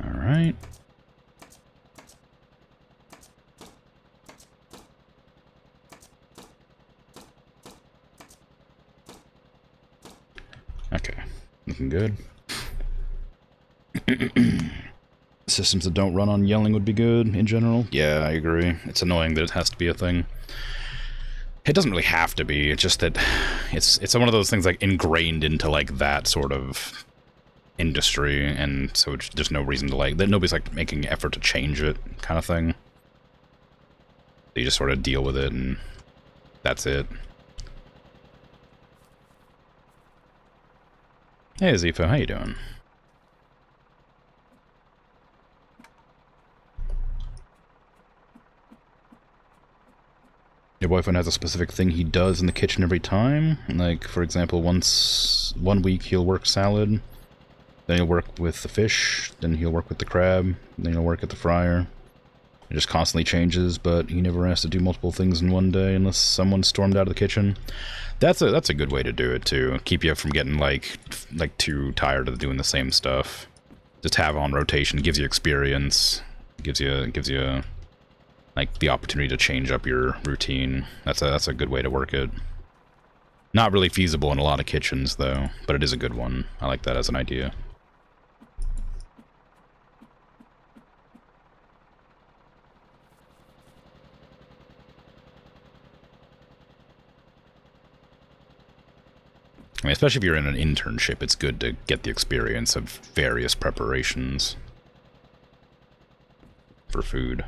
[SPEAKER 3] All right. Okay, looking good. Systems that don't run on yelling would be good in general. Yeah, I agree. It's annoying that it has to be a thing. It doesn't really have to be. It's just that it's one of those things like ingrained into like that sort of industry, and so there's no reason to like that. Nobody's like making an effort to change it, kind of thing. You just sort of deal with it, and that's it. Hey, Zifo, how you doing? Your boyfriend has a specific thing he does in the kitchen every time? Like, for example, one week he'll work salad, then he'll work with the fish, then he'll work with the crab, then he'll work at the fryer. It just constantly changes, but he never has to do multiple things in one day unless someone stormed out of the kitchen. That's a good way to do it too. Keep you from getting like too tired of doing the same stuff. Just have on rotation, gives you experience, gives you like the opportunity to change up your routine. That's a good way to work it. Not really feasible in a lot of kitchens though, but it is a good one. I like that as an idea. I mean, especially if you're in an internship, it's good to get the experience of various preparations for food.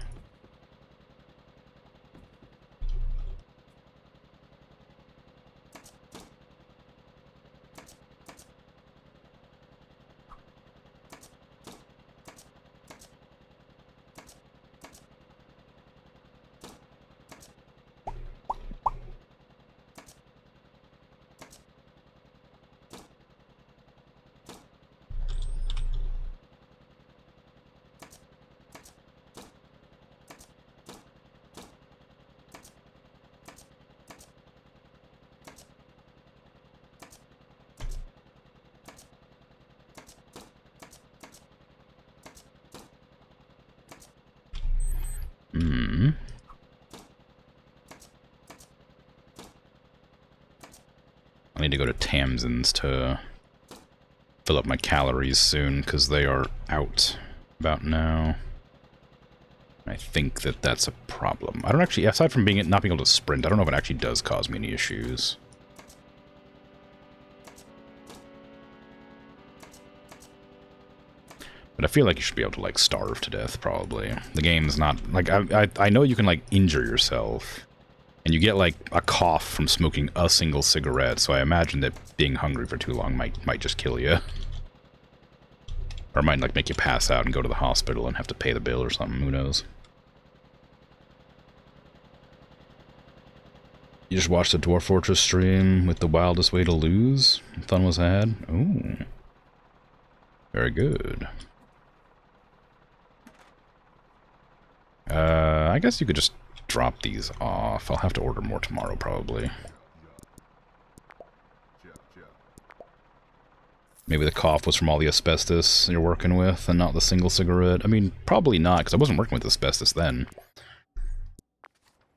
[SPEAKER 3] I need to go to Tamsin's to fill up my calories soon, because they are out about now. I think that that's a problem. I don't actually, aside from not being able to sprint, I don't know if it actually does cause me any issues. But I feel like you should be able to, like, starve to death, probably. The game's not... Like, I know you can, like, injure yourself. And you get, like, a cough from smoking a single cigarette, so I imagine that being hungry for too long might just kill you. Or it might, like, make you pass out and go to the hospital and have to pay the bill or something, who knows. You just watched the Dwarf Fortress stream with the wildest way to lose? Fun was had? Ooh. Very good. I guess you could just drop these off. I'll have to order more tomorrow, probably. Maybe the cough was from all the asbestos you're working with and not the single cigarette. I mean, probably not, because I wasn't working with asbestos then.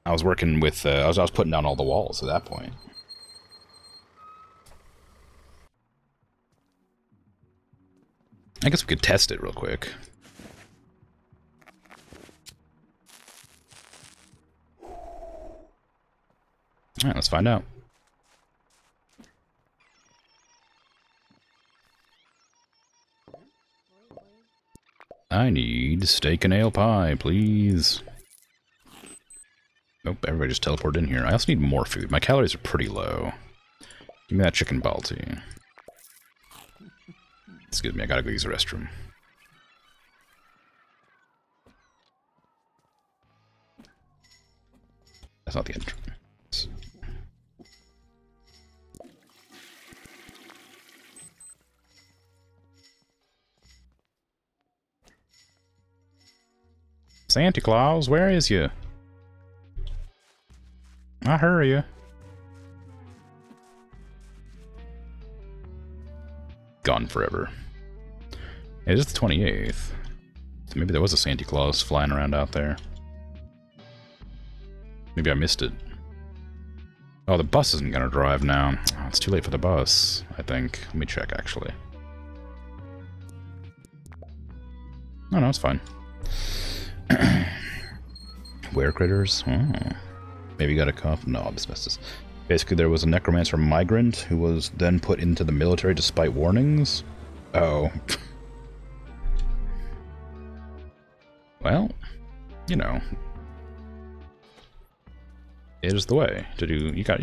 [SPEAKER 3] I was working with, I was putting down all the walls at that point. I guess we could test it real quick. Alright, let's find out. I need steak and ale pie, please. Nope, everybody just teleported in here. I also need more food. My calories are pretty low. Give me that chicken balti. Excuse me, I gotta go use the restroom. That's not the entrance. Santa Claus, where is you? I hurry you. Gone forever. It is the 28th. So maybe there was a Santa Claus flying around out there. Maybe I missed it. Oh, the bus isn't gonna drive now. Oh, it's too late for the bus, I think. Let me check, actually. Oh, no, it's fine. Were critters? Oh. Maybe got a cough? No, asbestos. Basically, there was a necromancer migrant who was then put into the military despite warnings. Oh. Well, you know. It is the way to do. You gotta,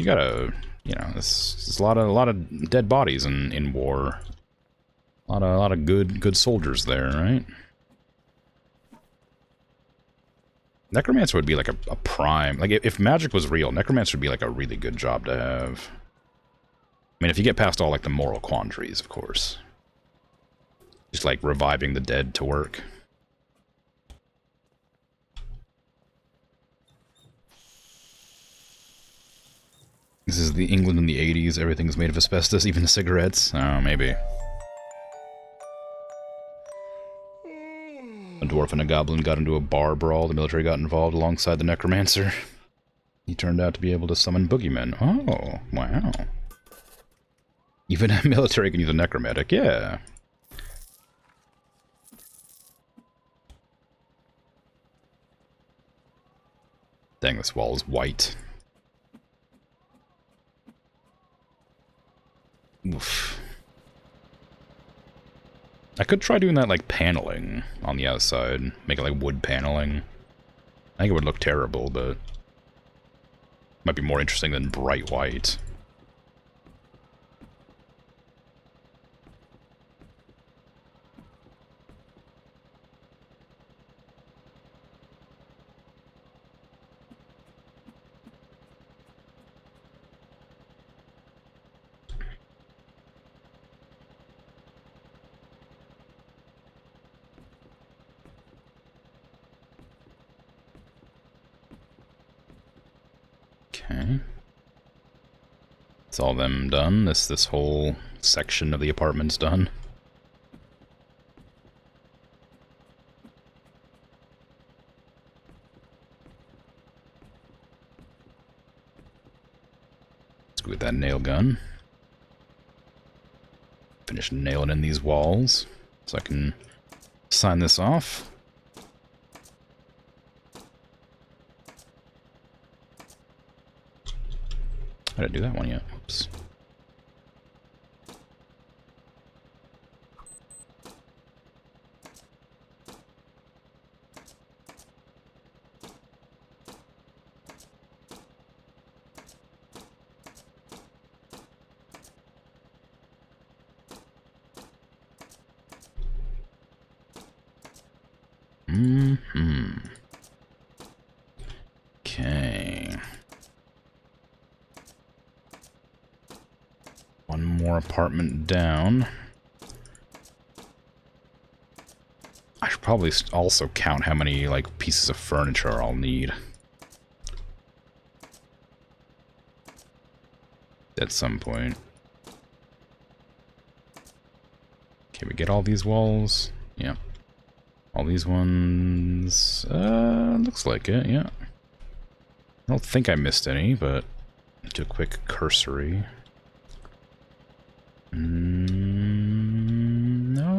[SPEAKER 3] you know, there's a lot of dead bodies in war. A lot of good soldiers there, right? Necromancer would be like a prime... Like, if magic was real, Necromancer would be like a really good job to have. I mean, if you get past all, like, the moral quandaries, of course. Just, like, reviving the dead to work. This is the England in the 80s. Everything's made of asbestos, even the cigarettes. Oh, maybe. A dwarf and a goblin got into a bar brawl. The military got involved alongside the necromancer. He turned out to be able to summon boogeymen. Oh, wow. Even a military can use a necromantic, yeah. Dang, this wall is white. Oof. I could try doing that, like, paneling on the outside. Make it, like, wood paneling. I think it would look terrible, but... might be more interesting than bright white. Okay. It's all them done. This whole section of the apartment's done. Let's go with that nail gun. Finish nailing in these walls so I can sign this off. I didn't do that one yet. Oops. Okay. One more apartment down. I should probably also count how many, like, pieces of furniture I'll need. At some point. Okay, we get all these walls. Yeah. All these ones... looks like it, yeah. I don't think I missed any, but... do a quick cursory. No,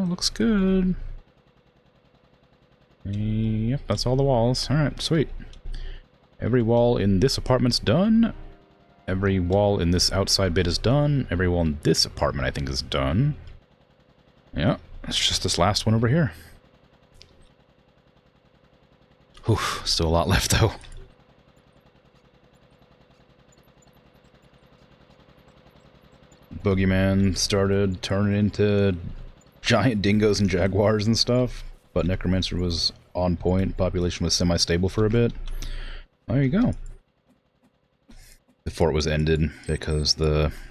[SPEAKER 3] looks good. Yep, that's all the walls. Alright, sweet. Every wall in this apartment's done. Every wall in this outside bit is done. Every wall in this apartment, I think, is done. Yeah, it's just this last one over here. Whew, still a lot left, though. Boogeyman started turning into giant dingoes and jaguars and stuff, but Necromancer was on point. Population was semi-stable for a bit. There you go. The fort was ended because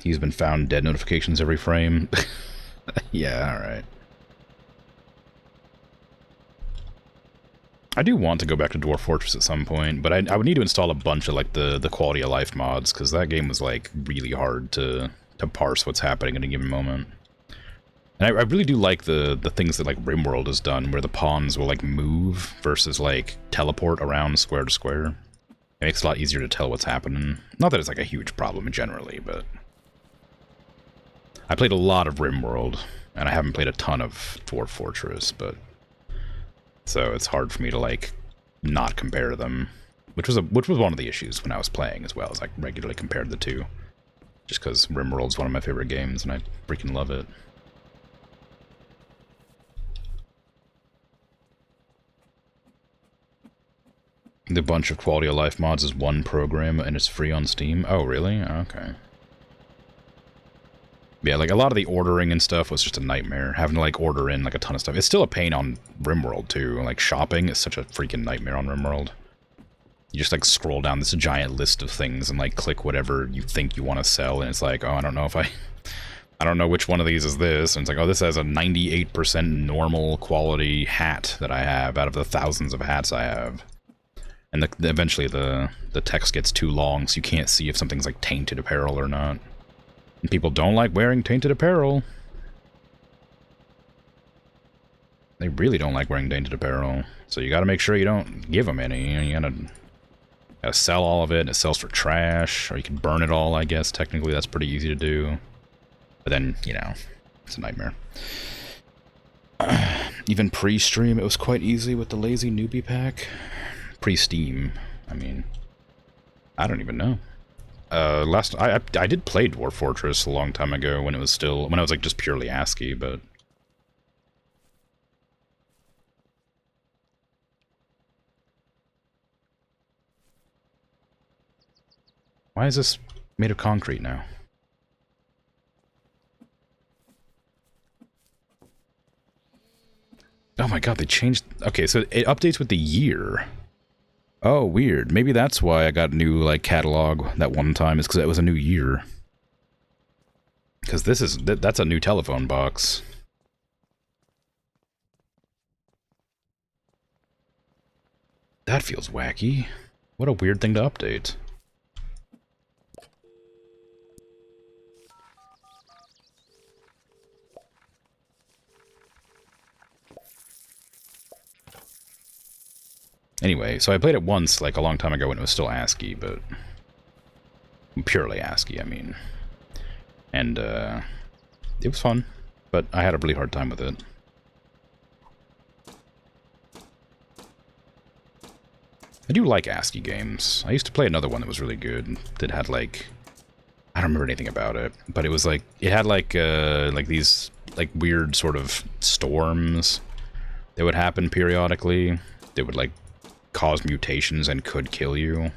[SPEAKER 3] he's been found dead notifications every frame. Yeah, alright. I do want to go back to Dwarf Fortress at some point, but I would need to install a bunch of like the quality of life mods, because that game was like really hard to parse what's happening at a given moment. And I really do like the things that like RimWorld has done, where the pawns will like move versus like teleport around square to square. It makes it a lot easier to tell what's happening. Not that it's like a huge problem generally, but... I played a lot of RimWorld, and I haven't played a ton of Dwarf Fortress, but... So it's hard for me to, like, not compare them. Which was one of the issues when I was playing as well, is I regularly compared the two. Just because RimWorld's one of my favorite games, and I freaking love it. The bunch of quality of life mods is one program and it's free on Steam. Oh, really? Okay. Yeah, like a lot of the ordering and stuff was just a nightmare. Having to like order in like a ton of stuff. It's still a pain on RimWorld too. Like shopping is such a freaking nightmare on RimWorld. You just like scroll down this giant list of things and like click whatever you think you want to sell, and it's like, oh, I don't know if I don't know which one of these is this. And it's like, oh, this has a 98% normal quality hat that I have out of the thousands of hats I have. And eventually the text gets too long, so you can't see if something's like tainted apparel or not. And people don't like wearing tainted apparel. They really don't like wearing tainted apparel. So you gotta make sure you don't give them any. You gotta sell all of it, and it sells for trash. Or you can burn it all, I guess. Technically, that's pretty easy to do. But then, you know, it's a nightmare. Even pre-stream, it was quite easy with the lazy newbie pack. Pre-Steam, I mean, I don't even know. I did play Dwarf Fortress a long time ago when it was like just purely ASCII, but why is this made of concrete now? Oh my god, they changed. Okay, so it updates with the year. Oh, weird. Maybe that's why I got a new, like, catalog that one time, is because it was a new year. Because that's a new telephone box. That feels wacky. What a weird thing to update. Anyway, so I played it once, like, a long time ago when it was still ASCII, but... purely ASCII, I mean. And, it was fun, but I had a really hard time with it. I do like ASCII games. I used to play another one that was really good, that had, like... I don't remember anything about it, but it was, like... It had, like these, like, weird sort of storms that would happen periodically. That would, like, cause mutations and could kill you.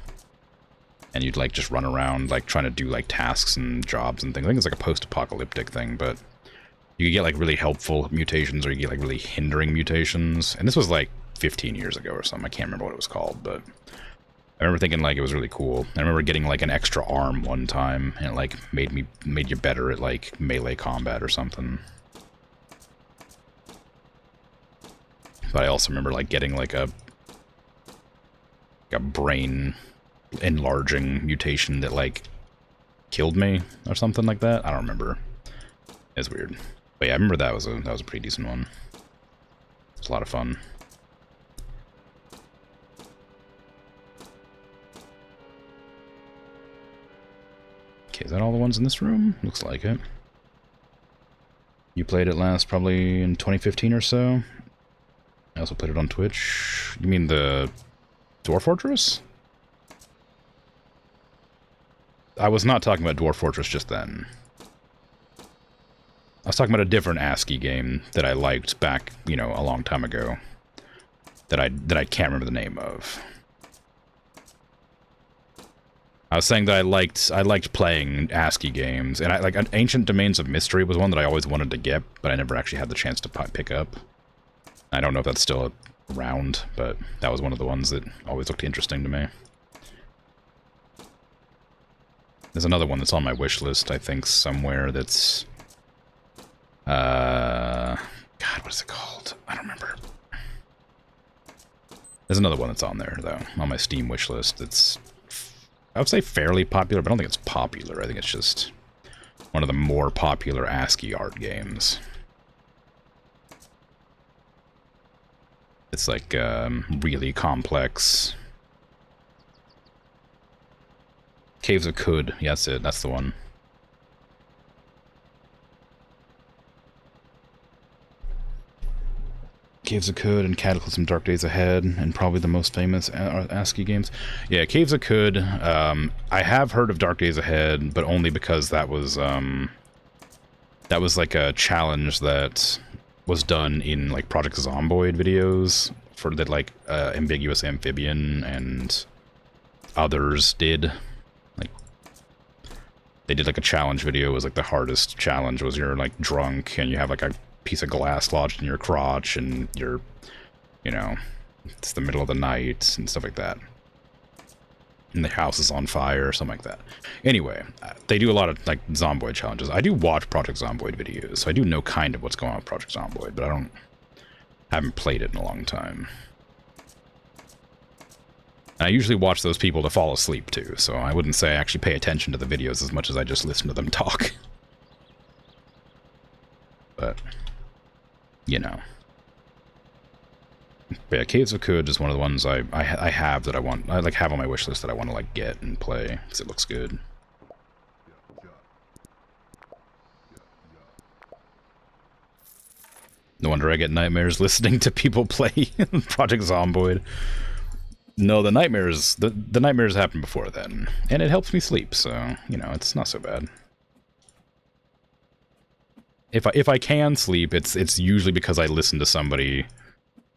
[SPEAKER 3] And you'd, like, just run around, like, trying to do, like, tasks and jobs and things. I think it's, like, a post-apocalyptic thing, but... You could get, like, really helpful mutations, or you get, like, really hindering mutations. And this was, like, 15 years ago or something. I can't remember what it was called, but I remember thinking like it was really cool. I remember getting like an extra arm one time, and it like made you better at like melee combat or something. But I also remember like getting like a brain enlarging mutation that like killed me or something like that. I don't remember. It's weird. But yeah, I remember that was a pretty decent one. It's a lot of fun. Okay, is that all the ones in this room? Looks like it. You played it last probably in 2015 or so. I also played it on Twitch. You mean the Dwarf Fortress? I was not talking about Dwarf Fortress just then. I was talking about a different ASCII game that I liked back, you know, a long time ago. That I can't remember the name of. I was saying that I liked playing ASCII games, and like Ancient Domains of Mystery was one that I always wanted to get, but I never actually had the chance to pick up. I don't know if that's still around, but that was one of the ones that always looked interesting to me. There's another one that's on my wish list, I think, somewhere that's... God, what is it called? I don't remember. There's another one that's on there, though, on my Steam wish list that's... I would say fairly popular, but I don't think it's popular. I think it's just one of the more popular ASCII art games. It's like really complex. Caves of Could. Yeah, that's it. That's the one. Caves of Could and Cataclysm Dark Days Ahead, and probably the most famous ASCII games. Yeah, Caves of Could. I have heard of Dark Days Ahead, but only because that was like a challenge that was done in like Project Zomboid videos for that like Ambiguous Amphibian and others did. Like they did like a challenge video. It was like the hardest challenge was you're like drunk and you have like a piece of glass lodged in your crotch and you're, you know, it's the middle of the night and stuff like that. And the house is on fire or something like that. Anyway, they do a lot of like Zomboid challenges. I do watch Project Zomboid videos, so I do know kind of what's going on with Project Zomboid, but haven't played it in a long time. And I usually watch those people to fall asleep too, so I wouldn't say I actually pay attention to the videos as much as I just listen to them talk. But, you know. But yeah, Caves of Could is one of the ones I have that I like have on my wish list that I want to like get and play because it looks good. No wonder I get nightmares listening to people play Project Zomboid. No, the nightmares happen before then, and it helps me sleep, so you know it's not so bad. If I can sleep, it's usually because I listen to somebody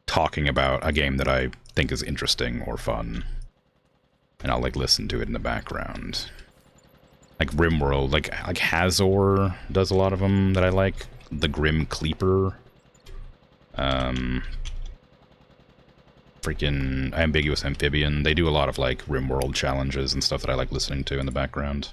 [SPEAKER 3] talking about a game that I think is interesting or fun, and I'll like listen to it in the background. Like RimWorld, like Hazor does a lot of them that I like. The Grim Cleaper, freaking Ambiguous Amphibian. They do a lot of like RimWorld challenges and stuff that I like listening to in the background.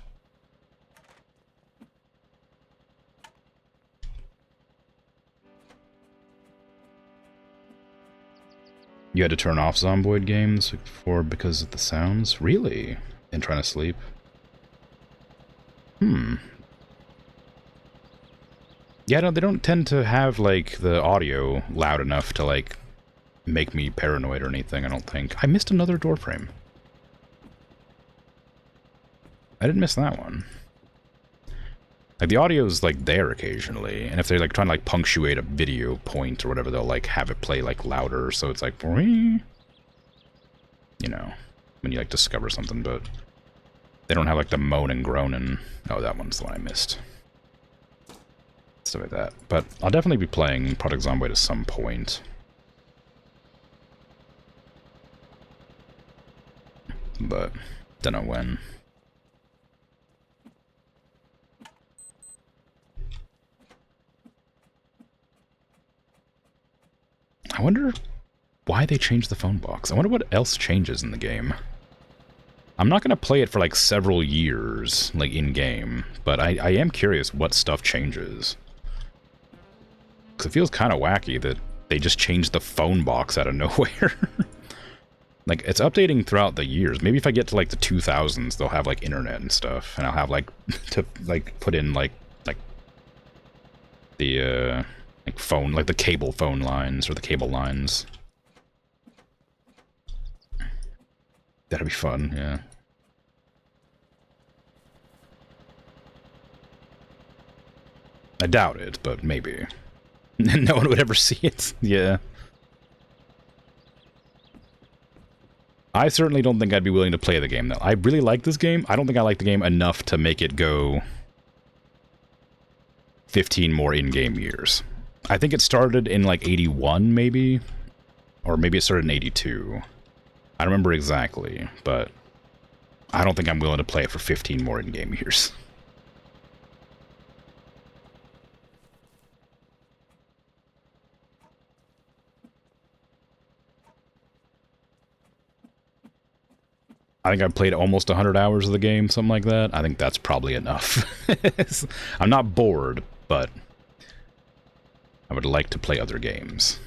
[SPEAKER 3] You had to turn off Zomboid games before because of the sounds? Really? And trying to sleep? Yeah, no, they don't tend to have, like, the audio loud enough to, like, make me paranoid or anything, I don't think. I missed another door frame. I didn't miss that one. Like, the audio's, like, there occasionally, and if they're, like, trying to, like, punctuate a video point or whatever, they'll, like, have it play, like, louder, so it's like, you know, when you, like, discover something, but they don't have, like, the moan and groaning. Oh, that one's the one I missed. Stuff like that. But I'll definitely be playing Project Zomboid at some point. But, don't know when. I wonder why they changed the phone box. I wonder what else changes in the game. I'm not going to play it for like several years, like in-game, but I am curious what stuff changes. Because it feels kind of wacky that they just changed the phone box out of nowhere. Like, it's updating throughout the years. Maybe if I get to like the 2000s, they'll have like internet and stuff, and I'll have like to like put in like the like phone, like the cable phone lines or the cable lines. That'd be fun, yeah. I doubt it, but maybe. No one would ever see it, yeah. I certainly don't think I'd be willing to play the game, though. I really like this game. I don't think I like the game enough to make it go 15 more in-game years. I think it started in, like, 81, maybe? Or maybe it started in 82. I don't remember exactly, but I don't think I'm willing to play it for 15 more in-game years. I think I've played almost 100 hours of the game, something like that. I think that's probably enough. I'm not bored, but I would like to play other games.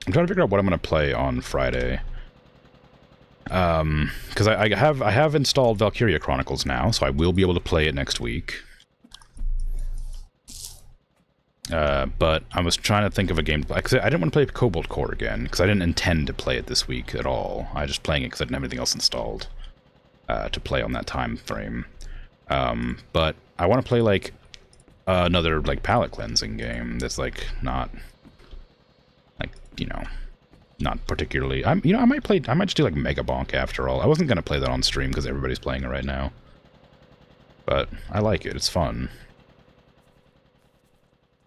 [SPEAKER 3] I'm trying to figure out what I'm going to play on Friday. Because I have installed Valkyria Chronicles now, so I will be able to play it next week. But I was trying to think of a game, because I didn't want to play Cobalt Core again, because I didn't intend to play it this week at all. I was just playing it because I didn't have anything else installed to play on that time frame. But I want to play, like, another, like, palette cleansing game that's, like, not, like, you know, not particularly. I might just do like Mega Bonk after all. I wasn't gonna play that on stream because everybody's playing it right now, but I like it. It's fun.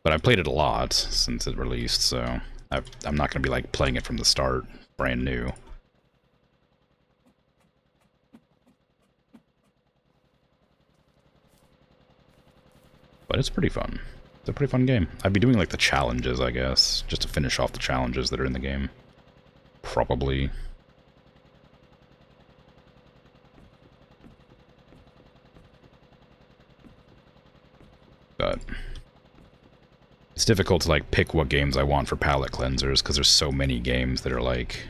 [SPEAKER 3] But I've played it a lot since it released, so I'm not gonna be like playing it from the start, brand new. But it's pretty fun. It's a pretty fun game. I'd be doing like the challenges, I guess, just to finish off the challenges that are in the game. Probably. But it's difficult to like pick what games I want for palette cleansers because there's so many games that are like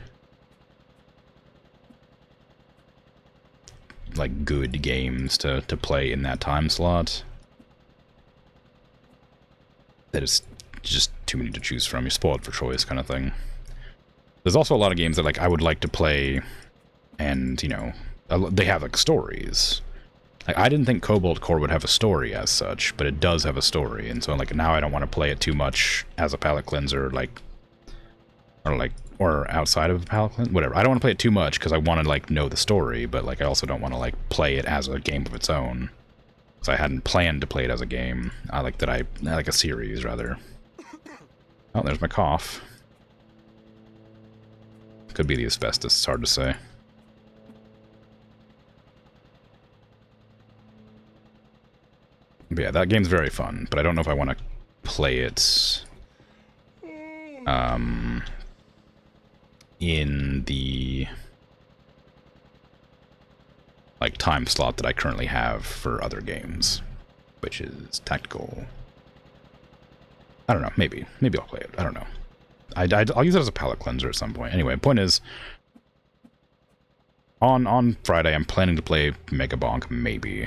[SPEAKER 3] good games to play in that time slot. That is just too many to choose from. You're spoiled for choice kind of thing. There's also a lot of games that, like, I would like to play, and, you know, they have, like, stories. Like, I didn't think Cobalt Core would have a story as such, but it does have a story, and so, like, now I don't want to play it too much as a palette cleanser, like, or outside of a palette cleanser, whatever. I don't want to play it too much, because I want to, like, know the story, but, like, I also don't want to, like, play it as a game of its own. Because I hadn't planned to play it as a game. I like a series, rather. Oh, there's my cough. Could be the asbestos, it's hard to say. But yeah, that game's very fun, but I don't know if I want to play it in the like time slot that I currently have for other games, which is tactical. I don't know, maybe I'll play it, I don't know. I'll use it as a palette cleanser at some point. Anyway, point is, on Friday, I'm planning to play Mega Bonk, maybe.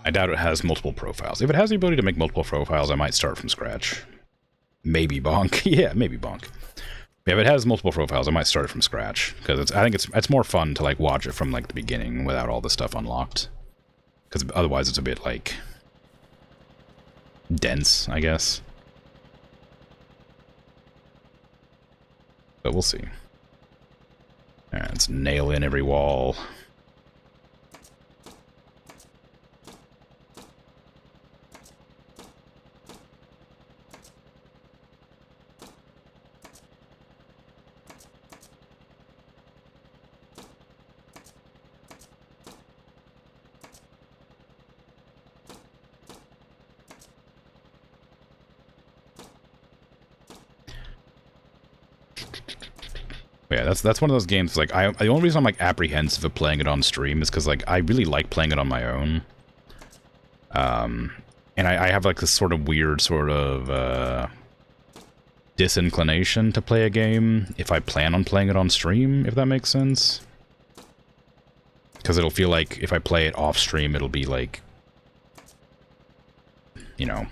[SPEAKER 3] I doubt it has multiple profiles. If it has the ability to make multiple profiles, I might start from scratch. Maybe Bonk. Yeah, maybe Bonk. Yeah, if it has multiple profiles, I might start it from scratch, because I think it's more fun to like watch it from like the beginning without all the stuff unlocked. Because otherwise it's a bit like dense, I guess. But we'll see. Alright, let's nail in every wall. Yeah, that's one of those games. Like, the only reason I'm like apprehensive of playing it on stream is because like I really like playing it on my own. And I have like this sort of weird sort of disinclination to play a game if I plan on playing it on stream, if that makes sense. Because it'll feel like if I play it off stream, it'll be like, you know,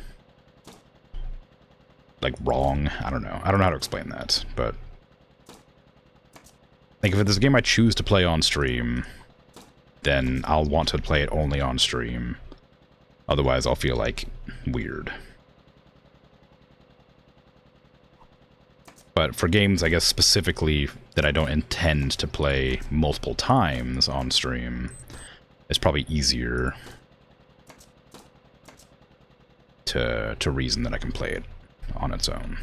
[SPEAKER 3] like wrong. I don't know. I don't know how to explain that, but like if there's a game I choose to play on stream, then I'll want to play it only on stream. Otherwise, I'll feel like weird. But for games, I guess, specifically that I don't intend to play multiple times on stream, it's probably easier to reason that I can play it on its own.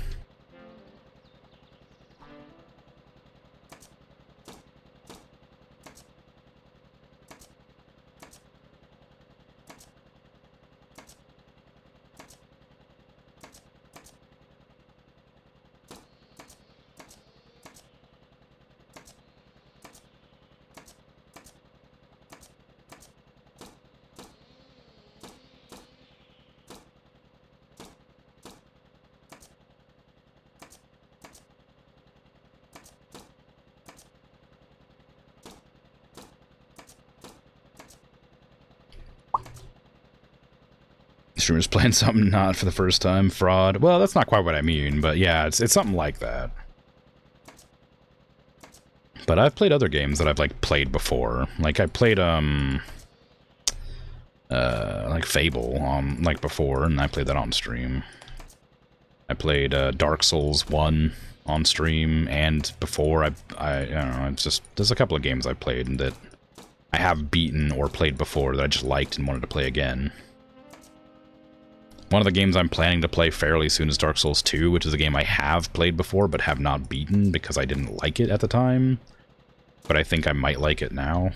[SPEAKER 3] Streamers playing something not for the first time, fraud. Well, that's not quite what I mean, but yeah, it's something like that. But I've played other games that I've like played before. Like I played like Fable on like before, and I played that on stream. I played Dark Souls 1 on stream, and before I don't know, it's just there's a couple of games I played that I have beaten or played before that I just liked and wanted to play again. One of the games I'm planning to play fairly soon is Dark Souls 2, which is a game I have played before but have not beaten because I didn't like it at the time. But I think I might like it now.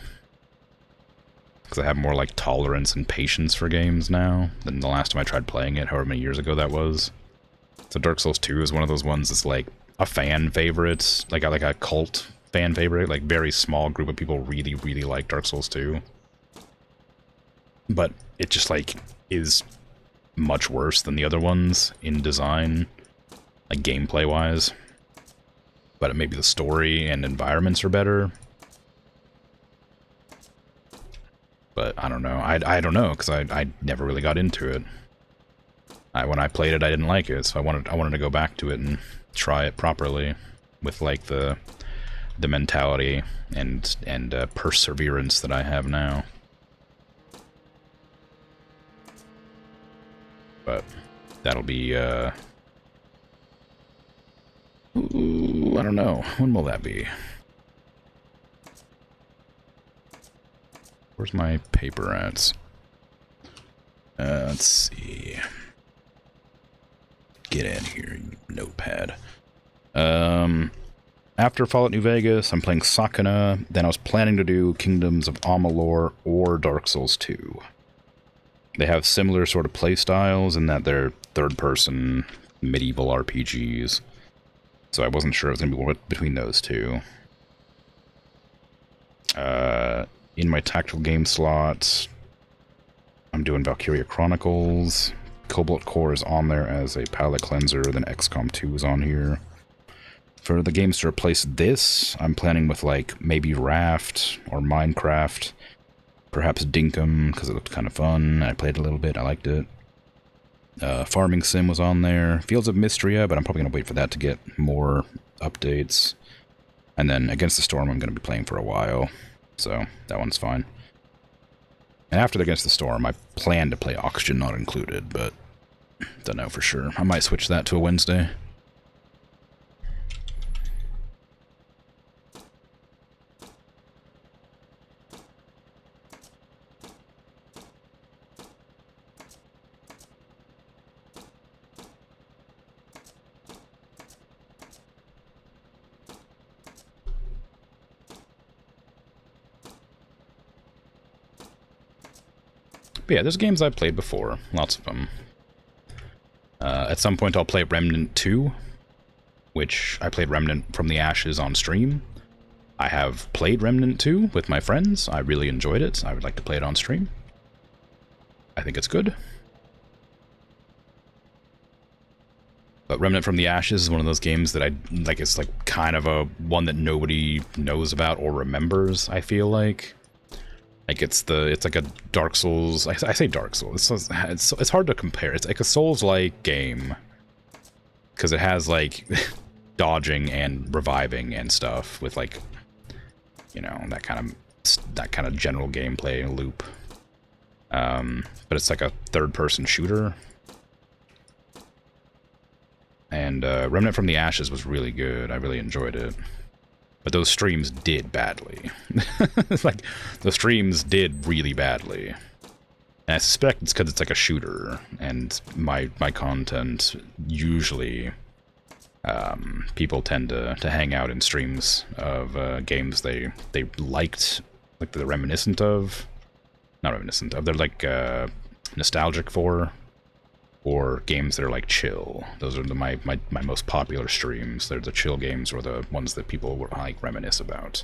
[SPEAKER 3] Because I have more like tolerance and patience for games now than the last time I tried playing it, however many years ago that was. So Dark Souls 2 is one of those ones that's like a fan favorite, like a cult fan favorite. Like very small group of people really, really like Dark Souls 2. But it just like is much worse than the other ones in design, like gameplay wise, but maybe the story and environments are better. But I don't know. I don't know because I never really got into it. When I played it, I didn't like it, so I wanted to go back to it and try it properly with like the mentality and perseverance that I have now. But that'll be, ooh, I don't know. When will that be? Where's my paper at? Let's see. Get in here, you notepad. After Fallout New Vegas, I'm playing Sakuna. Then I was planning to do Kingdoms of Amalur or Dark Souls 2. They have similar sort of play styles in that they're third-person medieval RPGs. So I wasn't sure it was going to be between those two. In my tactical game slot, I'm doing Valkyria Chronicles. Cobalt Core is on there as a palette cleanser, then XCOM 2 is on here. For the games to replace this, I'm planning with like maybe Raft or Minecraft. Perhaps Dinkum, because it looked kind of fun. I played a little bit, I liked it. Farming Sim was on there. Fields of Mystria, but I'm probably going to wait for that to get more updates. And then Against the Storm I'm going to be playing for a while, so that one's fine. And after Against the Storm, I plan to play Oxygen Not Included, but don't know for sure. I might switch that to a Wednesday. But yeah, there's games I've played before. Lots of them. At some point I'll play Remnant 2, which I played Remnant from the Ashes on stream. I have played Remnant 2 with my friends. I really enjoyed it. I would like to play it on stream. I think it's good. But Remnant from the Ashes is one of those games that I like. It's like kind of a one that nobody knows about or remembers. I feel like it's like a Dark Souls. I say Dark Souls. It's hard to compare. It's like a Souls-like game because it has like dodging and reviving and stuff with like, you know, that kind of general gameplay loop. But it's like a third-person shooter. And Remnant from the Ashes was really good. I really enjoyed it. But those streams did badly. Like, the streams did really badly. And I suspect it's because it's like a shooter. And my content, usually, people tend to hang out in streams of games they liked, like they're reminiscent of. Not reminiscent of, they're like nostalgic for. Or games that are like chill. Those are my most popular streams. They're the chill games or the ones that people would like reminisce about.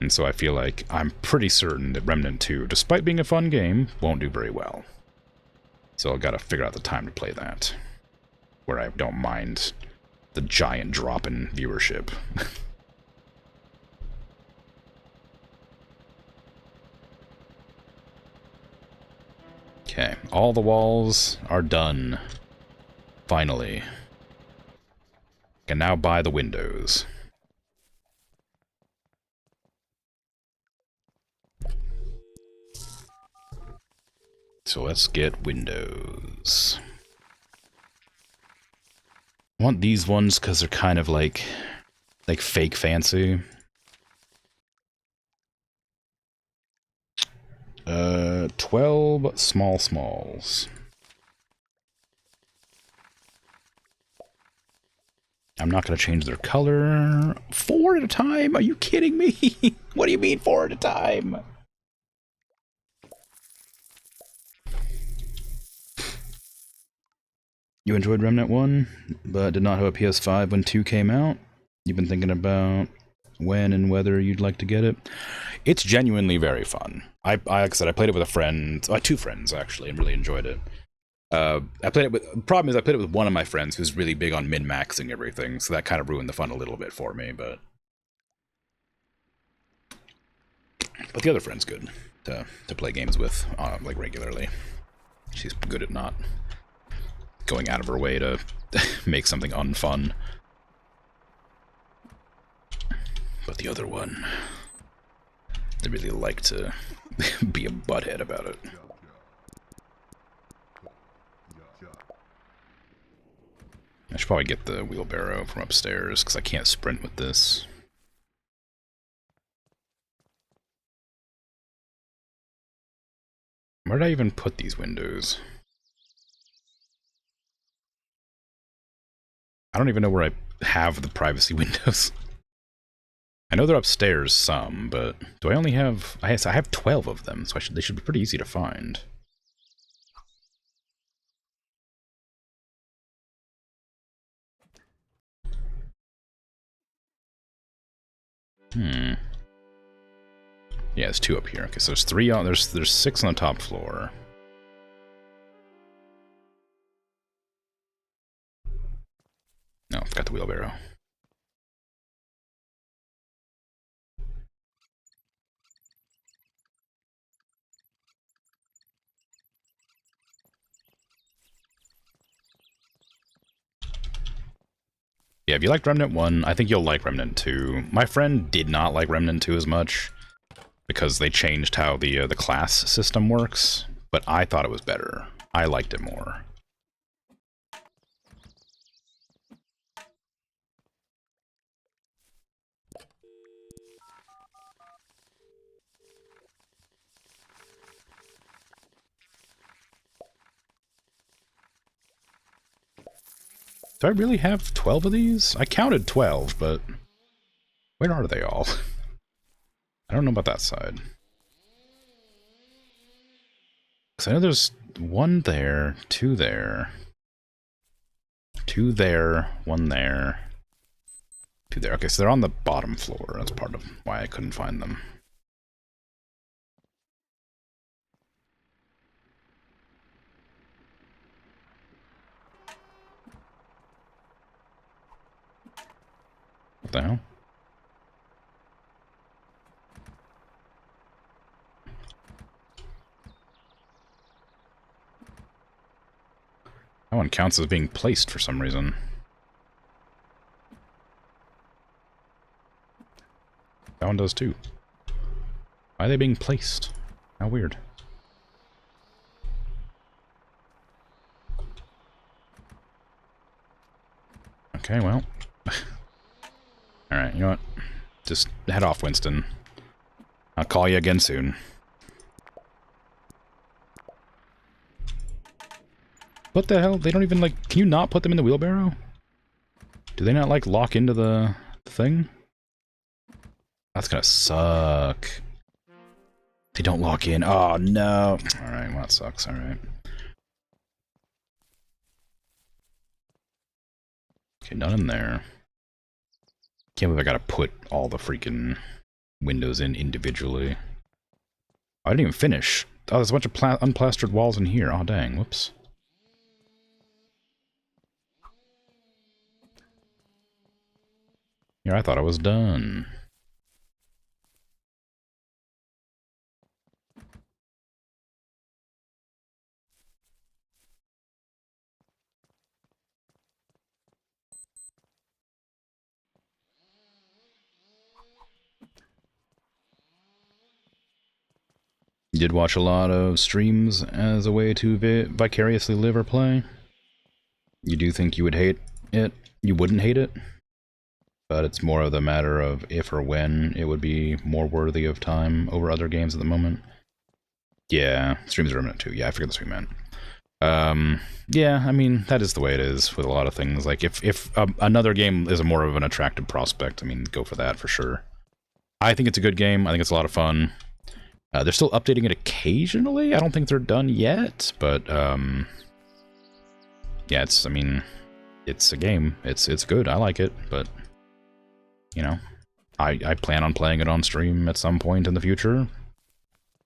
[SPEAKER 3] And so I feel like I'm pretty certain that Remnant 2, despite being a fun game, won't do very well. So I've got to figure out the time to play that, where I don't mind the giant drop in viewership. Okay, all the walls are done. Finally. I can now buy the windows. So let's get windows. I want these ones because they're kind of like fake fancy. 12 small smalls. I'm not going to change their color. 4 at a time? Are you kidding me? What do you mean 4 at a time? You enjoyed Remnant 1, but did not have a PS5 when 2 came out? You've been thinking about when and whether you'd like to get it? It's genuinely very fun. Like I said, I played it with a friend, 2 friends actually, and really enjoyed it. I played it with, the problem is I played it with one of my friends who's really big on min-maxing everything, so that kind of ruined the fun a little bit for me, but the other friend's good to play games with, like regularly. She's good at not going out of her way to make something unfun. But the other one, they really like to be a butthead about it. I should probably get the wheelbarrow from upstairs, because I can't sprint with this. Where did I even put these windows? I don't even know where I have the privacy windows. I know they're upstairs some, but do I only have... I have 12 of them, so they should be pretty easy to find. Yeah, there's 2 up here. Okay, so there's 3 on... There's 6 on the top floor. No, I forgot the wheelbarrow. Yeah, if you liked Remnant 1, I think you'll like Remnant 2. My friend did not like Remnant 2 as much, because they changed how the class system works, but I thought it was better. I liked it more. Do I really have 12 of these? I counted 12, but where are they all? I don't know about that side. Because I know there's 1 there, 2 there, 2 there, 1 there. Through there. Okay, so they're on the bottom floor. That's part of why I couldn't find them. What the hell? That one counts as being placed for some reason. That one does too. Why are they being placed? How weird. Okay, well. Alright, you know what? Just head off, Winston. I'll call you again soon. What the hell? They don't even, like... Can you not put them in the wheelbarrow? Do they not, like, lock into the thing? That's gonna suck. They don't lock in. Oh, no. Alright, well, that sucks. Alright. Okay, none in there. Can't believe I gotta put all the freaking windows in individually. I didn't even finish. Oh, there's a bunch of unplastered walls in here. Oh, dang. Whoops. Here, I thought I was done. You did watch a lot of streams as a way to vicariously live or play? You do think you would hate it? You wouldn't hate it? But it's more of the matter of if or when it would be more worthy of time over other games at the moment. Yeah, streams are imminent too. Yeah, I forget that's what we meant. Yeah, I mean, that is the way it is with a lot of things. Like, if another game is more of an attractive prospect, I mean, go for that for sure. I think it's a good game. I think it's a lot of fun. They're still updating it occasionally. I don't think they're done yet, but yeah, I mean, it's a game. It's good. I like it, but you know, I plan on playing it on stream at some point in the future.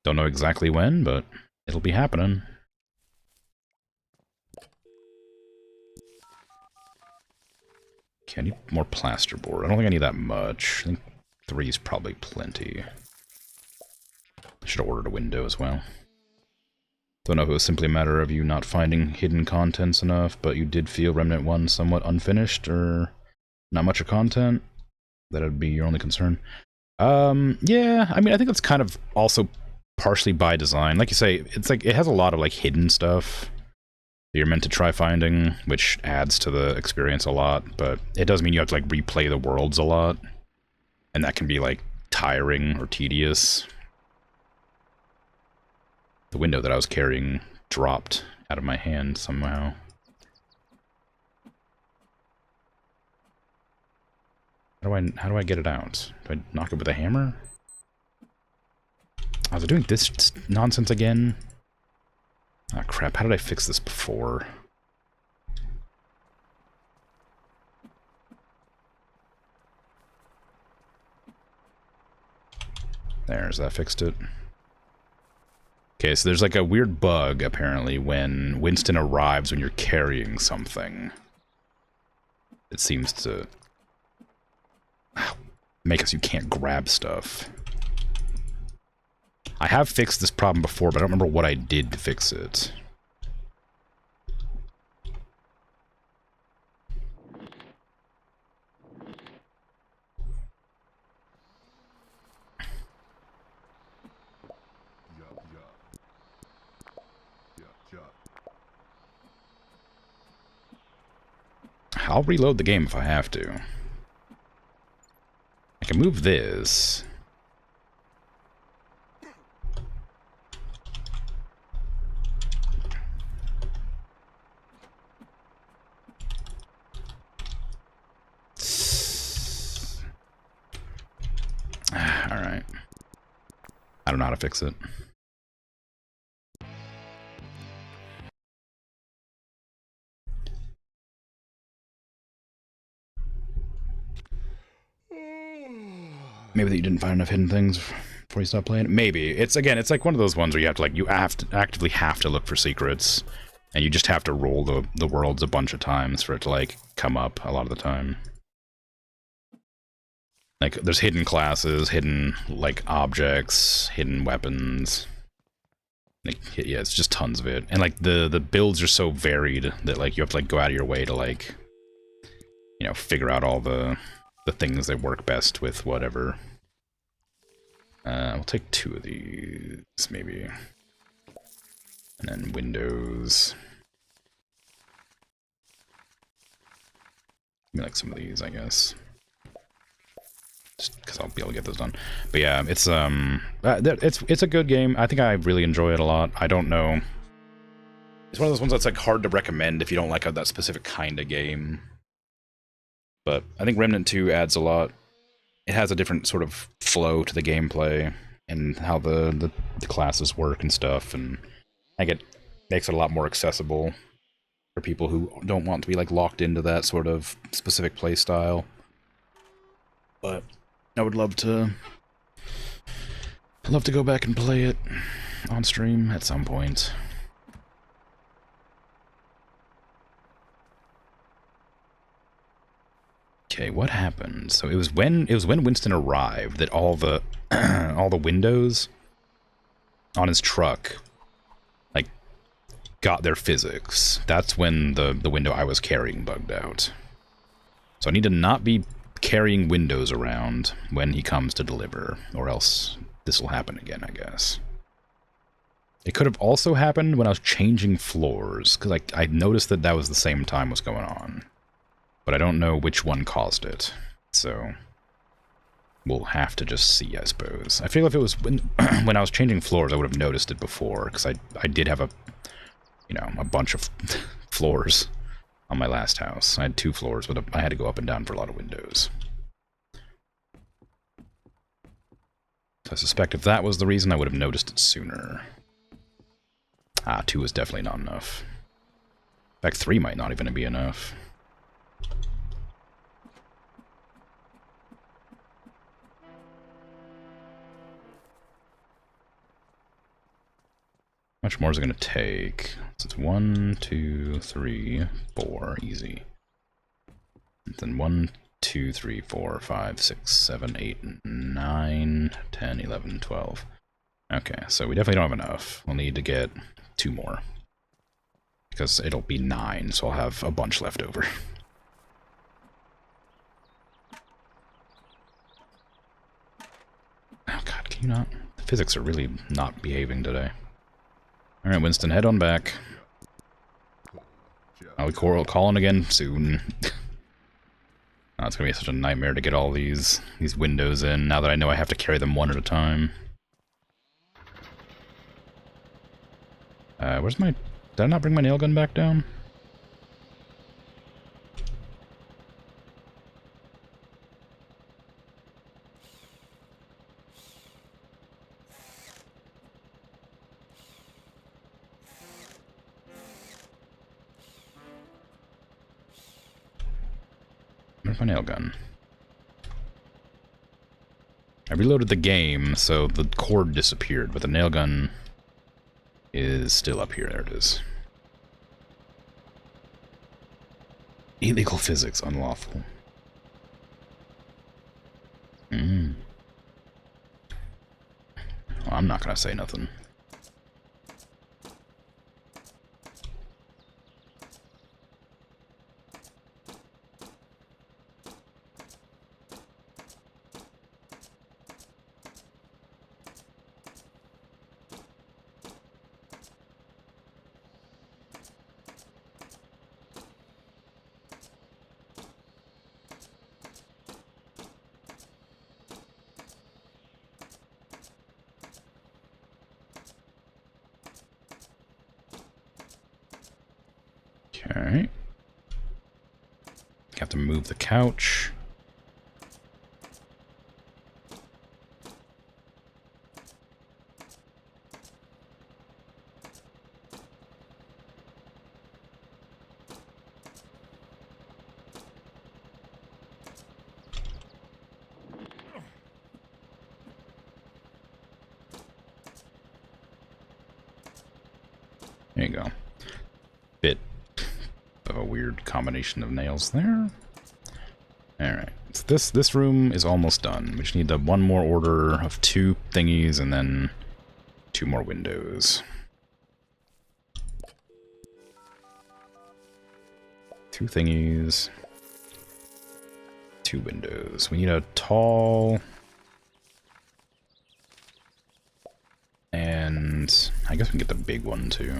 [SPEAKER 3] Don't know exactly when, but it'll be happening. Okay, I need more plasterboard. I don't think I need that much. I think 3 is probably plenty. I should have ordered a window as well. Don't know if it was simply a matter of you not finding hidden contents enough, but you did feel Remnant 1 somewhat unfinished, or not much of content. That would be your only concern. Yeah, I mean, I think that's kind of also partially by design. Like you say, it's like, it has a lot of, like, hidden stuff that you're meant to try finding, which adds to the experience a lot, but it does mean you have to, like, replay the worlds a lot, and that can be, like, tiring or tedious. The window that I was carrying dropped out of my hand somehow. How do I get it out? Do I knock it with a hammer? Oh, was I doing this nonsense again? Ah, crap. How did I fix this before? There's that fixed it. Okay, so there's like a weird bug, apparently, when Winston arrives when you're carrying something. It seems to make us you can't grab stuff. I have fixed this problem before, but I don't remember what I did to fix it. I'll reload the game if I have to. I can move this. Alright. I don't know how to fix it. Maybe that you didn't find enough hidden things before you stopped playing it. Maybe. It's like one of those ones where you have to actively have to look for secrets, and you just have to roll the worlds a bunch of times for it to like come up a lot of the time. Like there's hidden classes, hidden like objects, hidden weapons. Like, yeah, it's just tons of it. And like the builds are so varied that like you have to like go out of your way to like, you know, figure out all the things that work best with whatever. We'll take 2 of these, maybe. And then windows. Maybe like some of these, I guess. Just because I'll be able to get those done. But yeah, it's a good game. I think I really enjoy it a lot. I don't know. It's one of those ones that's like hard to recommend if you don't like that specific kind of game. But I think Remnant 2 adds a lot. It has a different sort of flow to the gameplay and how the classes work and stuff, and I think it makes it a lot more accessible for people who don't want to be like locked into that sort of specific play style. But I would love to go back and play it on stream at some point. Okay, what happened? So it was when Winston arrived that all the all the windows on his truck like got their physics. That's when the window I was carrying bugged out. So I need to not be carrying windows around when he comes to deliver, or else this will happen again, I guess. It could have also happened when I was changing floors, because I noticed that was the same time was going on. But I don't know which one caused it, so we'll have to just see, I suppose. I feel if it was when I was changing floors, I would have noticed it before, because I did have a bunch of floors on my last house. I had 2 floors, but I had to go up and down for a lot of windows. So I suspect if that was the reason, I would have noticed it sooner. 2 is definitely not enough. In fact, 3 might not even be enough. How much more is it going to take? So it's 1, 2, 3, 4, easy. And then 1, 2, 3, 4, 5, 6, 7, 8, 9, 10, 11, 12. Okay, so we definitely don't have enough. We'll need to get 2 more. Because it'll be 9, so I'll have a bunch left over. Oh god, can you not? The physics are really not behaving today. Alright, Winston, head on back. I'll be calling again soon. Oh, it's gonna be such a nightmare to get all these windows in, now that I know I have to carry them one at a time. Where's my... Did I not bring my nail gun back down? Where's my nail gun? I reloaded the game, so the cord disappeared, but the nail gun is still up here. There it is. Illegal physics, unlawful. Well, I'm not gonna say nothing. Okay. Have to move the couch. you go. Bit of a weird combination of nails there. Alright, so this room is almost done. We just need the one more order of 2 thingies and then 2 more windows. 2 thingies. 2 windows. We need a tall... And I guess we can get the big one too.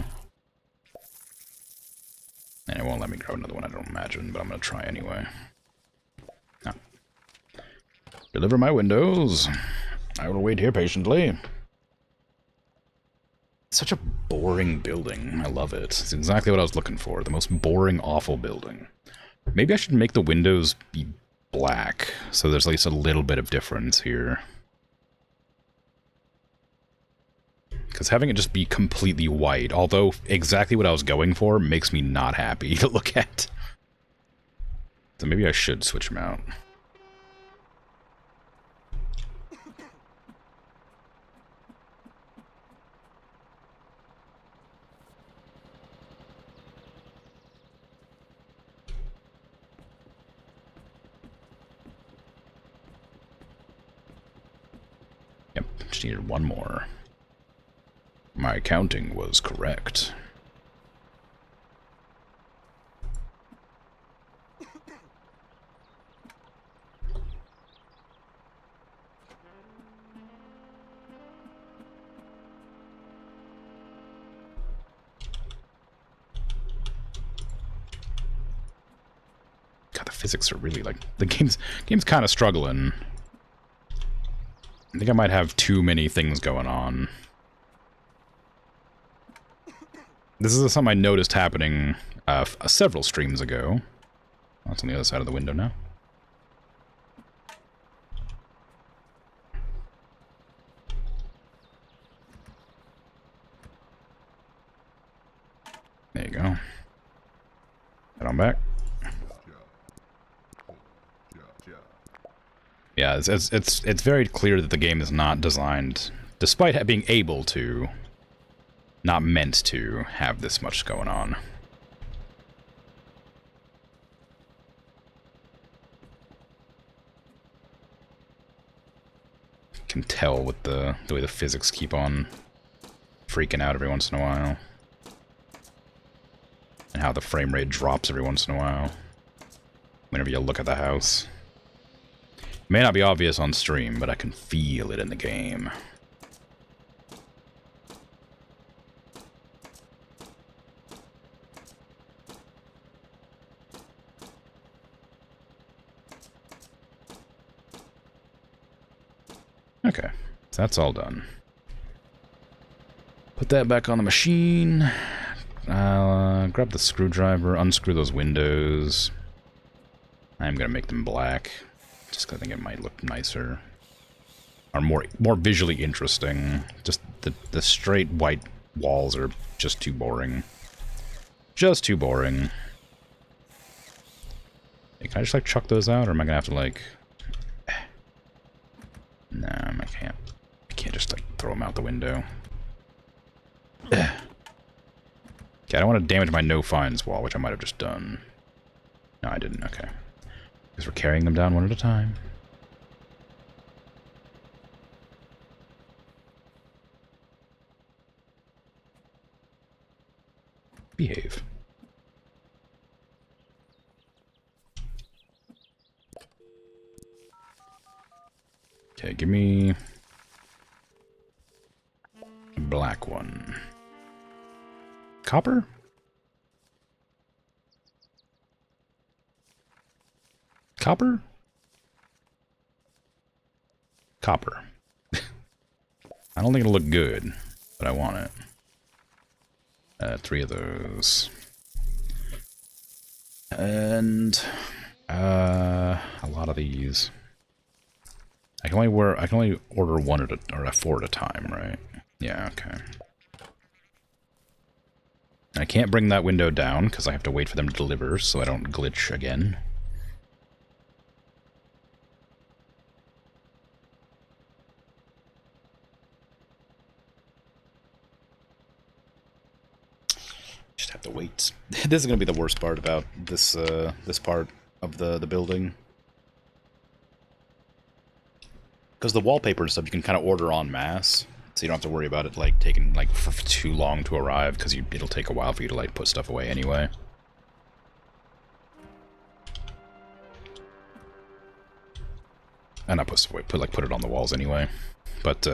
[SPEAKER 3] And it won't let me grab another one, I don't imagine, but I'm going to try anyway. Oh. Deliver my windows. I will wait here patiently. Such a boring building. I love it. It's exactly what I was looking for. The most boring, awful building. Maybe I should make the windows be black, so there's at least a little bit of difference here. Because having it just be completely white, although exactly what I was going for, makes me not happy to look at. So maybe I should switch them out. Yep, just needed one more. My counting was correct. God, the physics are really like the game's kind of struggling. I think I might have too many things going on. This is something I noticed happening several streams ago. That's on the other side of the window now. There you go. Head on back. Yeah, it's very clear that the game is not designed, despite being able to, not meant to have this much going on. Can tell with the way the physics keep on freaking out every once in a while. And how the frame rate drops every once in a while. Whenever you look at the house. It may not be obvious on stream, but I can feel it in the game. Okay, so that's all done. Put that back on the machine. Grab the screwdriver, unscrew those windows. I'm gonna make them black, just 'cause I think it might look nicer. Or more visually interesting. Just the straight white walls are just too boring. Just too boring. Hey, can I just like chuck those out, or am I gonna have to like... No, I can't. I can't just like throw them out the window. Okay, I don't want to damage my no finds wall, which I might have just done. No, I didn't. Okay. Because we're carrying them down one at a time. Behave. Okay, give me a black one. Copper? Copper? Copper. I don't think it'll look good, but I want it. 3 of those. And a lot of these. I can only order one at a 4 at a time, right? Yeah, okay. And I can't bring that window down because I have to wait for them to deliver so I don't glitch again. to wait. This is gonna be the worst part about this this part of the building. Because the wallpaper and stuff you can kind of order en masse, so you don't have to worry about it like taking like for too long to arrive, because it'll take a while for you to like put stuff away anyway. And not put stuff away, put it on the walls anyway. But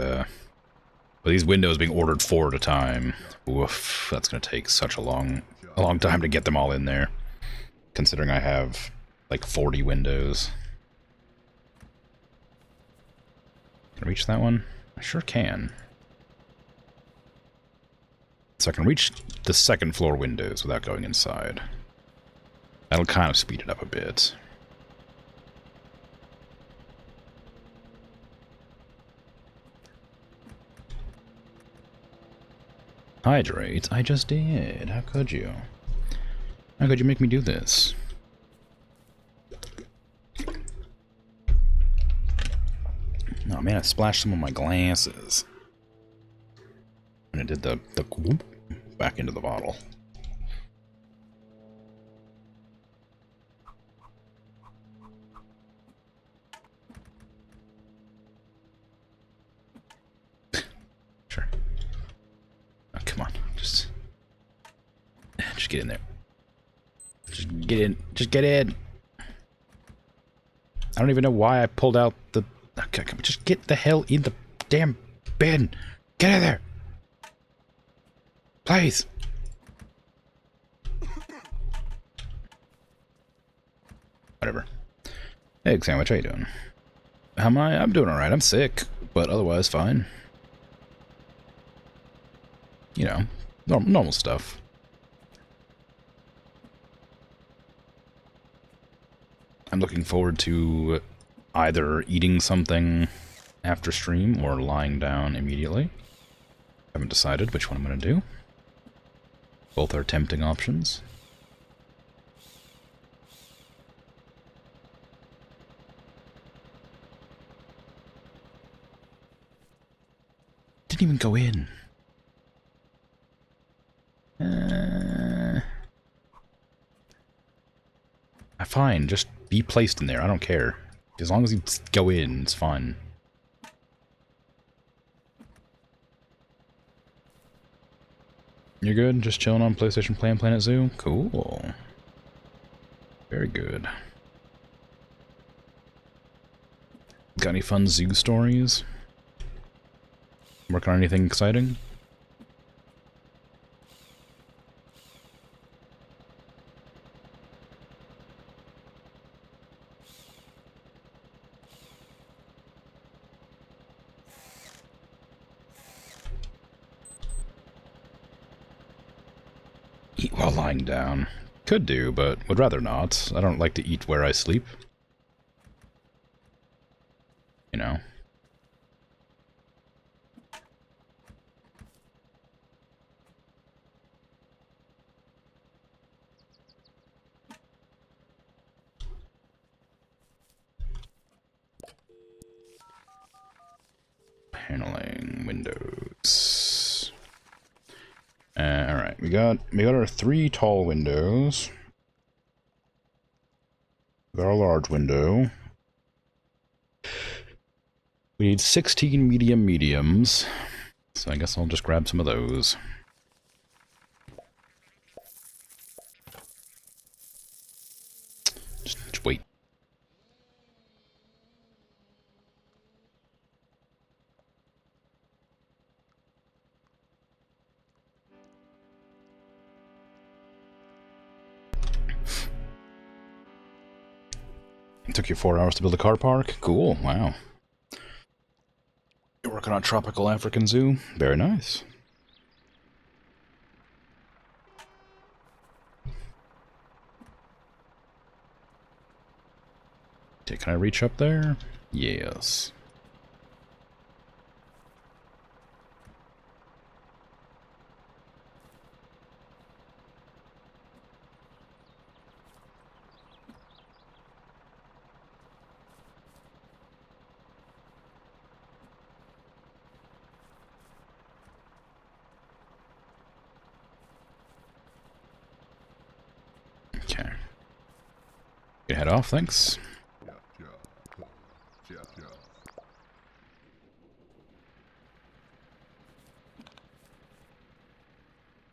[SPEAKER 3] these windows being ordered 4 at a time, oof, that's gonna take such a long time to get them all in there. Considering I have like 40 windows. Can I reach that one? I sure can. So I can reach the 2nd floor windows without going inside. That'll kind of speed it up a bit. Hydrate? I just did. How could you? How could you make me do this? Oh man, I splashed some of my glasses. And it did the whoop back into the bottle. Sure. Oh, come on. Just get in there. Just get in. Just get in. I don't even know why I pulled out the... Okay, just get the hell in the damn bin. Get in there. Please. Whatever. Hey, Sandwich, how you doing? How am I? I'm doing alright. I'm sick, but otherwise fine. You know, normal stuff. I'm looking forward to either eating something after stream or lying down immediately. Haven't decided which one I'm going to do. Both are tempting options. Didn't even go in. Fine, just be placed in there. I don't care. As long as you go in, it's fine. You're good? Just chilling on PlayStation playing Planet Zoo? Cool. Very good. Got any fun zoo stories? Working on anything exciting? Eat while lying down. Could do, but would rather not. I don't like to eat where I sleep. You know. Paneling, windows. Alright, we got our 3 tall windows. We got our large window. We need 16 mediums. So I guess I'll just grab some of those. Just wait. It took you 4 hours to build a car park? Cool, wow. You're working on a tropical African zoo? Very nice. Okay, can I reach up there? Yes. Okay. You head off, thanks.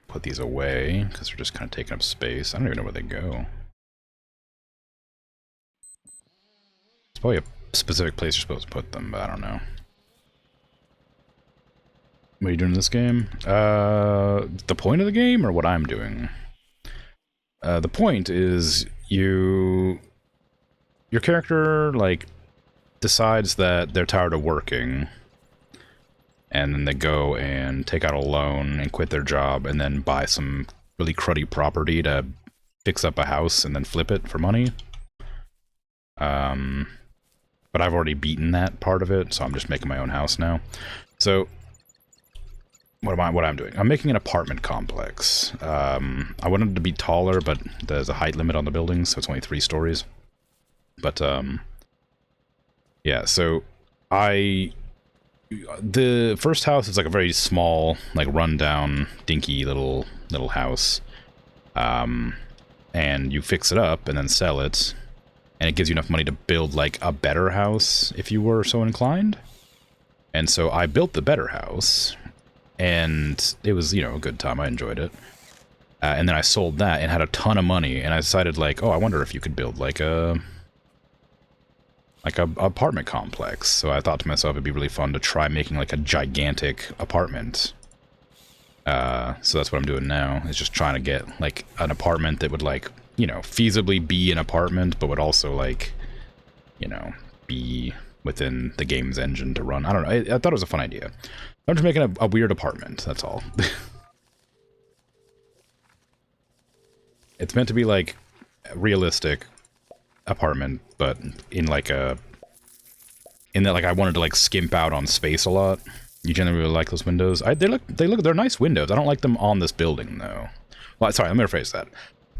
[SPEAKER 3] Put these away, because they're just kind of taking up space. I don't even know where they go. It's probably a specific place you're supposed to put them, but I don't know. What are you doing in this game? The point of the game, or what I'm doing? The point is your character, like, decides that they're tired of working, and then they go and take out a loan and quit their job and then buy some really cruddy property to fix up a house and then flip it for money. But I've already beaten that part of it, so I'm just making my own house now. So what I'm doing? I'm making an apartment complex. I wanted it to be taller, but there's a height limit on the building, so it's only 3 stories. But yeah, so the first house is like a very small, like rundown, dinky little house. And you fix it up and then sell it, and it gives you enough money to build like a better house if you were so inclined. And so I built the better house, and it was, you know, a good time. I enjoyed it. And then I sold that and had a ton of money, and I decided, like, oh, I wonder if you could build like a apartment complex. So I thought to myself it'd be really fun to try making like a gigantic apartment. So that's what I'm doing now, is just trying to get like an apartment that would, like, you know, feasibly be an apartment, but would also, like, you know, be within the game's engine to run. I don't know. I thought it was a fun idea. I'm just making a weird apartment, that's all. It's meant to be like a realistic apartment, but in like that, like, I wanted to like skimp out on space a lot. You generally really like those windows. They're nice windows. I don't like them on this building though. Well, sorry, let me rephrase that.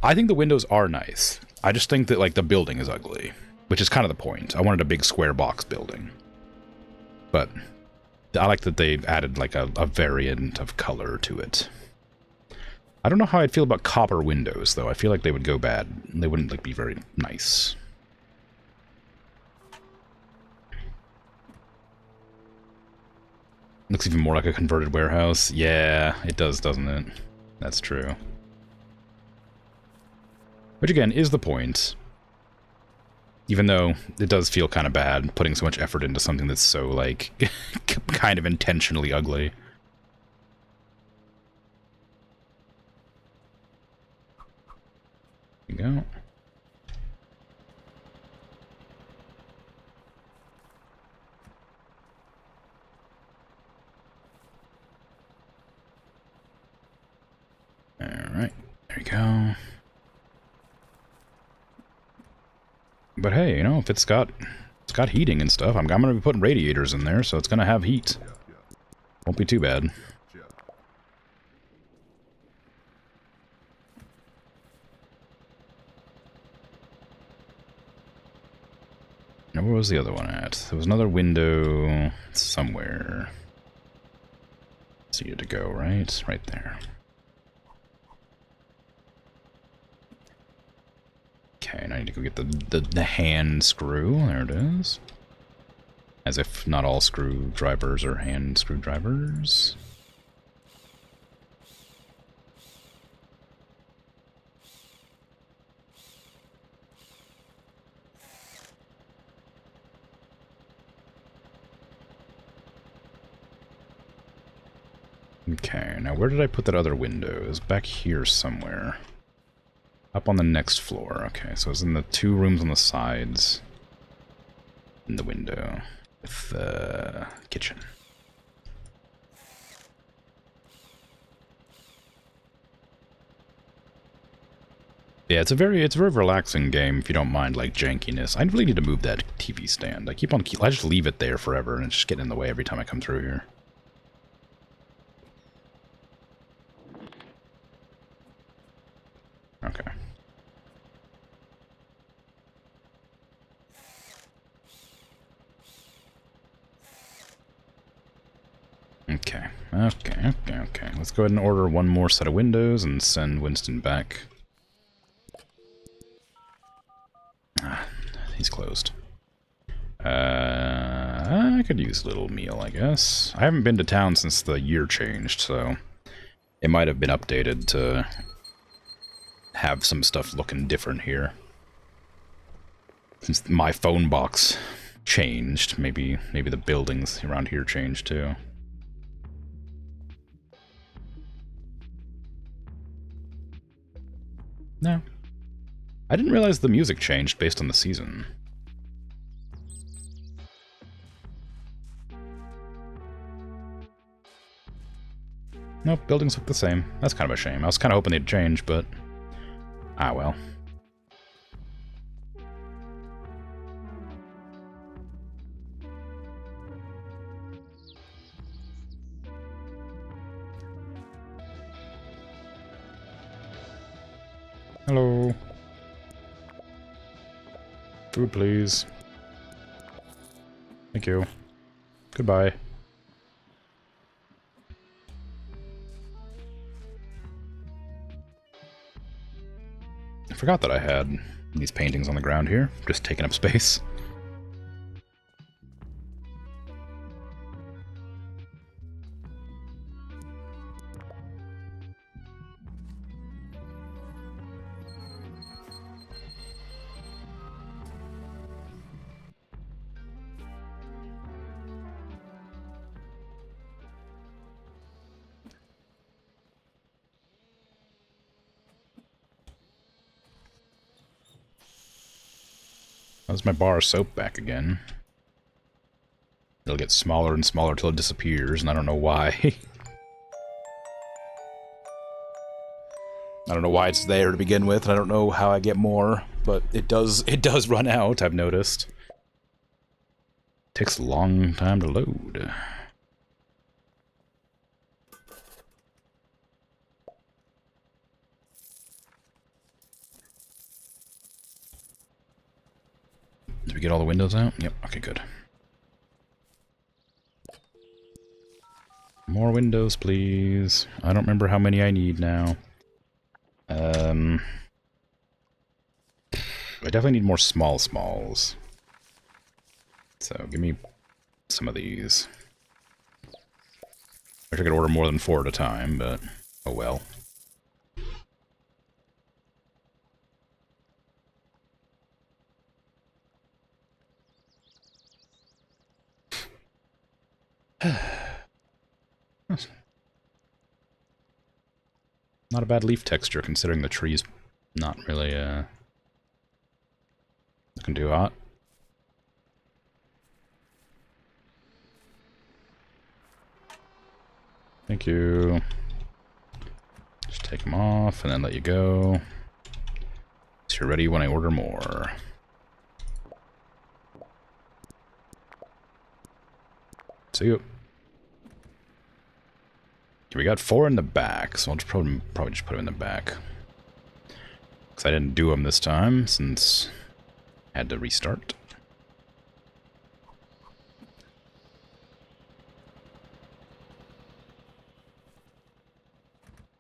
[SPEAKER 3] I think the windows are nice. I just think that, like, the building is ugly, which is kind of the point. I wanted a big square box building. But I like that they added like a variant of color to it. I don't know how I'd feel about copper windows though. I feel like they would go bad. They wouldn't, like, be very nice. Looks even more like a converted warehouse. Yeah, it does, doesn't it? That's true. Which, again, is the point. Even though it does feel kind of bad putting so much effort into something that's so, like, kind of intentionally ugly. There you go. Alright, there you go. But hey, you know, if it's got heating and stuff, I'm gonna be putting radiators in there, so it's gonna have heat. Won't be too bad. Now, where was the other one at? There was another window somewhere. So you had to go, right? Right there. Okay, now I need to go get the hand screw. There it is. As if not all screwdrivers are hand screwdrivers. Okay, now where did I put that other window? It was back here somewhere. Up on the next floor. Okay, so it's in the 2 rooms on the sides. In the window. With the kitchen. Yeah, it's a very relaxing game if you don't mind, like, jankiness. I really need to move that TV stand. I just leave it there forever and it's just getting in the way every time I come through here. Okay. Okay. Let's go ahead and order one more set of windows and send Winston back. he's closed. I could use a little meal, I guess. I haven't been to town since the year changed, so it might have been updated to have some stuff looking different here. Since my phone box changed, maybe the buildings around here changed too. No. I didn't realize the music changed based on the season. Nope, buildings look the same. That's kind of a shame. I was kind of hoping they'd change, but... ah, well. Hello. Food, please. Thank you. Goodbye. I forgot that I had these paintings on the ground here, just taking up space. How's my bar of soap back again? It'll get smaller and smaller till it disappears, and I don't know why. I don't know why it's there to begin with, and I don't know how I get more, but it does run out, I've noticed. Takes a long time to load. Did we get all the windows out? Yep, okay, good. More windows, please. I don't remember how many I need now. I definitely need more smalls. So, give me some of these. I wish I could order more than 4 at a time, but oh well. Not a bad leaf texture, considering the tree's not really, looking too hot. Thank you. Just take them off, and then let you go. So you're ready when I order more. See you. We got 4 in the back, so I'll just probably just put them in the back. Because I didn't do them this time, since I had to restart.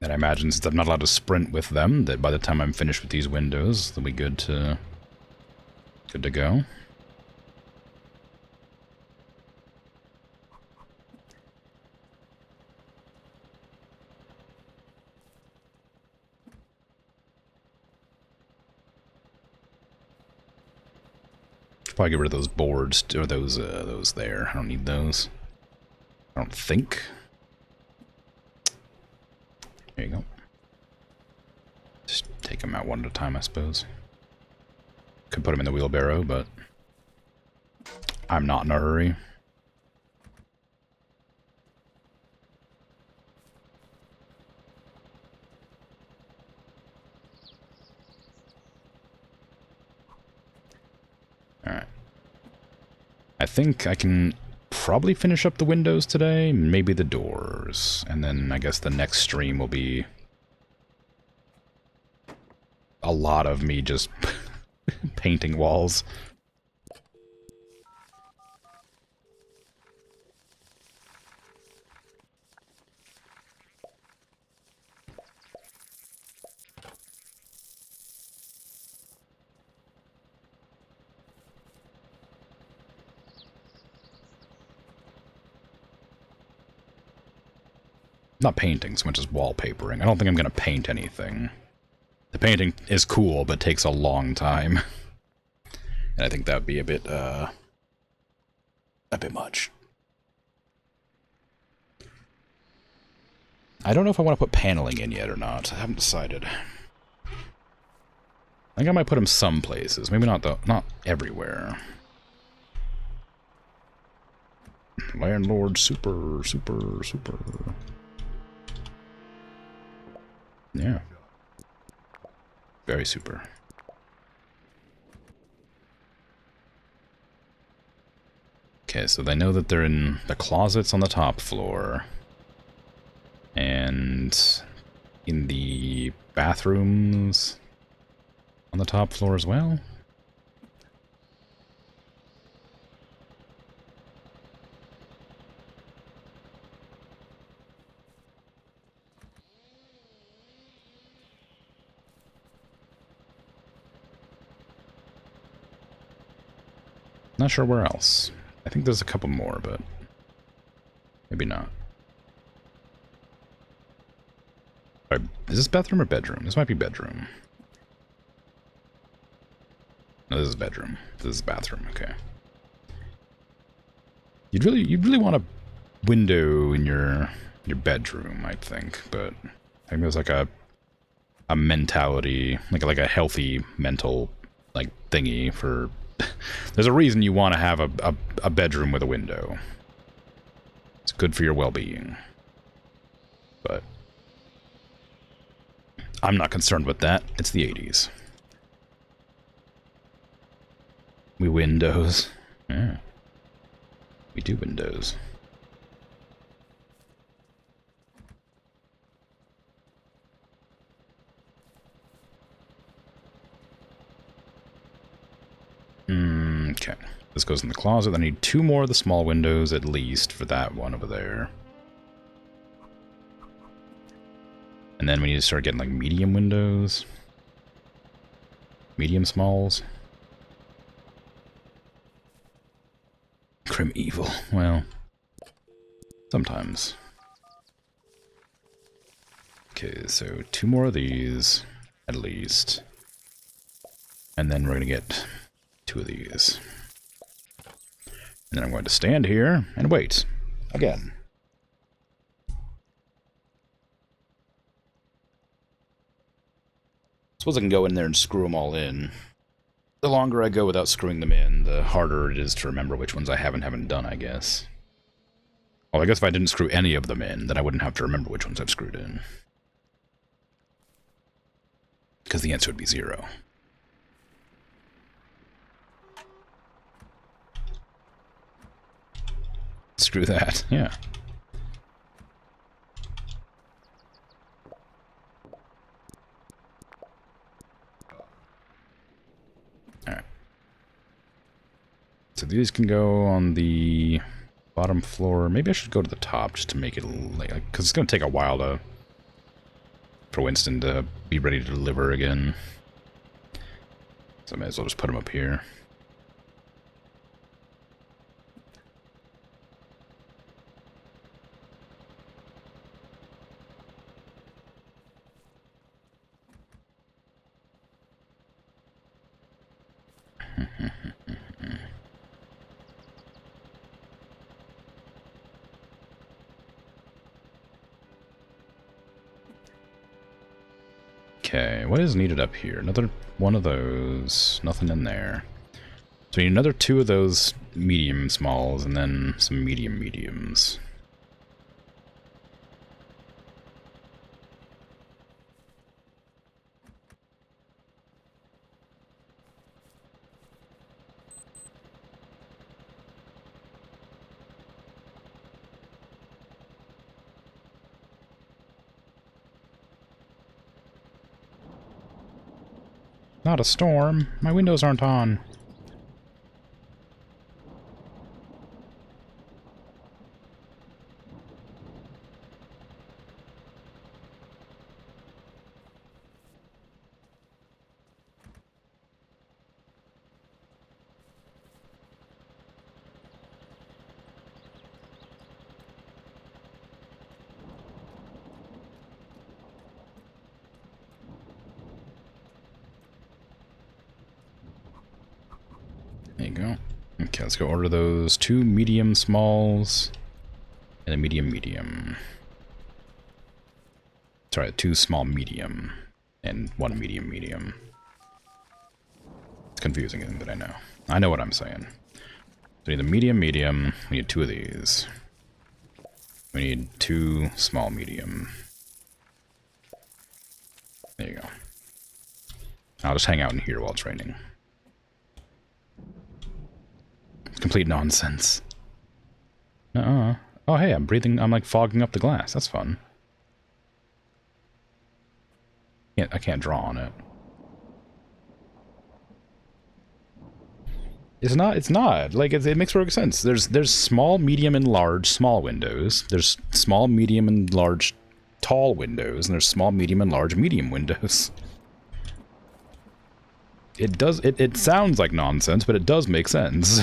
[SPEAKER 3] And I imagine, since I'm not allowed to sprint with them, that by the time I'm finished with these windows, they'll be good to go. Probably get rid of those boards, or those there. I don't need those. I don't think. There you go. Just take them out one at a time, I suppose. Could put them in the wheelbarrow, but I'm not in a hurry. Alright. I think I can probably finish up the windows today, maybe the doors, and then I guess the next stream will be a lot of me just painting walls. Not painting so much as wallpapering. I don't think I'm going to paint anything. The painting is cool, but takes a long time. And I think that would be a bit much. I don't know if I want to put paneling in yet or not. I haven't decided. I think I might put them some places. Maybe not everywhere. Landlord super. Yeah. Very super. Okay, so they know that they're in the closets on the top floor. And in the bathrooms on the top floor as well. Not sure where else. I think there's a couple more, but maybe not. Is this bathroom or bedroom? This might be bedroom. No, this is bedroom. This is bathroom. Okay. You'd really want a window in your bedroom, I think. But I think there's like a mentality, like a healthy mental like thingy for. There's a reason you want to have a bedroom with a window. It's good for your well-being. But I'm not concerned with that. It's the 80s. We windows. Yeah. We do windows. Okay. This goes in the closet. I need 2 more of the small windows at least for that one over there. And then we need to start getting like medium windows. Medium smalls. Crim evil. Well, sometimes. Okay, so 2 more of these at least. And then we're going to get 2 of these. And then I'm going to stand here and wait. Again. Suppose I can go in there and screw them all in. The longer I go without screwing them in, the harder it is to remember which ones I haven't done, I guess. Well, I guess if I didn't screw any of them in, then I wouldn't have to remember which ones I've screwed in. Because the answer would be 0. Screw that, yeah. Alright. So these can go on the bottom floor. Maybe I should go to the top just to make it like, because it's going to take a while for Winston to be ready to deliver again. So I may as well just put him up here. Okay, what is needed up here? Another one of those. Nothing in there. So we need another 2 of those medium smalls and then some medium mediums. Not a storm. My windows aren't on. you go. Okay, let's go order those 2 medium smalls and a medium. Sorry, 2 small medium and 1 medium. It's confusing, isn't it? I know. I know what I'm saying. So we need the medium. We need 2 of these. We need 2 small medium. There you go. I'll just hang out in here while it's raining. Complete nonsense. Oh, hey, I'm breathing. I'm like fogging up the glass. That's fun. I can't draw on it. It's not. Like, it makes perfect sense. There's small, medium, and large small windows. There's small, medium, and large tall windows. And there's small, medium, and large medium windows. It sounds like nonsense, but it does make sense.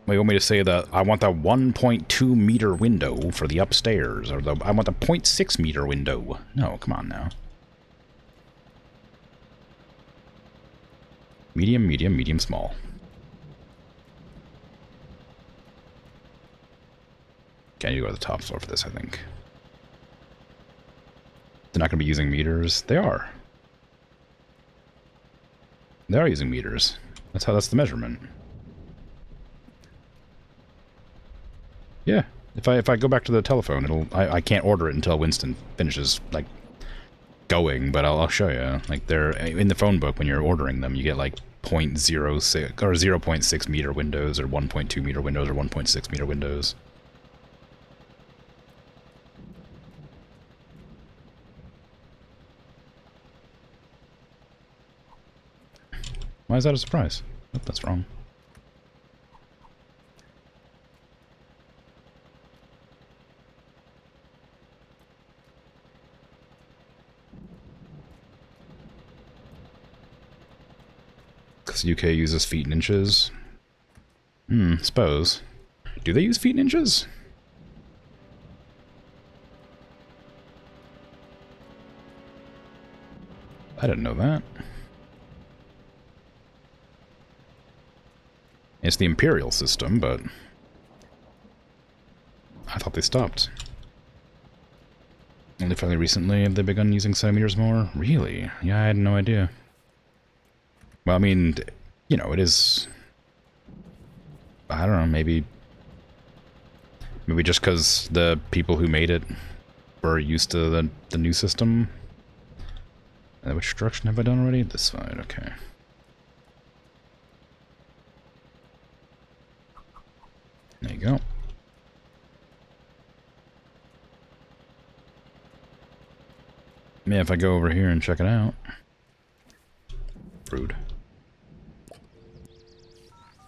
[SPEAKER 3] You want me to say that I want the 1.2 meter window for the upstairs, or I want the 0.6 meter window. No, come on now. Medium, small. Okay, I need to go to the top floor for this, I think. They're not going to be using meters. They are. They are using meters. That's the measurement. Yeah, if I go back to the telephone, I can't order it until Winston finishes like going, but I'll show you. Like, they're in the phone book when you're ordering them, you get like 0.06 or 0.6 meter windows, or 1.2 meter windows, or 1.6 meter windows. Why is that a surprise? Oh, that's wrong. UK uses feet and inches. Suppose. Do they use feet and inches? I didn't know that. It's the imperial system, but I thought they stopped. Only fairly recently have they begun using centimeters more? Really? Yeah, I had no idea. Well, I mean, you know, it is... I don't know, maybe just because the people who made it were used to the new system. Which direction have I done already? This side, okay. There you go. Yeah, if I go over here and check it out. Rude.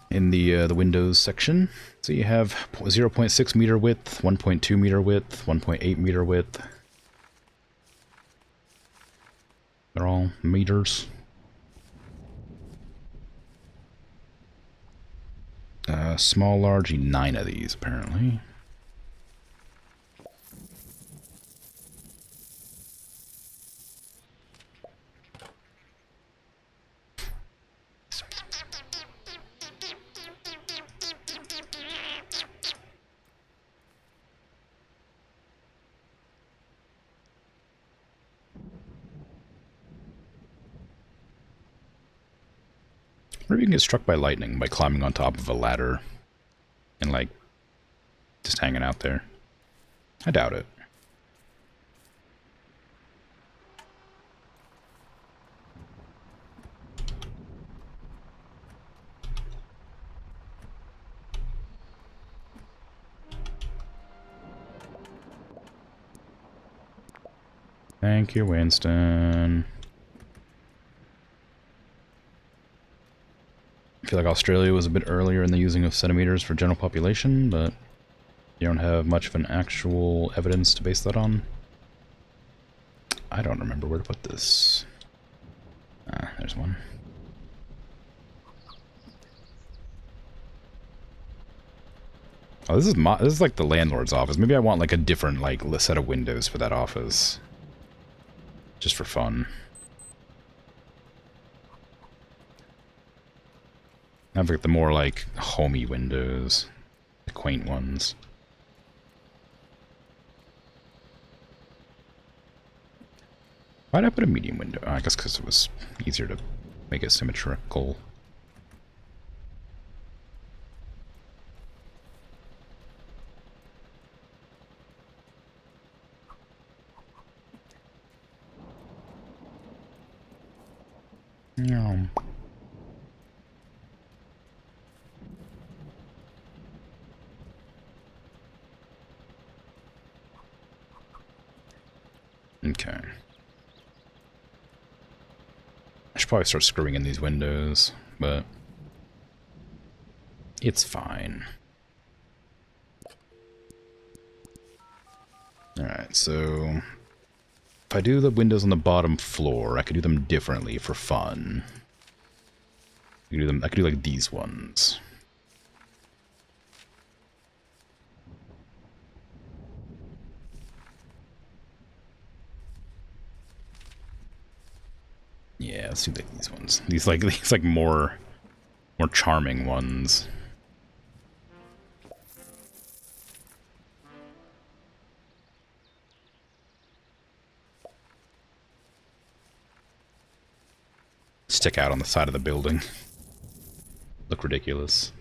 [SPEAKER 3] In the Windows section, so you have 0.6 meter width, 1.2 meter width, 1.8 meter width. They're all meters. Small, large, 9 of these, apparently. Or you can get struck by lightning by climbing on top of a ladder and, like, just hanging out there. I doubt it. Thank you, Winston. I feel like Australia was a bit earlier in the using of centimeters for general population, but you don't have much of an actual evidence to base that on. I don't remember where to put this. Ah, there's one. Oh, this is like the landlord's office. Maybe I want like a different like set of windows for that office. Just for fun. I have like the more like homey windows. The quaint ones. Why'd I put a medium window? Oh, I guess because it was easier to make it symmetrical. Yeah. Okay. I should probably start screwing in these windows, but it's fine. Alright, so if I do the windows on the bottom floor, I could do them differently for fun. I could do like these ones. Yeah, let's do like these ones. These like more charming ones. Stick out on the side of the building. Look ridiculous.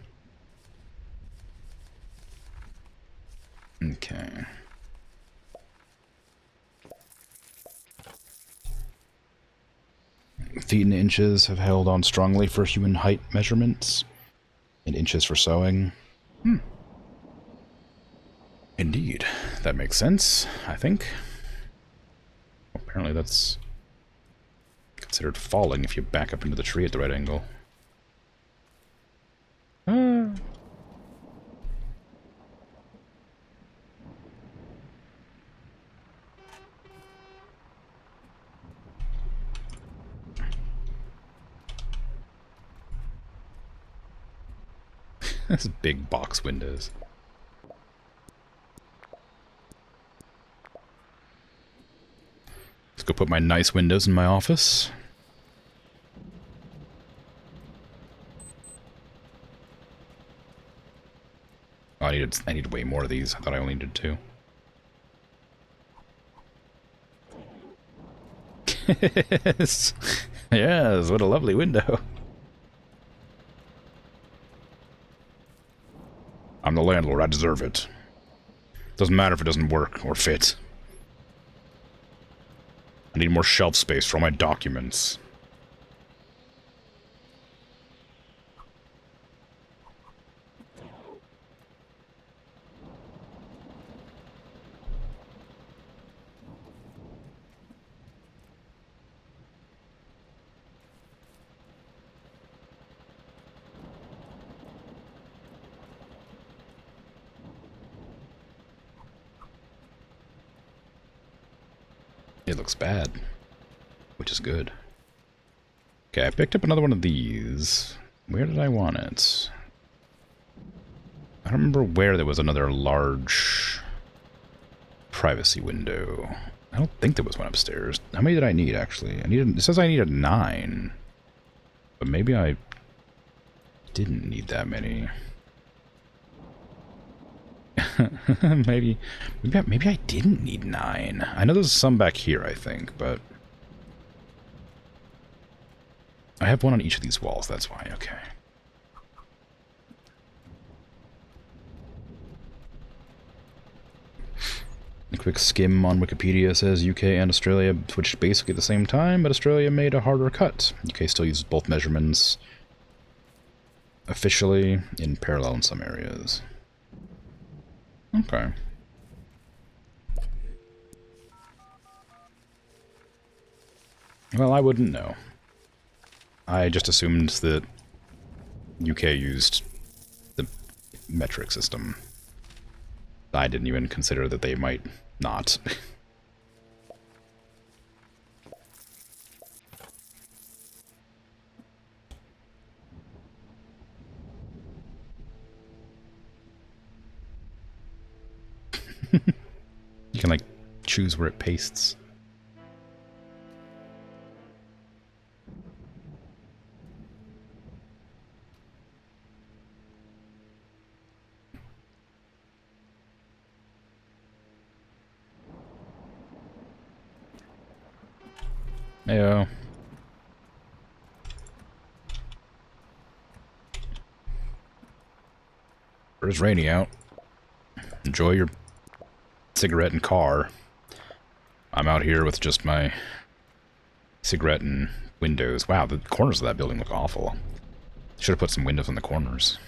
[SPEAKER 3] Okay. Feet and inches have held on strongly for human height measurements, and inches for sewing. Indeed. That makes sense, I think. Apparently that's considered falling if you back up into the tree at the right angle. That's big box windows. Let's go put my nice windows in my office. Oh, I needed way more of these. I thought I only needed 2. Yes. Yes, what a lovely window. I'm the landlord, I deserve it. Doesn't matter if it doesn't work or fit. I need more shelf space for all my documents. It looks bad, which is good. Okay, I picked up another one of these. Where did I want it? I don't remember where there was another large privacy window. I don't think there was one upstairs. How many did I need, actually? It says I needed 9. But maybe I didn't need that many. maybe I didn't need 9. I know there's some back here, I think, but I have one on each of these walls, that's why. Okay. A quick skim on Wikipedia says UK and Australia switched basically at the same time, but Australia made a harder cut. UK still uses both measurements officially in parallel in some areas. Okay. Well, I wouldn't know. I just assumed that UK used the metric system. I didn't even consider that they might not. You can, like, choose where it pastes. Heyo. It's rainy out. Enjoy your cigarette and car. I'm out here with just my cigarette and windows. Wow, the corners of that building look awful. Should have put some windows in the corners.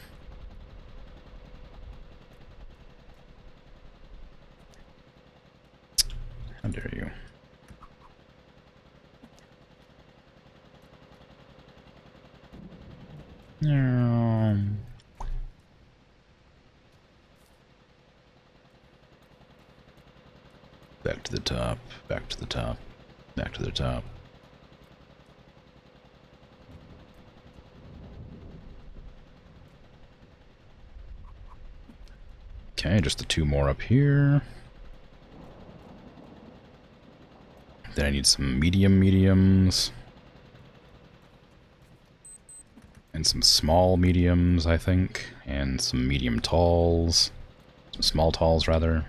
[SPEAKER 3] How dare you? Back to the top, back to the top, back to the top. Okay, just the two more up here. Then I need some mediums. And some small mediums, I think. And some medium talls. Some small talls, rather.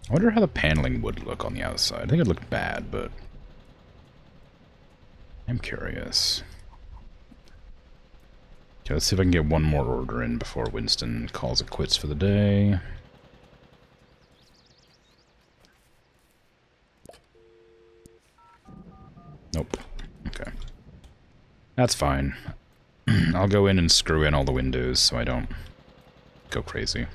[SPEAKER 3] I wonder how the paneling would look on the outside. I think it looked bad, but I'm curious. Okay, let's see if I can get one more order in before Winston calls it quits for the day. Nope. Okay. That's fine. I'll go in and screw in all the windows so I don't go crazy.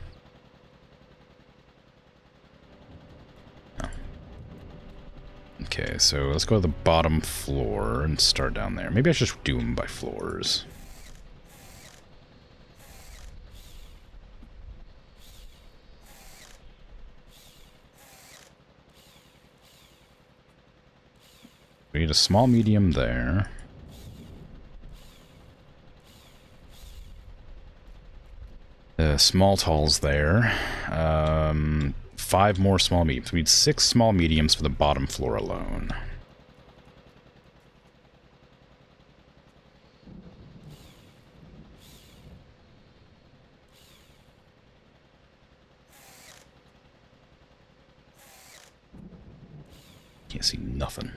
[SPEAKER 3] Okay, so let's go to the bottom floor and start down there. Maybe I should just do them by floors. We need a small medium there. Small talls there. 5 more small mediums. We need 6 small mediums for the bottom floor alone. Can't see nothing.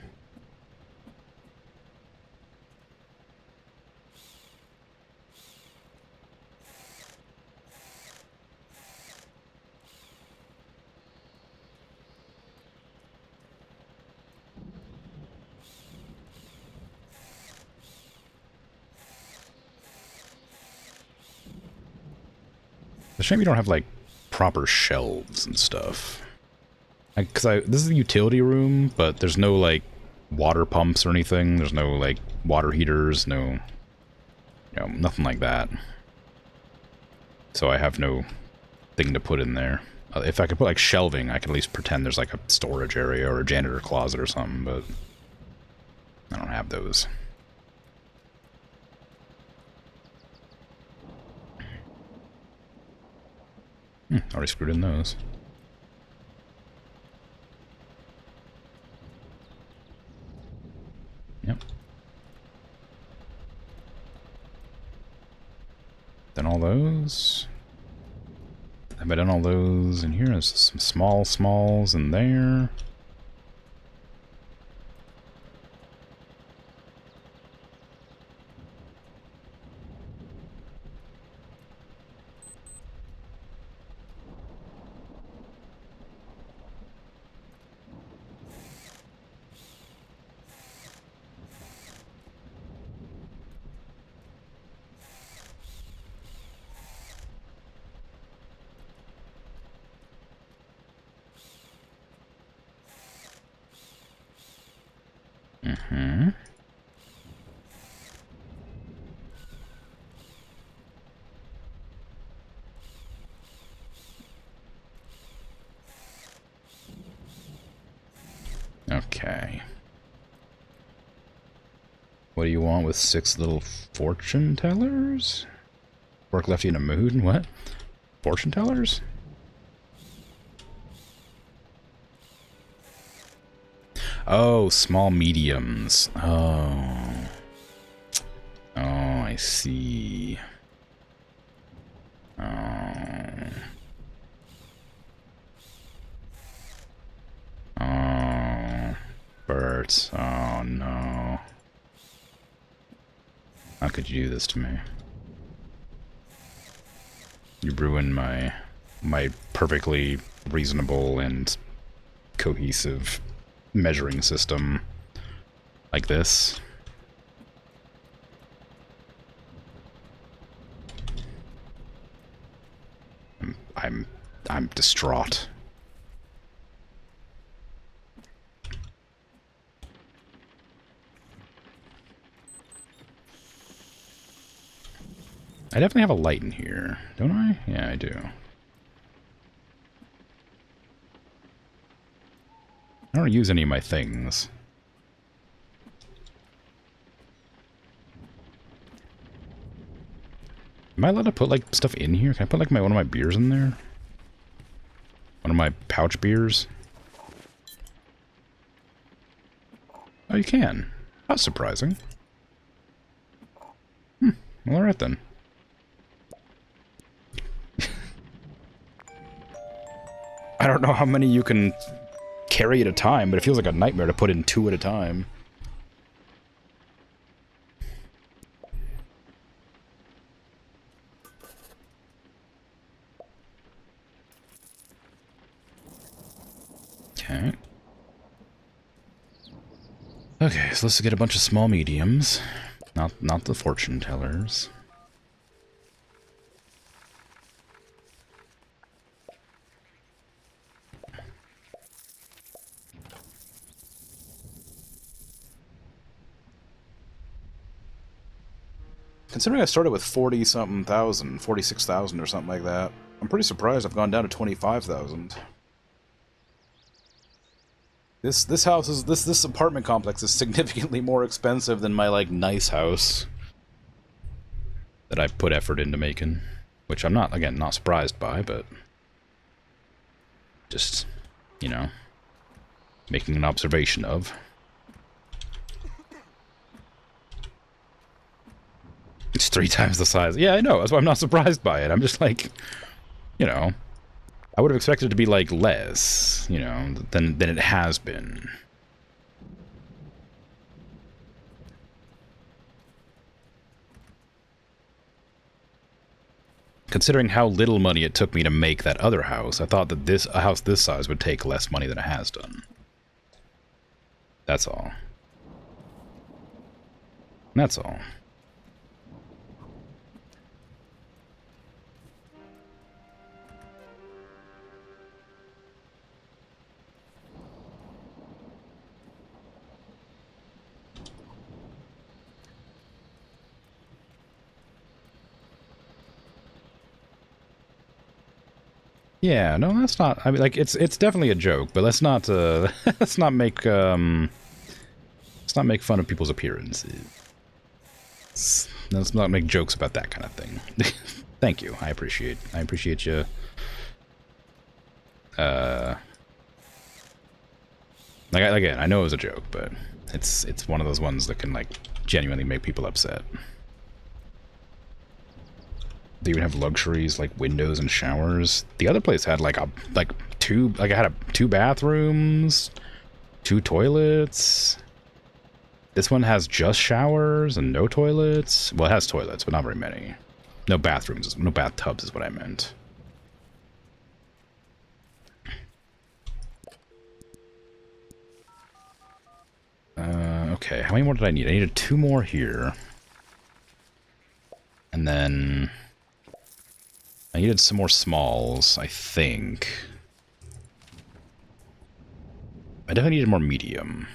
[SPEAKER 3] It's a shame you don't have, like, proper shelves and stuff. Because this is the utility room, but there's no, like, water pumps or anything. There's no, like, water heaters, no, nothing like that. So I have no thing to put in there. If I could put, like, shelving, I could at least pretend there's, like, a storage area or a janitor closet or something, but I don't have those. Already screwed in those. Yep. Done all those. Have I done all those in here? There's some smalls in there. Mm-hmm. Okay. What do you want with 6 little fortune tellers? Work left you in a mood? What? Fortune tellers? Oh, small mediums. Oh. Oh, I see. Oh. Oh. Bert. Oh, no. How could you do this to me? You ruined my perfectly reasonable and cohesive measuring system like this. I'm distraught. I definitely have a light in here, don't I? Yeah, I do. I don't use any of my things. Am I allowed to put, like, stuff in here? Can I put, like, one of my beers in there? One of my pouch beers? Oh, you can. That's surprising. Well, alright then. I don't know how many you can carry at a time, but it feels like a nightmare to put in 2 at a time. Okay. Okay, so let's get a bunch of small mediums. Not the fortune tellers. Considering I started with 40-something thousand, 46,000 or something like that, I'm pretty surprised I've gone down to 25,000. This house is this apartment complex is significantly more expensive than my like nice house that I put effort into making, which I'm not surprised by, but just, you know, making an observation of. It's 3 times the size. Yeah, I know. That's why I'm not surprised by it. I'm just like, you know, I would have expected it to be like less, you know, than it has been. Considering how little money it took me to make that other house, I thought that a house this size would take less money than it has done. That's all. That's all. Yeah, no, that's not. I mean, like, it's definitely a joke, but let's not let's not make fun of people's appearances. Let's not make jokes about that kind of thing. Thank you. I appreciate you. Like, again, I know it was a joke, but it's one of those ones that can like genuinely make people upset. They even have luxuries like windows and showers. The other place had like two bathrooms, 2 toilets. This one has just showers and no toilets. Well, it has toilets, but not very many. No bathrooms, no bathtubs is what I meant. Okay, how many more did I need? I needed 2 more here. And then I needed some more smalls, I think. I definitely needed more medium.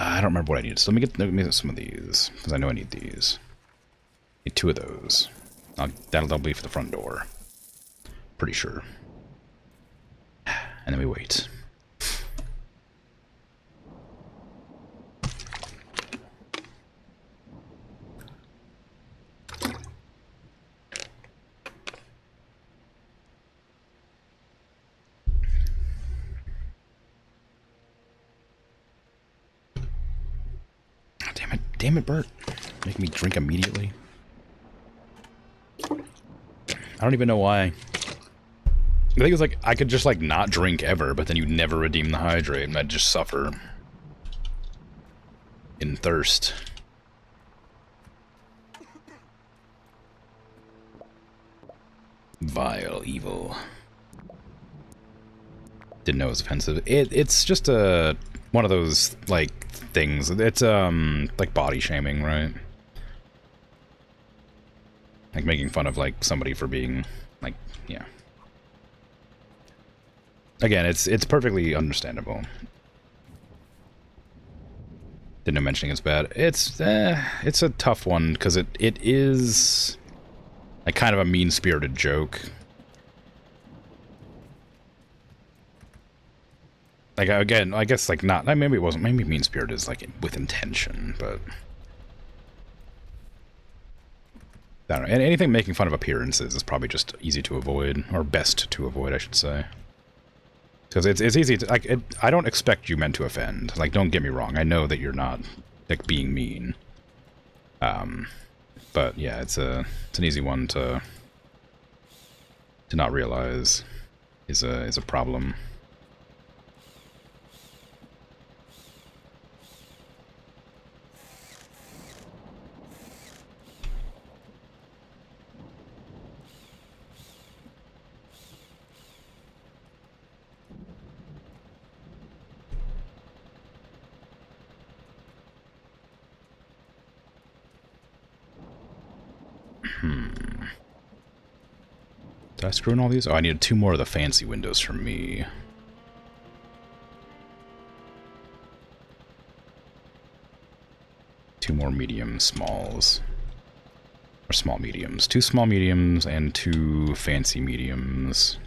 [SPEAKER 3] I don't remember what I needed. So let me get some of these, because I know I need these. Need 2 of those. That'll be for the front door. Pretty sure. And then we wait. Damn it, Bert. Make me drink immediately. I don't even know why. The thing is, like, I could just, like, not drink ever, but then you'd never redeem the hydrate, and I'd just suffer in thirst. Vile evil. Didn't know it was offensive. It's just one of those, like, things. It's, like body shaming, right? Like making fun of, like, somebody for being, like, yeah. Again, it's perfectly understandable. Didn't know mentioning it's bad. It's a tough one, because it is, like, kind of a mean-spirited joke. Like, again, I guess, like, not... Maybe it wasn't... Maybe mean-spirited is, like, with intention, but... I don't know. Anything making fun of appearances is probably just easy to avoid. Or best to avoid, I should say. Because it's easy to... Like, I don't expect you meant to offend. Like, don't get me wrong. I know that you're not, like, being mean. But, yeah, it's an easy one to not realize is a problem. Did I screw in all these? Oh, I needed 2 more of the fancy windows for me. Two more medium smalls. Or small mediums. 2 small mediums and 2 fancy mediums.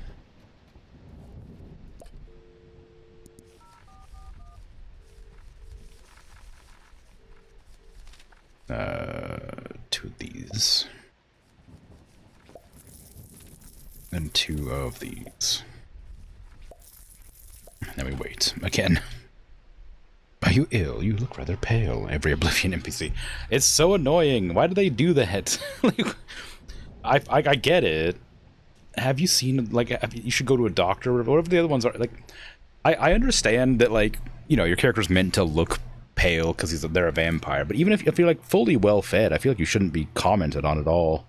[SPEAKER 3] Two of these. And 2 of these. Then we wait. Again. Are you ill? You look rather pale. Every Oblivion NPC. It's so annoying. Why do they do that? Like, I get it. Have you seen, like, you should go to a doctor or whatever the other ones are. Like, I understand that, like, you know, your character's meant to look pale because they're a vampire. But even if you're, like, fully well-fed, I feel like you shouldn't be commented on at all.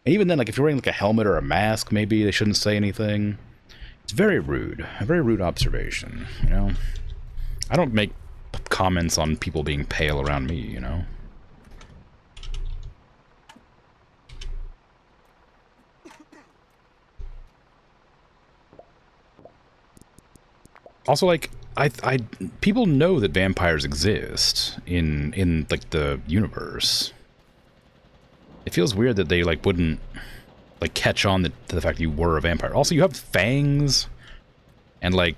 [SPEAKER 3] And even then, like, if you're wearing, like, a helmet or a mask, maybe they shouldn't say anything. It's very rude. A very rude observation, you know? I don't make comments on people being pale around me, you know? Also, like, people know that vampires exist in like, the universe. It feels weird that they, like, wouldn't, like, catch on to the fact that you were a vampire. Also, you have fangs and, like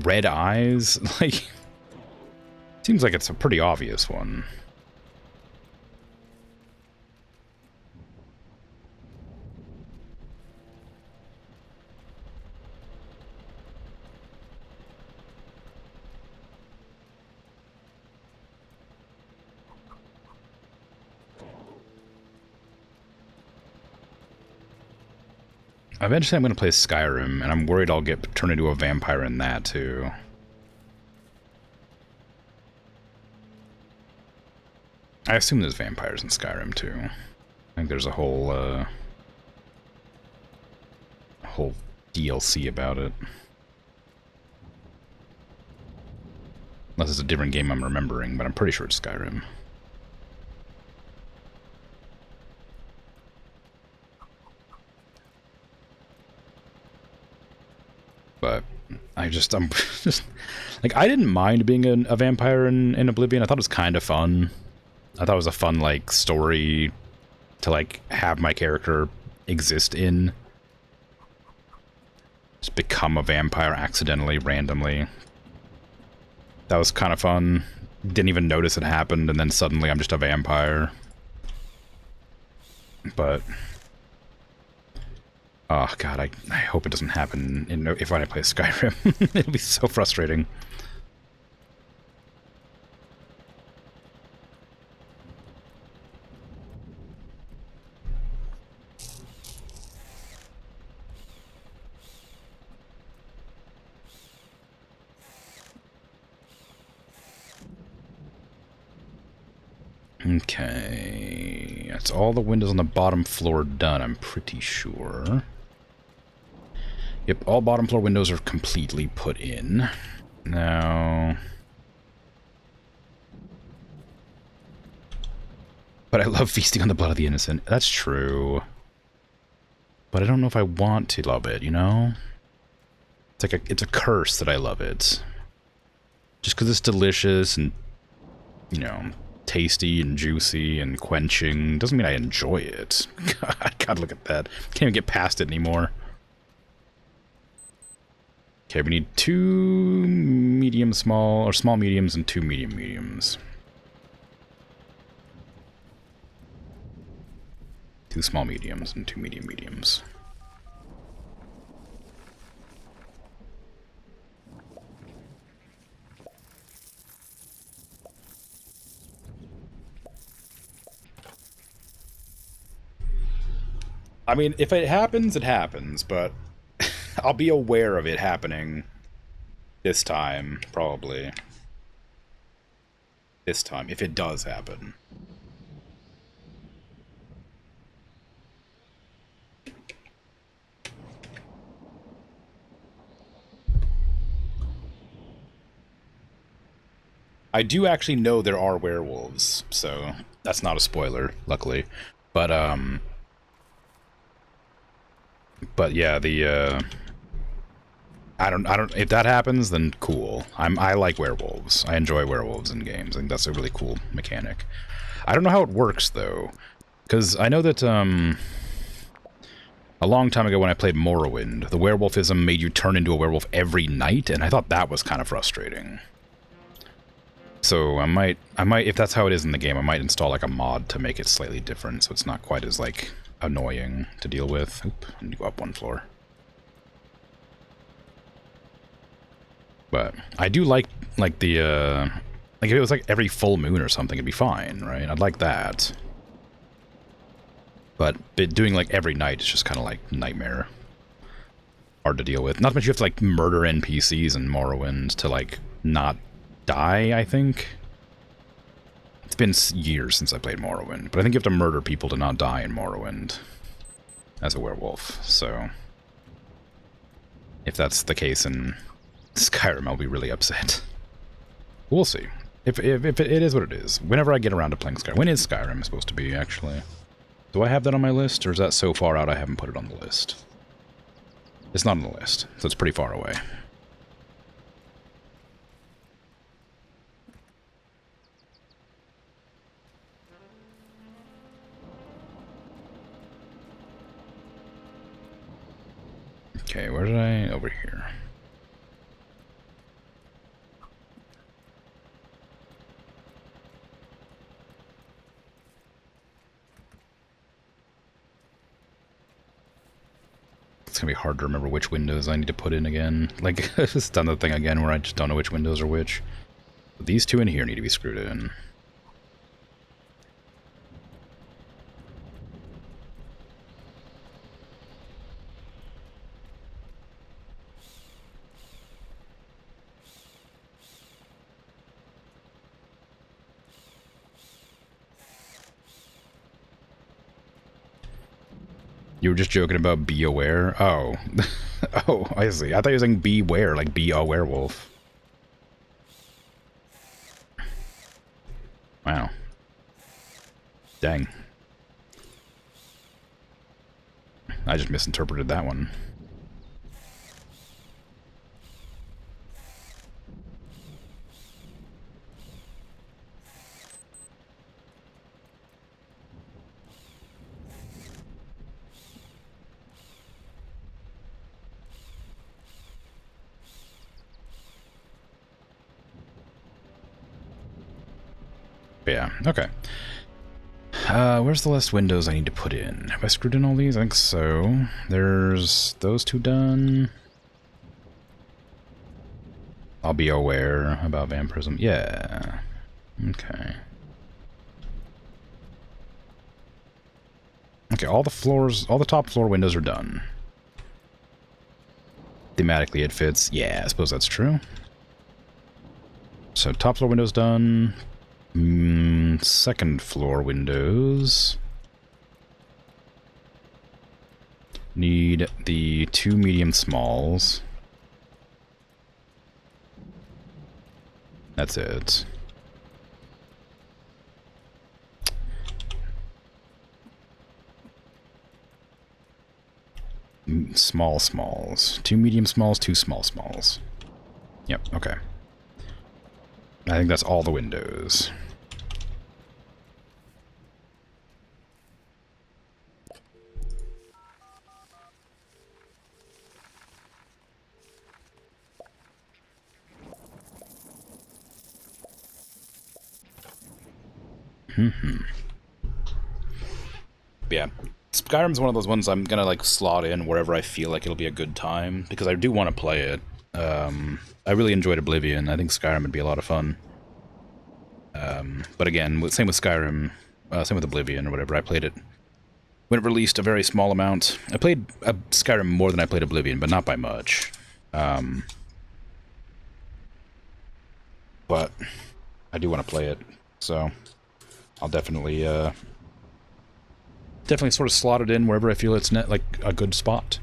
[SPEAKER 3] red eyes. Like, seems like it's a pretty obvious one. Eventually I'm going to play Skyrim, and I'm worried I'll get turned into a vampire in that, too. I assume there's vampires in Skyrim, too. I think there's a whole DLC about it. Unless it's a different game I'm remembering, but I'm pretty sure it's Skyrim. But I'm just like, I didn't mind being a vampire in Oblivion. I thought it was kind of fun. I thought it was a fun, like, story to, like, have my character exist in. Just become a vampire accidentally, randomly. That was kind of fun. Didn't even notice it happened, and then suddenly I'm just a vampire. But... oh god, I hope it doesn't happen if I play Skyrim. It'll be so frustrating. Okay, that's all the windows on the bottom floor done, I'm pretty sure. Yep, all bottom floor windows are completely put in. Now... but I love feasting on the blood of the innocent. That's true. But I don't know if I want to love it, you know? It's like it's a curse that I love it. Just because it's delicious and, you know, tasty and juicy and quenching doesn't mean I enjoy it. God, look at that. Can't even get past it anymore. Okay, we need 2 medium small, or small mediums and 2 medium mediums. 2 small mediums and 2 medium mediums. I mean, if it happens, it happens, but I'll be aware of it happening this time, probably. This time, if it does happen. I do actually know there are werewolves, so that's not a spoiler, luckily. But yeah, the I don't if that happens, then cool. I like werewolves. I enjoy werewolves in games. I think that's a really cool mechanic. I don't know how it works though, because I know that a long time ago when I played Morrowind, the werewolfism made you turn into a werewolf every night, and I thought that was kind of frustrating. So I might if that's how it is in the game, I might install like a mod to make it slightly different, so it's not quite as like annoying to deal with. Oop, I need to go up 1 floor. But I do like the like if it was like every full moon or something, it'd be fine, right? I'd like that. But doing like every night is just kind of like nightmare. Hard to deal with. Not much you have to like murder NPCs in Morrowind to like not die, I think. It's been years since I played Morrowind, but I think you have to murder people to not die in Morrowind as a werewolf, so if that's the case in Skyrim, I'll be really upset. We'll see. If it is what it is. Whenever I get around to playing Skyrim. When is Skyrim supposed to be, actually? Do I have that on my list, or is that so far out I haven't put it on the list? It's not on the list, so it's pretty far away. Okay, where did I... over here. It's gonna be hard to remember which windows I need to put in again. Like, I've just done the thing again where I just don't know which windows are which. But these 2 in here need to be screwed in. You were just joking about be aware? Oh. Oh, I see. I thought you were saying beware, like be a werewolf. Wow. Dang. I just misinterpreted that one. But yeah, okay. Where's the last windows I need to put in? Have I screwed in all these? I think so. There's those two done. I'll be aware about vampirism. Yeah. Okay. Okay, all the top floor windows are done. Thematically it fits. Yeah, I suppose that's true. So top floor windows done. Second floor windows. Need the 2 medium smalls. That's it. Small smalls. 2 medium smalls, 2 small smalls. Yep, okay. I think that's all the windows. Yeah. Skyrim's one of those ones I'm gonna like slot in wherever I feel like it'll be a good time, because I do want to play it. I really enjoyed Oblivion. I think Skyrim would be a lot of fun. But again, same with Skyrim, same with Oblivion or whatever. I played it when it released a very small amount. I played Skyrim more than I played Oblivion, but not by much. But I do want to play it, so I'll definitely sort of slot it in wherever I feel it's like a good spot.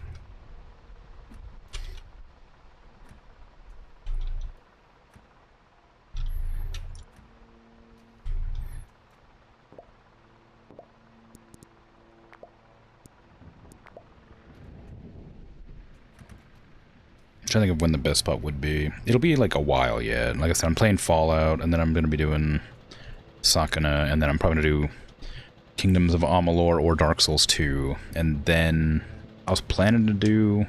[SPEAKER 3] I'm trying to think of when the best spot would be. It'll be like a while yet. Like I said, I'm playing Fallout, and then I'm going to be doing Sakana, and then I'm probably going to do Kingdoms of Amalur or Dark Souls 2, and then I was planning to do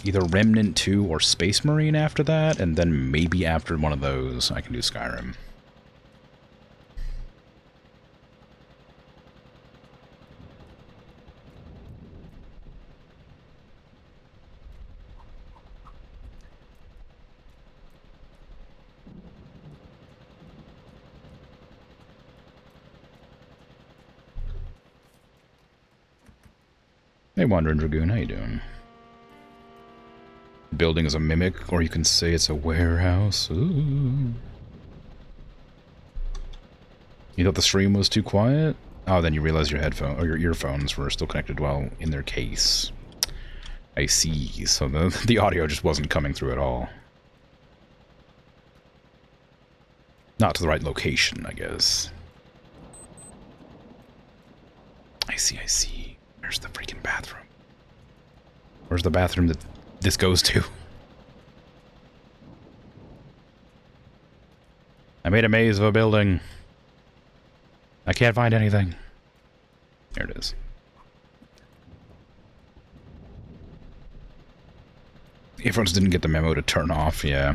[SPEAKER 3] either Remnant 2 or Space Marine after that, and then maybe after one of those I can do Skyrim. Hey, Wandering Dragoon, how you doing? Building is a mimic, or you can say it's a warehouse. Ooh. You thought the stream was too quiet? Oh, then you realized your headphone or your earphones were still connected while in their case. I see. So the audio just wasn't coming through at all. Not to the right location, I guess. I see, I see. Where's the freaking bathroom? Where's the bathroom that this goes to? I made a maze of a building. I can't find anything. There it is. Earphones didn't get the memo to turn off, yeah.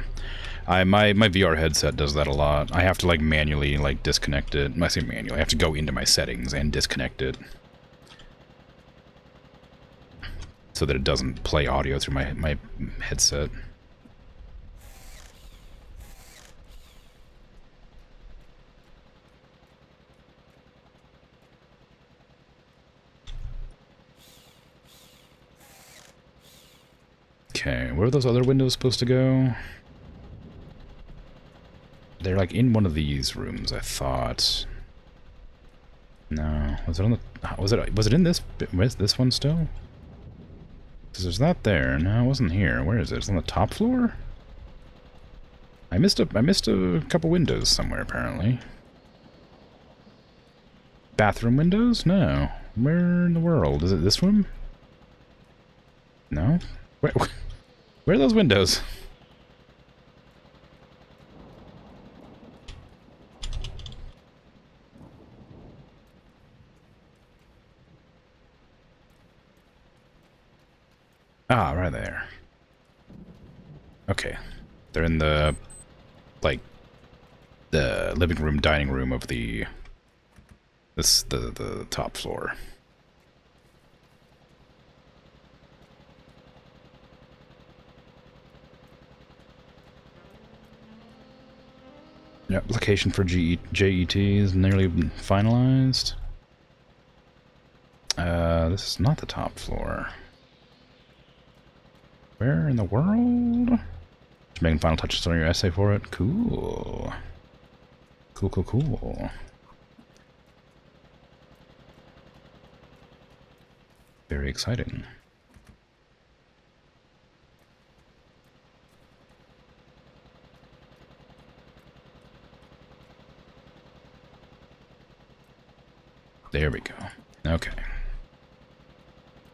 [SPEAKER 3] My VR headset does that a lot. I have to like manually like disconnect it. I say manually, I have to go into my settings and disconnect it, so that it doesn't play audio through my headset. Okay, where are those other windows supposed to go? They're like in one of these rooms, I thought. No, was it on the? Was it in this? Where's this one still? Because there's that there. No, it wasn't here. Where is it? It's on the top floor? I missed a couple windows somewhere, apparently. Bathroom windows? No. Where in the world? Is it this room? No? Where are those windows? Ah, right there. Okay. They're in the like the living room, dining room of the top floor. Yep, application for JET is nearly finalized. This is not the top floor. Where in the world? Just making final touches on your essay for it. Cool. Cool, cool, cool. Very exciting. There we go. Okay.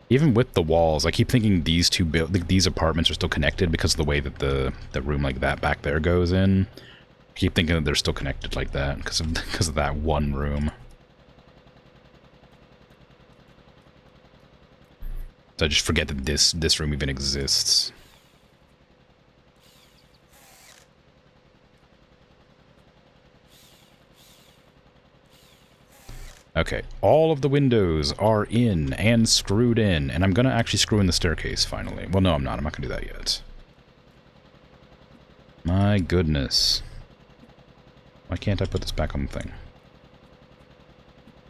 [SPEAKER 3] Even with the walls, I keep thinking these these apartments are still connected because of the way that the room like that back there goes in. I keep thinking that they're still connected like that because of that one room. So I just forget that this room even exists. Okay, all of the windows are in and screwed in, and I'm gonna actually screw in the staircase finally. Well, no, I'm not. I'm not gonna do that yet. My goodness. Why can't I put this back on the thing?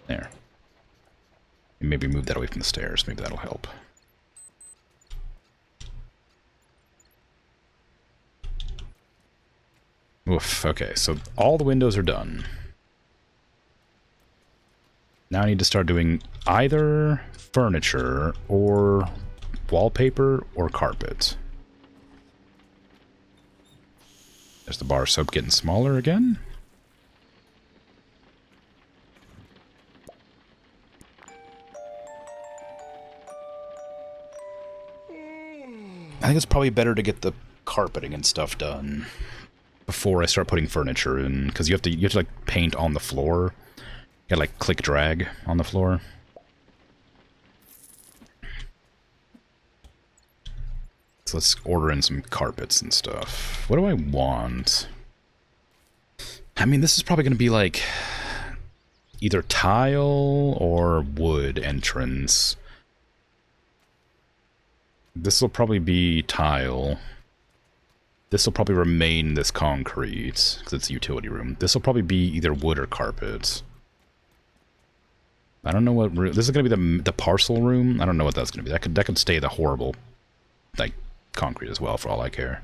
[SPEAKER 3] There. Maybe move that away from the stairs. Maybe that'll help. Oof, okay, so all the windows are done. Now I need to start doing either furniture or wallpaper or carpet. There's the bar of soap getting smaller again. I think it's probably better to get the carpeting and stuff done before I start putting furniture in, because you have to like paint on the floor. You gotta like click drag on the floor. So let's order in some carpets and stuff. What do I want? I mean, this is probably gonna be like either tile or wood entrance. This will probably be tile. This will probably remain this concrete, because it's a utility room. This will probably be either wood or carpet. I don't know what room. This is going to be the parcel room. I don't know what that's going to be. That could stay the horrible, like, concrete as well, for all I care.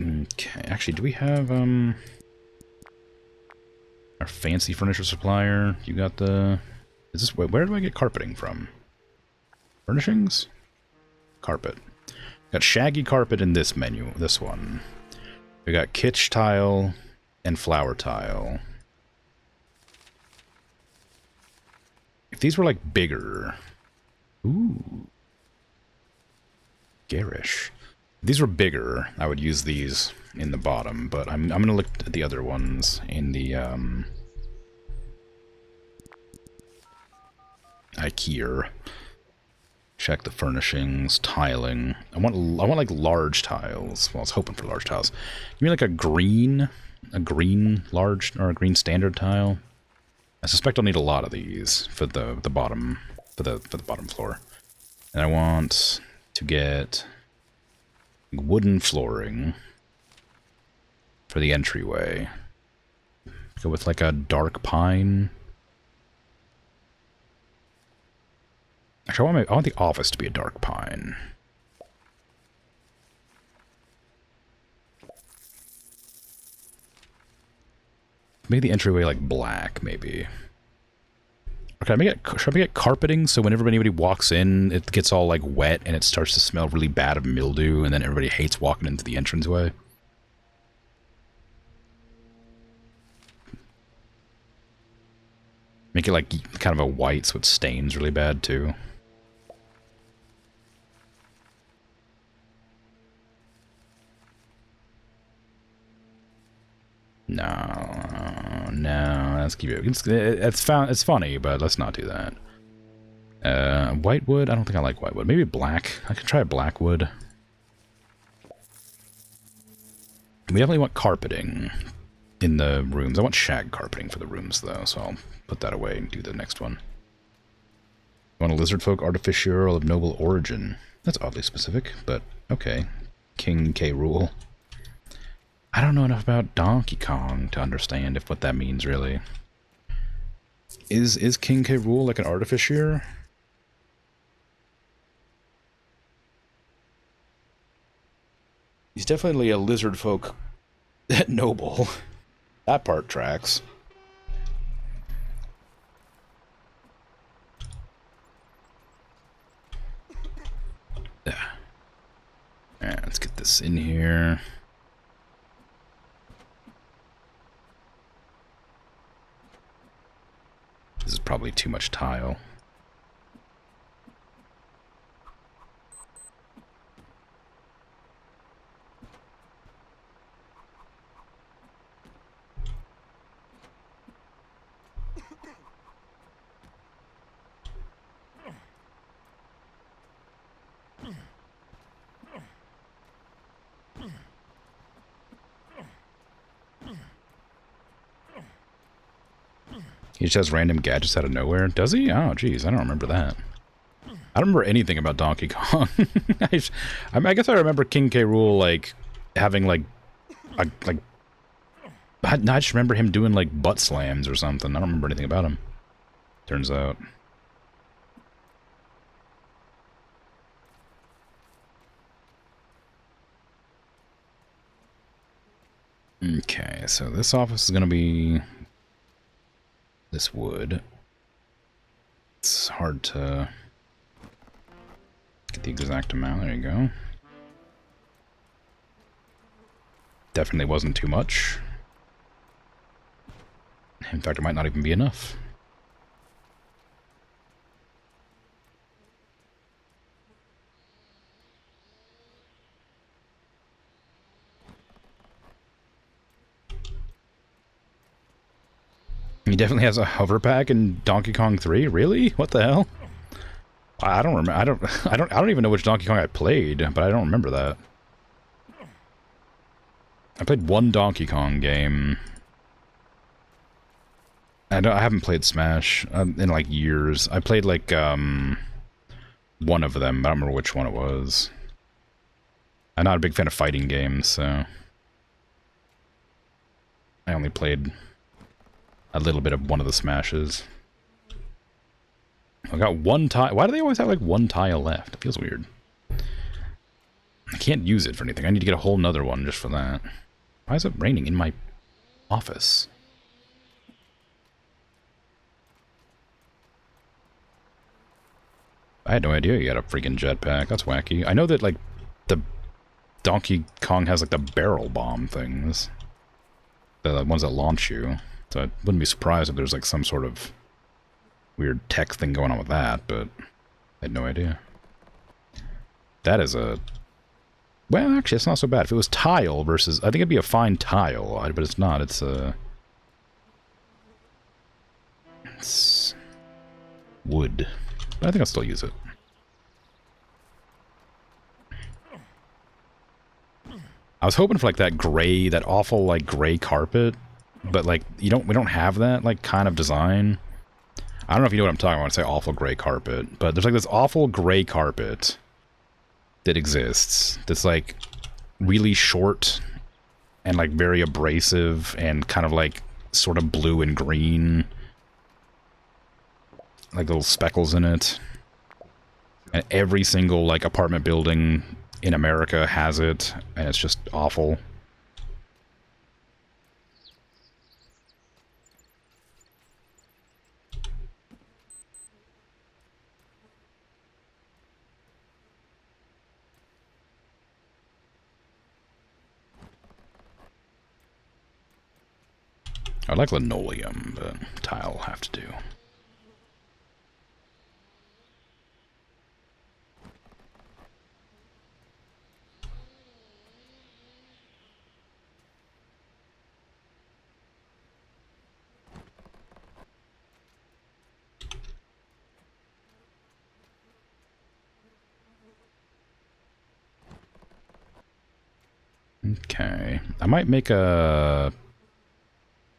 [SPEAKER 3] Okay, actually, do we have, our fancy furniture supplier? You got the... Is this... Where do I get carpeting from? Furnishings? Carpet. Got shaggy carpet in this menu, this one. We got kitsch tile and flower tile. If these were like bigger... Ooh. Garish. If these were bigger, I would use these in the bottom, but I'm gonna look at the other ones in the, IKEA. Check the furnishings, tiling. I want like large tiles. Well, I was hoping for large tiles. Give me like a green large or a green standard tile. I suspect I'll need a lot of these for the bottom for the bottom floor. And I want to get wooden flooring for the entryway. Go with like a dark pine. Actually, I want the office to be a dark pine. Make the entryway like black, maybe. Okay, should I make it carpeting so whenever anybody walks in, it gets all like wet and it starts to smell really bad of mildew, and then everybody hates walking into the entranceway? Make it like kind of a white so it stains really bad too. No, let's keep it. It's funny, but let's not do that. White wood? I don't think I like white wood. Maybe black. I could try black wood. We definitely want carpeting in the rooms. I want shag carpeting for the rooms, though, so I'll put that away and do the next one. I want a lizard folk artificial of noble origin. That's oddly specific, but okay. King K. Rool. I don't know enough about Donkey Kong to understand if what that means, really. Is King K. Rool like an artificier? He's definitely a lizard folk noble. That part tracks. Alright, let's get this in here. This is probably too much tile. He just has random gadgets out of nowhere. Does he? Oh, geez, I don't remember that. I don't remember anything about Donkey Kong. I guess I remember King K. Rool, like, having, like, I just remember him doing, like, butt slams or something. I don't remember anything about him, turns out. Okay, so this office is going to be this wood. It's hard to get the exact amount. There you go. Definitely wasn't too much. In fact, it might not even be enough. He definitely has a hover pack in Donkey Kong 3. Really? What the hell? I don't remember. I don't even know which Donkey Kong I played, but I don't remember that. I played one Donkey Kong game. I haven't played Smash in like years. I played like one of them. I don't remember which one it was. I'm not a big fan of fighting games, so I only played a little bit of one of the Smashes. I got one tile. Why do they always have like one tile left? It feels weird. I can't use it for anything. I need to get a whole nother one just for that. Why is it raining in my office? I had no idea you had a freaking jetpack. That's wacky. I know that, like, the Donkey Kong has, like, the barrel bomb things. The ones that launch you. So I wouldn't be surprised if there's, like, some sort of weird tech thing going on with that, but I had no idea. That is a... Well, actually, it's not so bad. If it was tile versus... I think it'd be a fine tile, but it's not. It's a... It's... wood. But I think I'll still use it. I was hoping for like that gray, that awful like gray carpet, but like we don't have that like kind of design. I don't know if you know what I'm talking about when I say awful gray carpet, but there's like this awful gray carpet that exists that's like really short and like very abrasive and kind of like sort of blue and green, like little speckles in it. And every single, like, apartment building in America has it, and it's just awful. I like linoleum, but tile will have to do. Okay. I might make a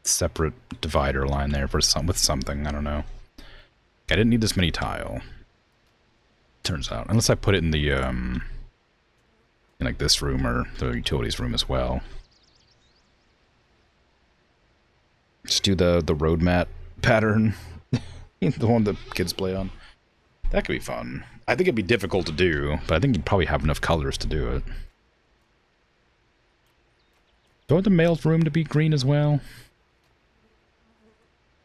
[SPEAKER 3] separate divider line there for with something. I don't know. I didn't need this many tile. Turns out. Unless I put it in the, in like this room or the utilities room as well. Just do the road mat pattern. The one that kids play on. That could be fun. I think it'd be difficult to do, but I think you'd probably have enough colors to do it. Do I want the mail's room to be green as well?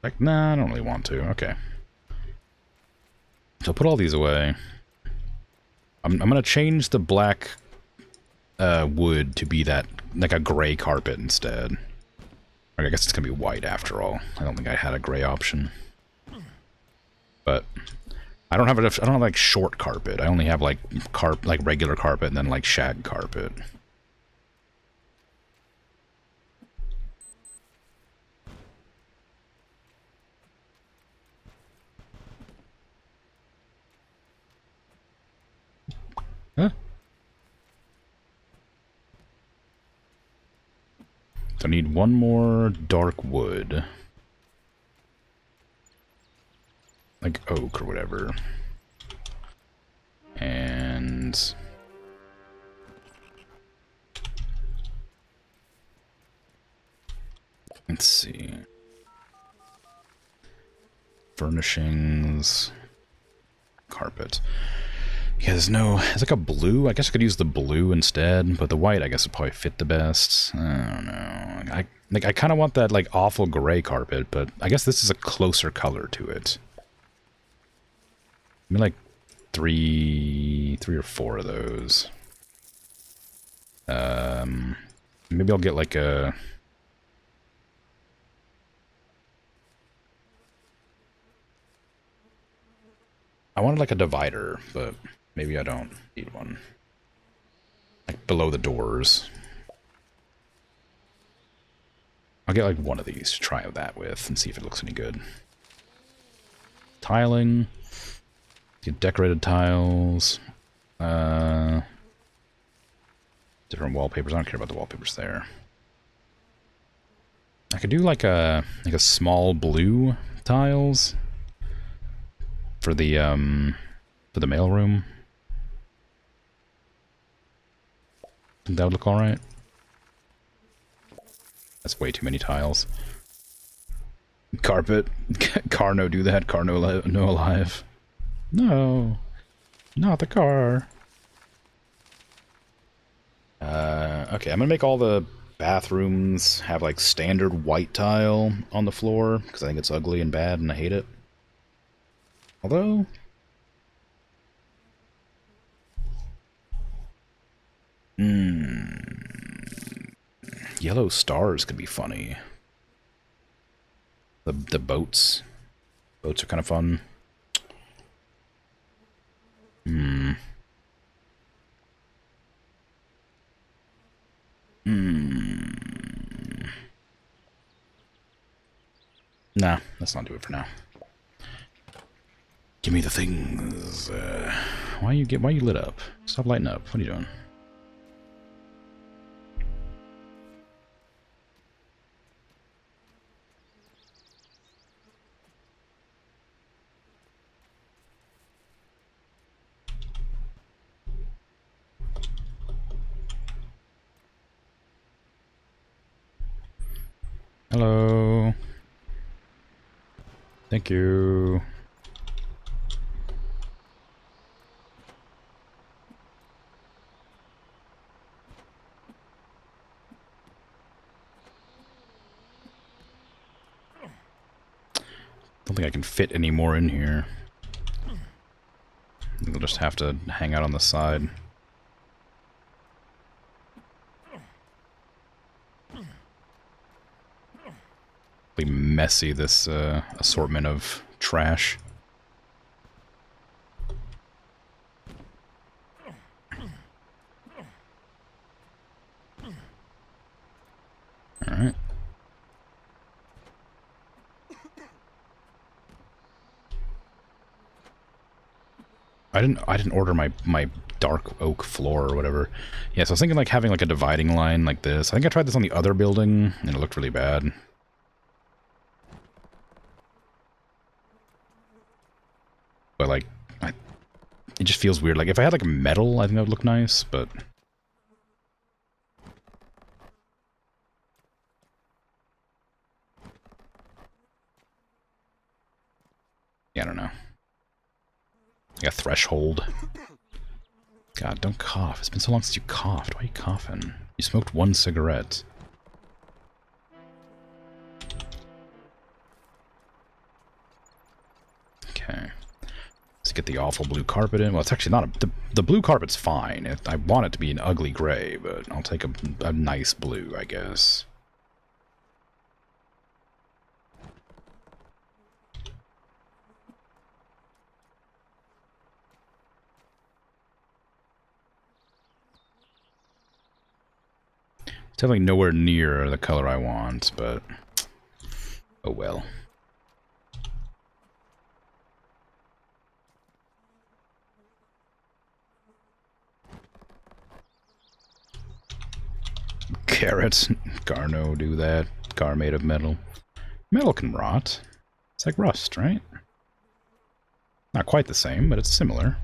[SPEAKER 3] Like, nah, I don't really want to. Okay. So I'll put all these away. I'm gonna change the black wood to be that, like a gray carpet instead. Or I guess it's gonna be white after all. I don't think I had a gray option. But I don't have enough. I don't have like short carpet. I only have like regular carpet and then like shag carpet. Huh? So I need one more dark wood. Like oak or whatever. And let's see. Furnishings. Carpet. Yeah, there's like a blue. I guess I could use the blue instead, but the white I guess would probably fit the best. I don't know. I kind of want that like awful gray carpet, but I guess this is a closer color to it. I mean, like three or four of those. Maybe I'll get like a. I wanted like a divider, but maybe I don't need one. Like below the doors. I'll get like one of these to try that with and see if it looks any good. Tiling. Get decorated tiles. Different wallpapers. I don't care about the wallpapers there. I could do like a small blue tiles for the mailroom. Think that would look alright? That's way too many tiles. Carpet. Car no do that. Car no alive. No. Not the car. Okay, I'm gonna make all the bathrooms have like standard white tile on the floor because I think it's ugly and bad and I hate it. Although yellow stars could be funny. The boats. Boats are kind of fun. Nah, let's not do it for now. Give me the things. Why you lit up? Stop lighting up. What are you doing? Hello. Thank you. Don't think I can fit any more in here. We'll just have to hang out on the side. Be messy, this assortment of trash. Alright. I didn't order my dark oak floor or whatever. Yeah, so I was thinking like having like a dividing line like this. I think I tried this on the other building and it looked really bad. But like, it just feels weird. Like if I had like metal, I think that would look nice, but yeah, I don't know. Like a threshold. God, don't cough. It's been so long since you coughed. Why are you coughing? You smoked one cigarette. Okay. Let's get the awful blue carpet in. Well, it's actually not the blue carpet's fine. I want it to be an ugly gray, but I'll take a nice blue, I guess. It's definitely nowhere near the color I want, but oh well. Carrots. Car no do that. Car made of metal. Metal can rot. It's like rust, right? Not quite the same, but it's similar.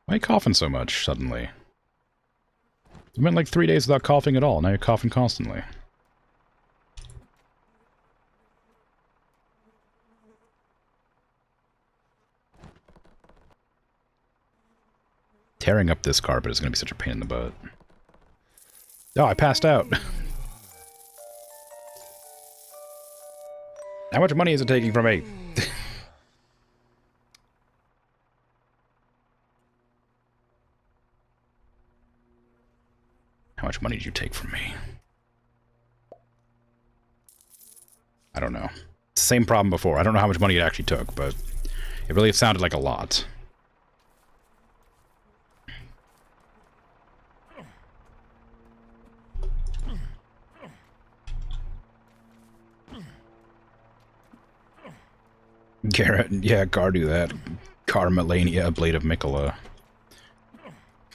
[SPEAKER 3] Why are you coughing so much, suddenly? You went like 3 days without coughing at all, now you're coughing constantly. Tearing up this carpet is going to be such a pain in the butt. Oh, I passed out. How much money is it taking from me? How much money did you take from me? I don't know. Same problem before. I don't know how much money it actually took, but it really sounded like a lot. Garrett, yeah, Gar do that. Car Melania, Blade of Mikola.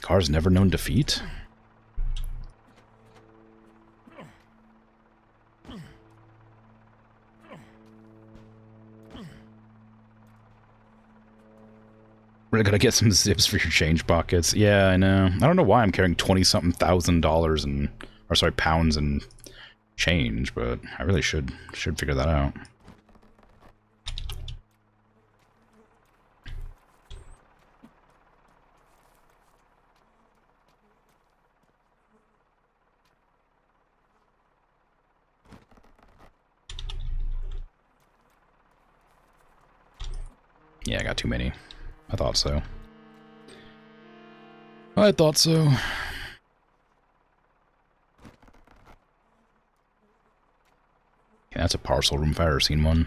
[SPEAKER 3] Car's never known defeat? Really gotta get some zips for your change pockets. Yeah, I know. I don't know why I'm carrying $20-something thousand and, or sorry, pounds and change, but I really should figure that out. Yeah, I got too many. I thought so. I thought so. Okay, that's a parcel room if I ever seen one.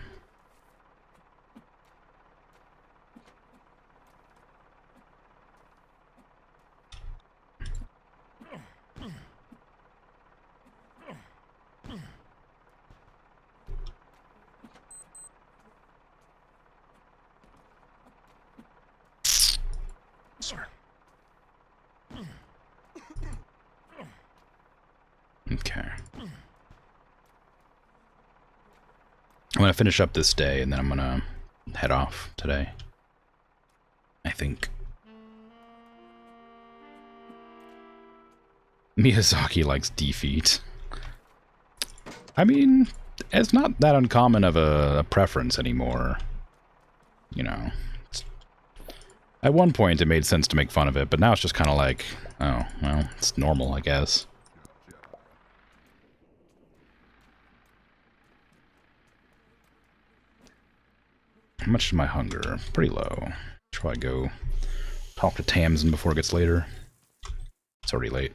[SPEAKER 3] Okay. I'm gonna finish up this day and then I'm gonna head off today. I think. Miyazaki likes defeat. I mean, it's not that uncommon of a preference anymore. You know. At one point it made sense to make fun of it, but now it's just kind of like, oh, well, it's normal, I guess. How much is my hunger? Pretty low. Should probably go talk to Tamsin before it gets later. It's already late.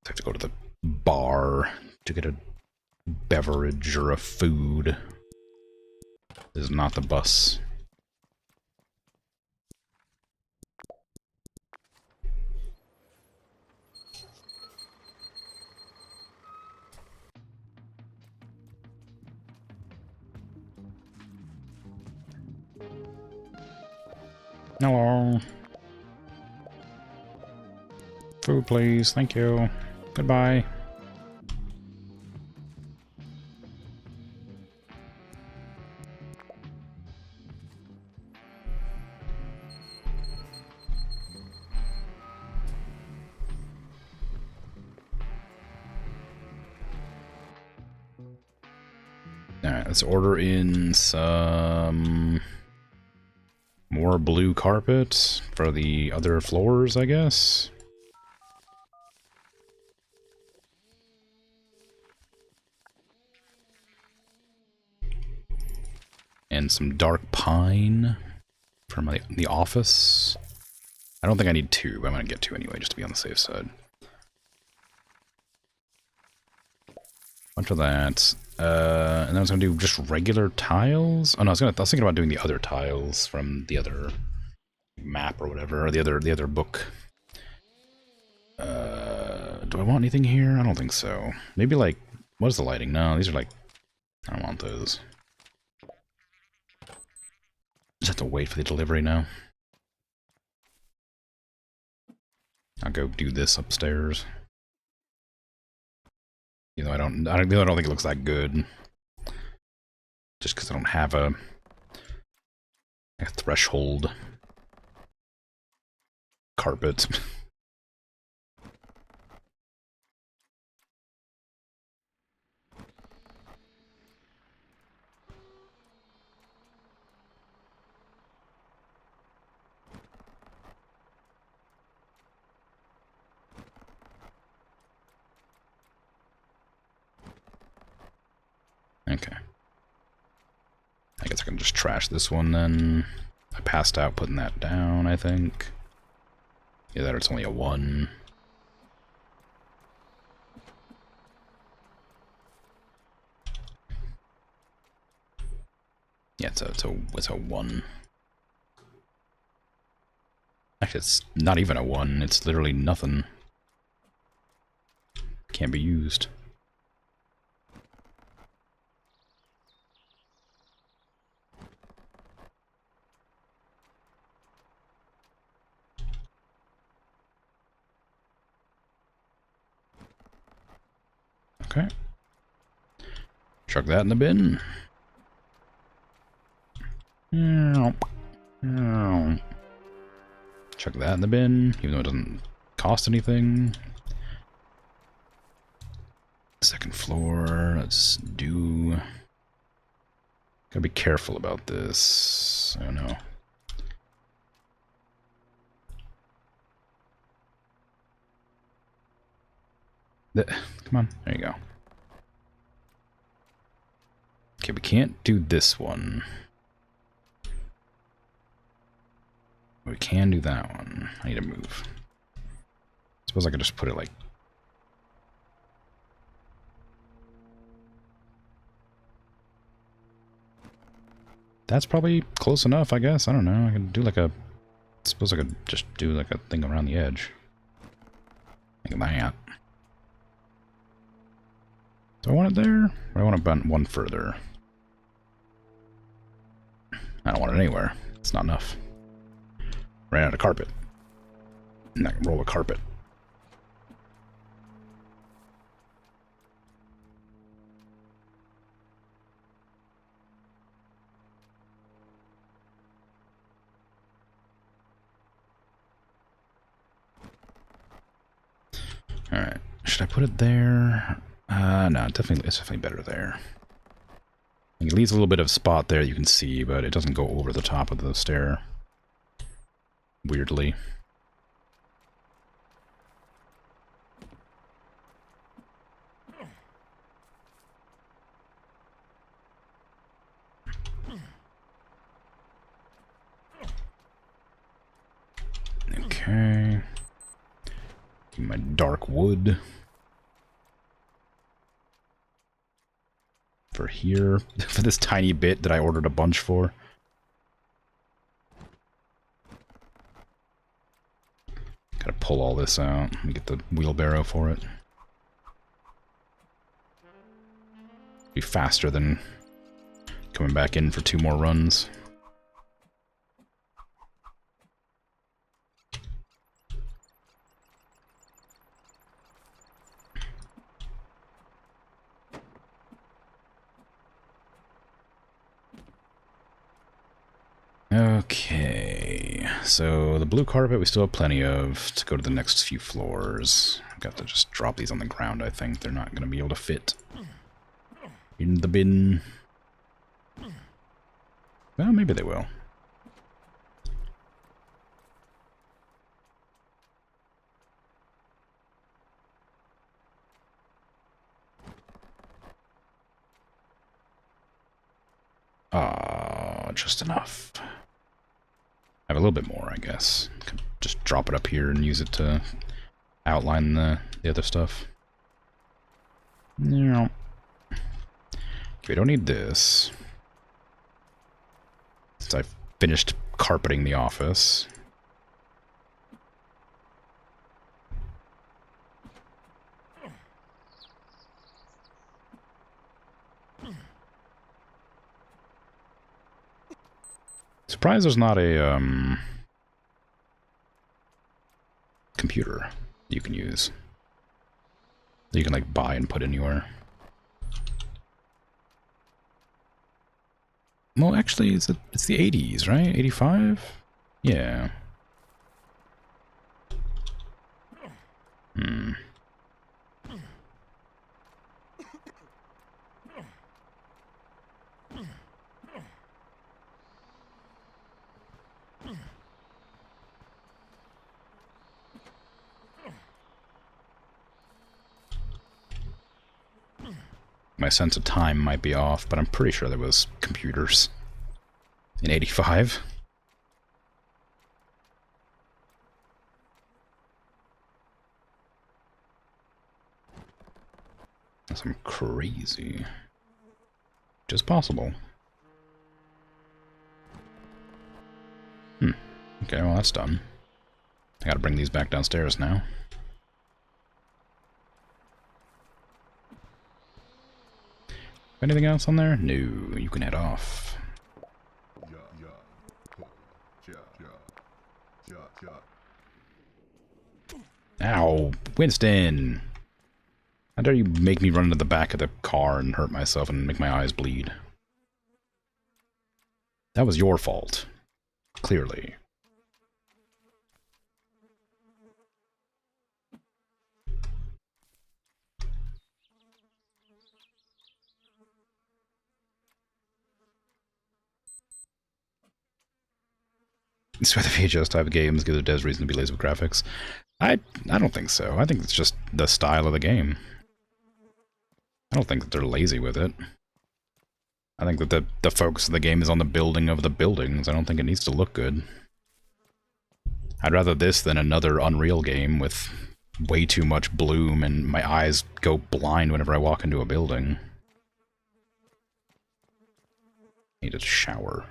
[SPEAKER 3] I have to go to the bar to get a beverage or a food. This is not the bus. Hello. Food, please. Thank you. Goodbye. Alright, let's order in some more blue carpet for the other floors, I guess. And some dark pine for the office. I don't think I need 2, but I'm going to get 2 anyway, just to be on the safe side. Bunch of that. And then I was going to do just regular tiles. Oh no, I was thinking about doing the other tiles from the other map or whatever, or the other book. Do I want anything here? I don't think so. Maybe like, what is the lighting? No, these are like, I don't want those. Just have to wait for the delivery now. I'll go do this upstairs. You know, I don't think it looks that good. Just because I don't have a threshold carpet. Okay. I guess I can just trash this one then. I passed out putting that down, I think. Yeah, that it's only a 1. Yeah, it's a 1. Actually, it's not even a 1. It's literally nothing. Can't be used. Okay. Chuck that in the bin. Chuck that in the bin, even though it doesn't cost anything. Second floor, let's do... Gotta be careful about this. I don't know. Come on, there you go. Okay, we can't do this one. We can do that one. I need to move. Suppose I could just put it like... That's probably close enough, I guess. I don't know. I could do like a... Suppose I could just do like a thing around the edge. Like that. Do I want it there? Or do I want it one further? I don't want it anywhere. It's not enough. Ran out of carpet. And I can roll a carpet. Alright. Should I put it there? No, it's definitely better there. It leaves a little bit of spot there you can see, but it doesn't go over the top of the stair. Weirdly. Okay. My dark wood. for here, for this tiny bit that I ordered a bunch for. Gotta pull all this out and get the wheelbarrow for it. Be faster than coming back in for 2 more runs. Okay, so the blue carpet we still have plenty of to go to the next few floors. I've got to just drop these on the ground, I think. They're not going to be able to fit in the bin. Well, maybe they will. Just enough. I have a little bit more, I guess. Could just drop it up here and use it to outline the other stuff. No. Okay, we don't need this. Since I've finished carpeting the office. Surprised there's not a computer you can use. You can like buy and put anywhere. Well, actually, it's the 80s, right? 85? Yeah. My sense of time might be off, but I'm pretty sure there was computers in 85. That's some crazy. Just possible. Okay, well that's done. I gotta bring these back downstairs now. Anything else on there? No, you can head off. Ow, Winston! How dare you make me run into the back of the car and hurt myself and make my eyes bleed? That was your fault. Clearly. So the VHS type of games give the devs reason to be lazy with graphics. I don't think so. I think it's just the style of the game. I don't think that they're lazy with it. I think that the focus of the game is on the building of the buildings. I don't think it needs to look good. I'd rather this than another Unreal game with way too much bloom and my eyes go blind whenever I walk into a building. Need a shower.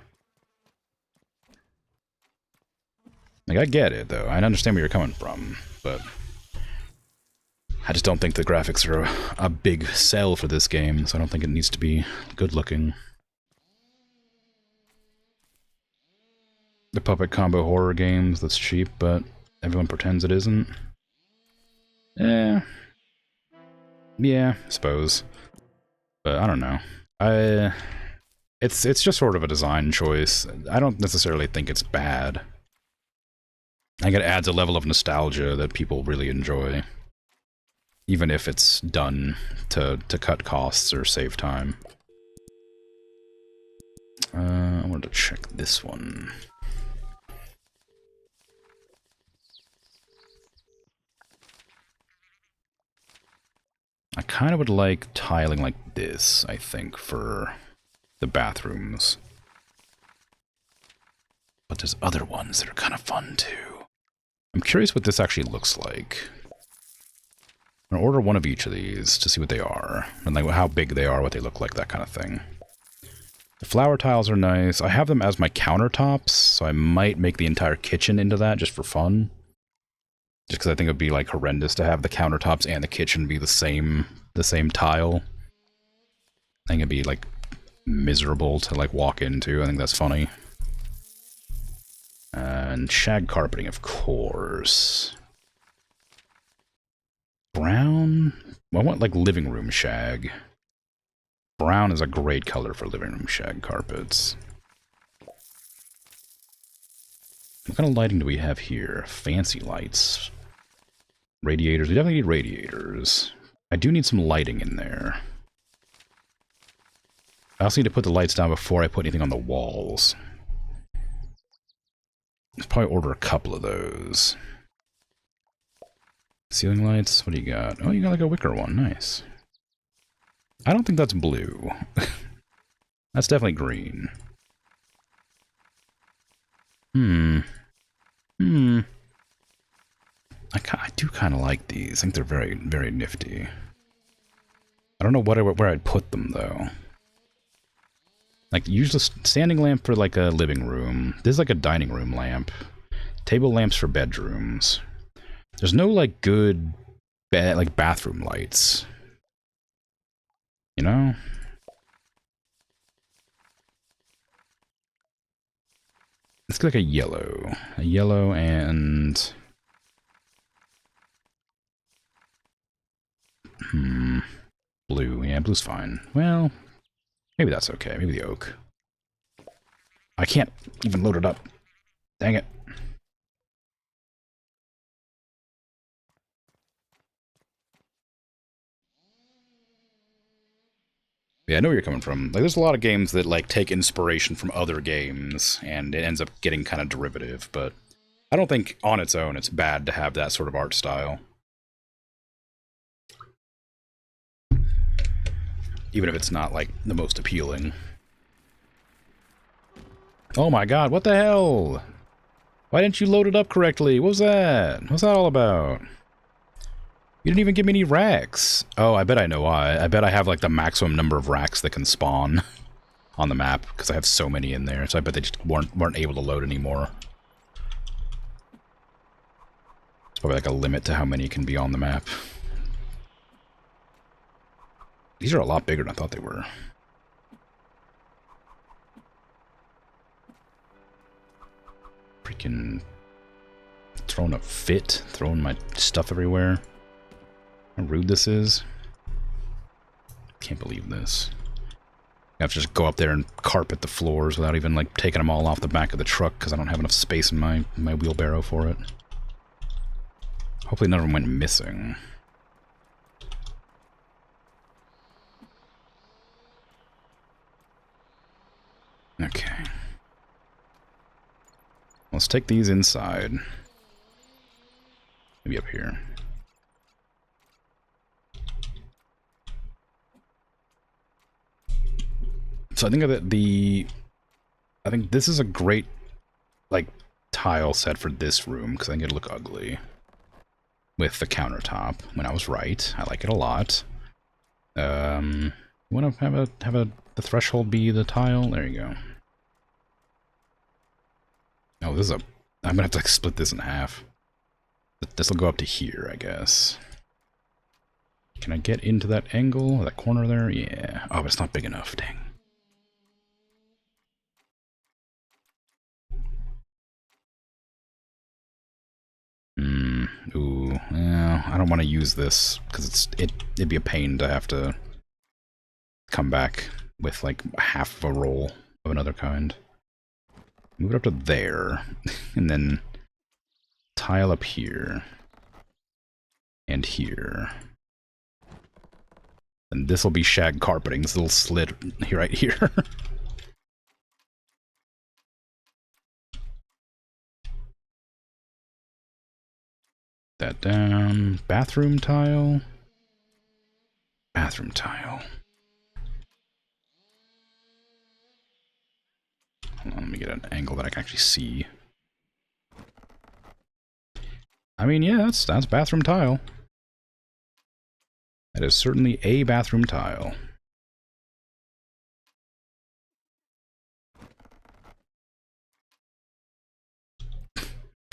[SPEAKER 3] Like, I get it, though. I understand where you're coming from, but I just don't think the graphics are a big sell for this game, so I don't think it needs to be good-looking. The puppet combo horror games, that's cheap, but everyone pretends it isn't. Yeah, I suppose. But I don't know. It's just sort of a design choice. I don't necessarily think it's bad. I think it adds a level of nostalgia that people really enjoy. Even if it's done to cut costs or save time. I wanted to check this one. I kind of would like tiling like this, I think, for the bathrooms. But there's other ones that are kind of fun, too. I'm curious what this actually looks like. I'm gonna order one of each of these to see what they are. And like how big they are, what they look like, that kind of thing. The flower tiles are nice. I have them as my countertops, so I might make the entire kitchen into that just for fun. Just because I think it would be like horrendous to have the countertops and the kitchen be the same tile. I think it'd be like miserable to like walk into. I think that's funny. And shag carpeting, of course. Brown? I want like living room shag. Brown is a great color for living room shag carpets. What kind of lighting do we have here? Fancy lights. Radiators. We definitely need radiators. I do need some lighting in there. I also need to put the lights down before I put anything on the walls. Let's probably order a couple of those. Ceiling lights? What do you got? Oh, you got like a wicker one. Nice. I don't think that's blue. That's definitely green. I do kind of like these. I think they're very, very nifty. I don't know where I'd put them, though. Like, usually standing lamp for, like, a living room. This is, like, a dining room lamp. Table lamps for bedrooms. There's no, like, good, bathroom lights. You know? Let's get, like, a yellow. A yellow and... Blue. Yeah, blue's fine. Well, maybe that's okay. Maybe the oak. I can't even load it up. Dang it. Yeah, I know where you're coming from. Like, there's a lot of games that, like, take inspiration from other games, and it ends up getting kind of derivative, but I don't think, on its own, it's bad to have that sort of art style. Even if it's not, like, the most appealing. Oh my god, what the hell? Why didn't you load it up correctly? What was that? What's that all about? You didn't even give me any racks. Oh, I bet I know why. I bet I have, like, the maximum number of racks that can spawn on the map, because I have so many in there, so I bet they just weren't able to load anymore. It's probably, like, a limit to how many can be on the map. These are a lot bigger than I thought they were. Freaking throwing a fit, throwing my stuff everywhere. How rude this is. Can't believe this. I have to just go up there and carpet the floors without even like taking them all off the back of the truck because I don't have enough space in my wheelbarrow for it. Hopefully none of them went missing. Okay. Let's take these inside. Maybe up here. So I think that I think this is a great, like, tile set for this room, because I think it'll look ugly with the countertop. When I was right, I like it a lot. You want to have the threshold be the tile? There you go. Oh, this is I'm gonna have to like, split this in half. This will go up to here, I guess. Can I get into that angle, that corner there? Yeah. Oh, but it's not big enough. Dang. Ooh. Yeah, I don't want to use this because it'd be a pain to have to come back with like half of a roll of another kind. Move it up to there, and then tile up here and here. And this will be shag carpeting, this little slit right here. That down. Bathroom tile. Bathroom tile. Hold on, let me get an angle that I can actually see. I mean, yeah, that's bathroom tile. That is certainly a bathroom tile.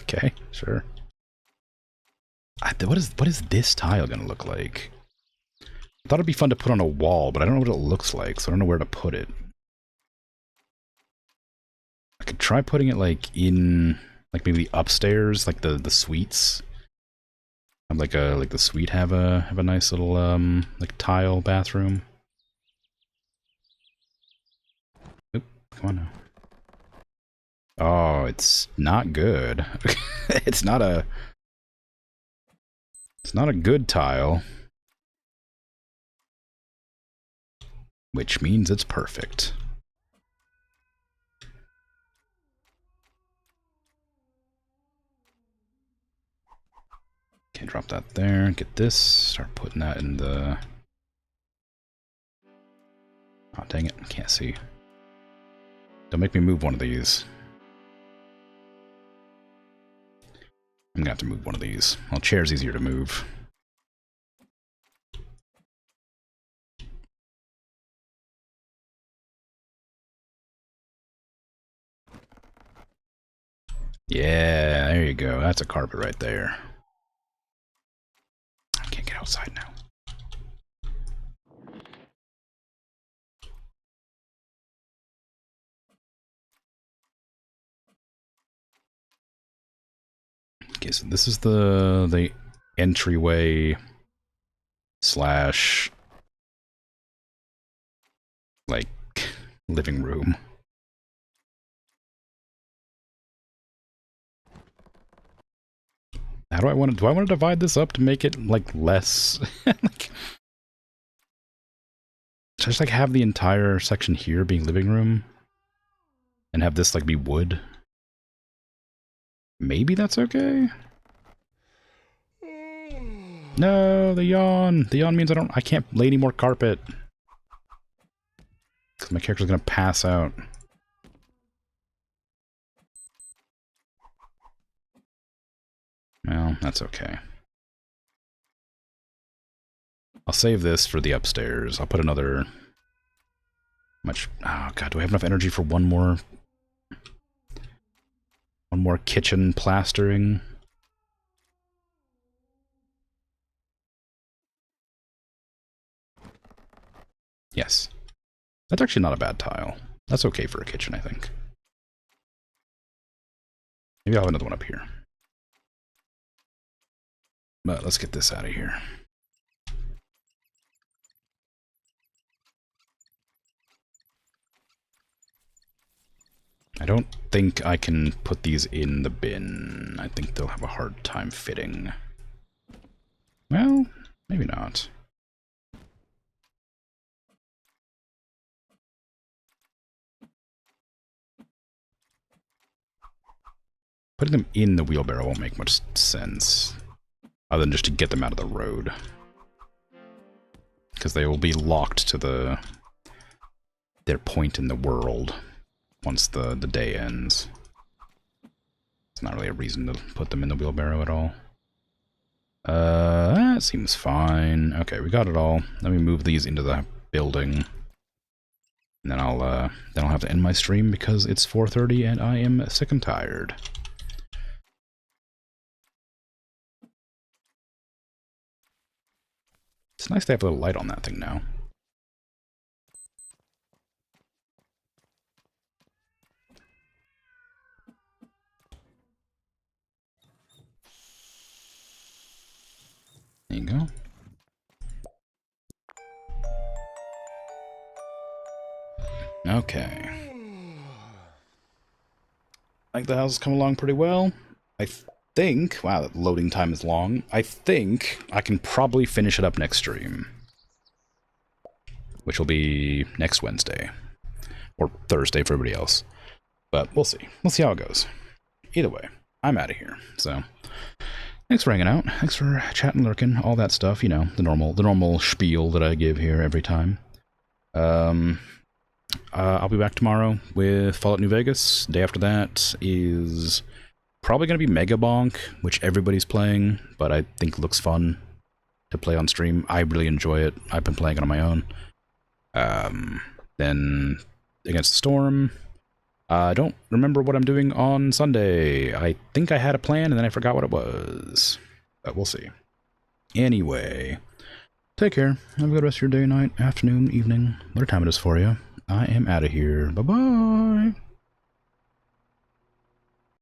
[SPEAKER 3] Okay, sure. What is this tile gonna look like? I thought it'd be fun to put on a wall, but I don't know what it looks like, so I don't know where to put it. I could try putting it like in, like maybe upstairs, like the suites. Have like the suite have a nice little like tile bathroom. Oop, come on now. Oh, it's not good. It's not a good tile. Which means it's perfect. Okay, drop that there. Get this. Start putting that in the... Oh, dang it. I can't see. Don't make me move one of these. I'm gonna have to move one of these. Well, chair's easier to move. Yeah, there you go. That's a carpet right there. I can't get outside now. Okay, so this is the entryway slash like living room. How do I want to divide this up to make it like less like just like have the entire section here being living room and have this like be wood? Maybe that's okay. No, the yawn. The yawn means I can't lay any more carpet. Because my character's gonna pass out. Well, that's okay. I'll save this for the upstairs. I'll put another... Oh god, do I have enough energy for one more kitchen plastering? Yes. That's actually not a bad tile. That's okay for a kitchen, I think. Maybe I'll have another one up here. But let's get this out of here. I don't think I can put these in the bin. I think they'll have a hard time fitting. Well, maybe not. Putting them in the wheelbarrow won't make much sense, other than just to get them out of the road. Because they will be locked to their point in the world once the day ends. It's not really a reason to put them in the wheelbarrow at all. That seems fine. Okay, we got it all. Let me move these into the building. And then I'll have to end my stream because it's 4:30 and I am sick and tired. It's nice to have a little light on that thing now. There you go. Okay. I think the house has come along pretty well. I think... Wow, that loading time is long. I think I can probably finish it up next stream. Which will be next Wednesday. Or Thursday for everybody else. But we'll see. We'll see how it goes. Either way, I'm out of here. So, thanks for hanging out. Thanks for chatting, lurking, all that stuff. You know, the normal spiel that I give here every time. I'll be back tomorrow with Fallout New Vegas. Day after that is probably going to be Mega Bonk, which everybody's playing, but I think looks fun. to play on stream. I really enjoy it. I've been playing it on my own. Then Against the Storm. I don't remember what I'm doing on Sunday. I think I had a plan and then I forgot what it was. But we'll see. Anyway, take care. Have a good rest of your day, night, afternoon, evening, whatever time it is for you. I am out of here. Bye-bye.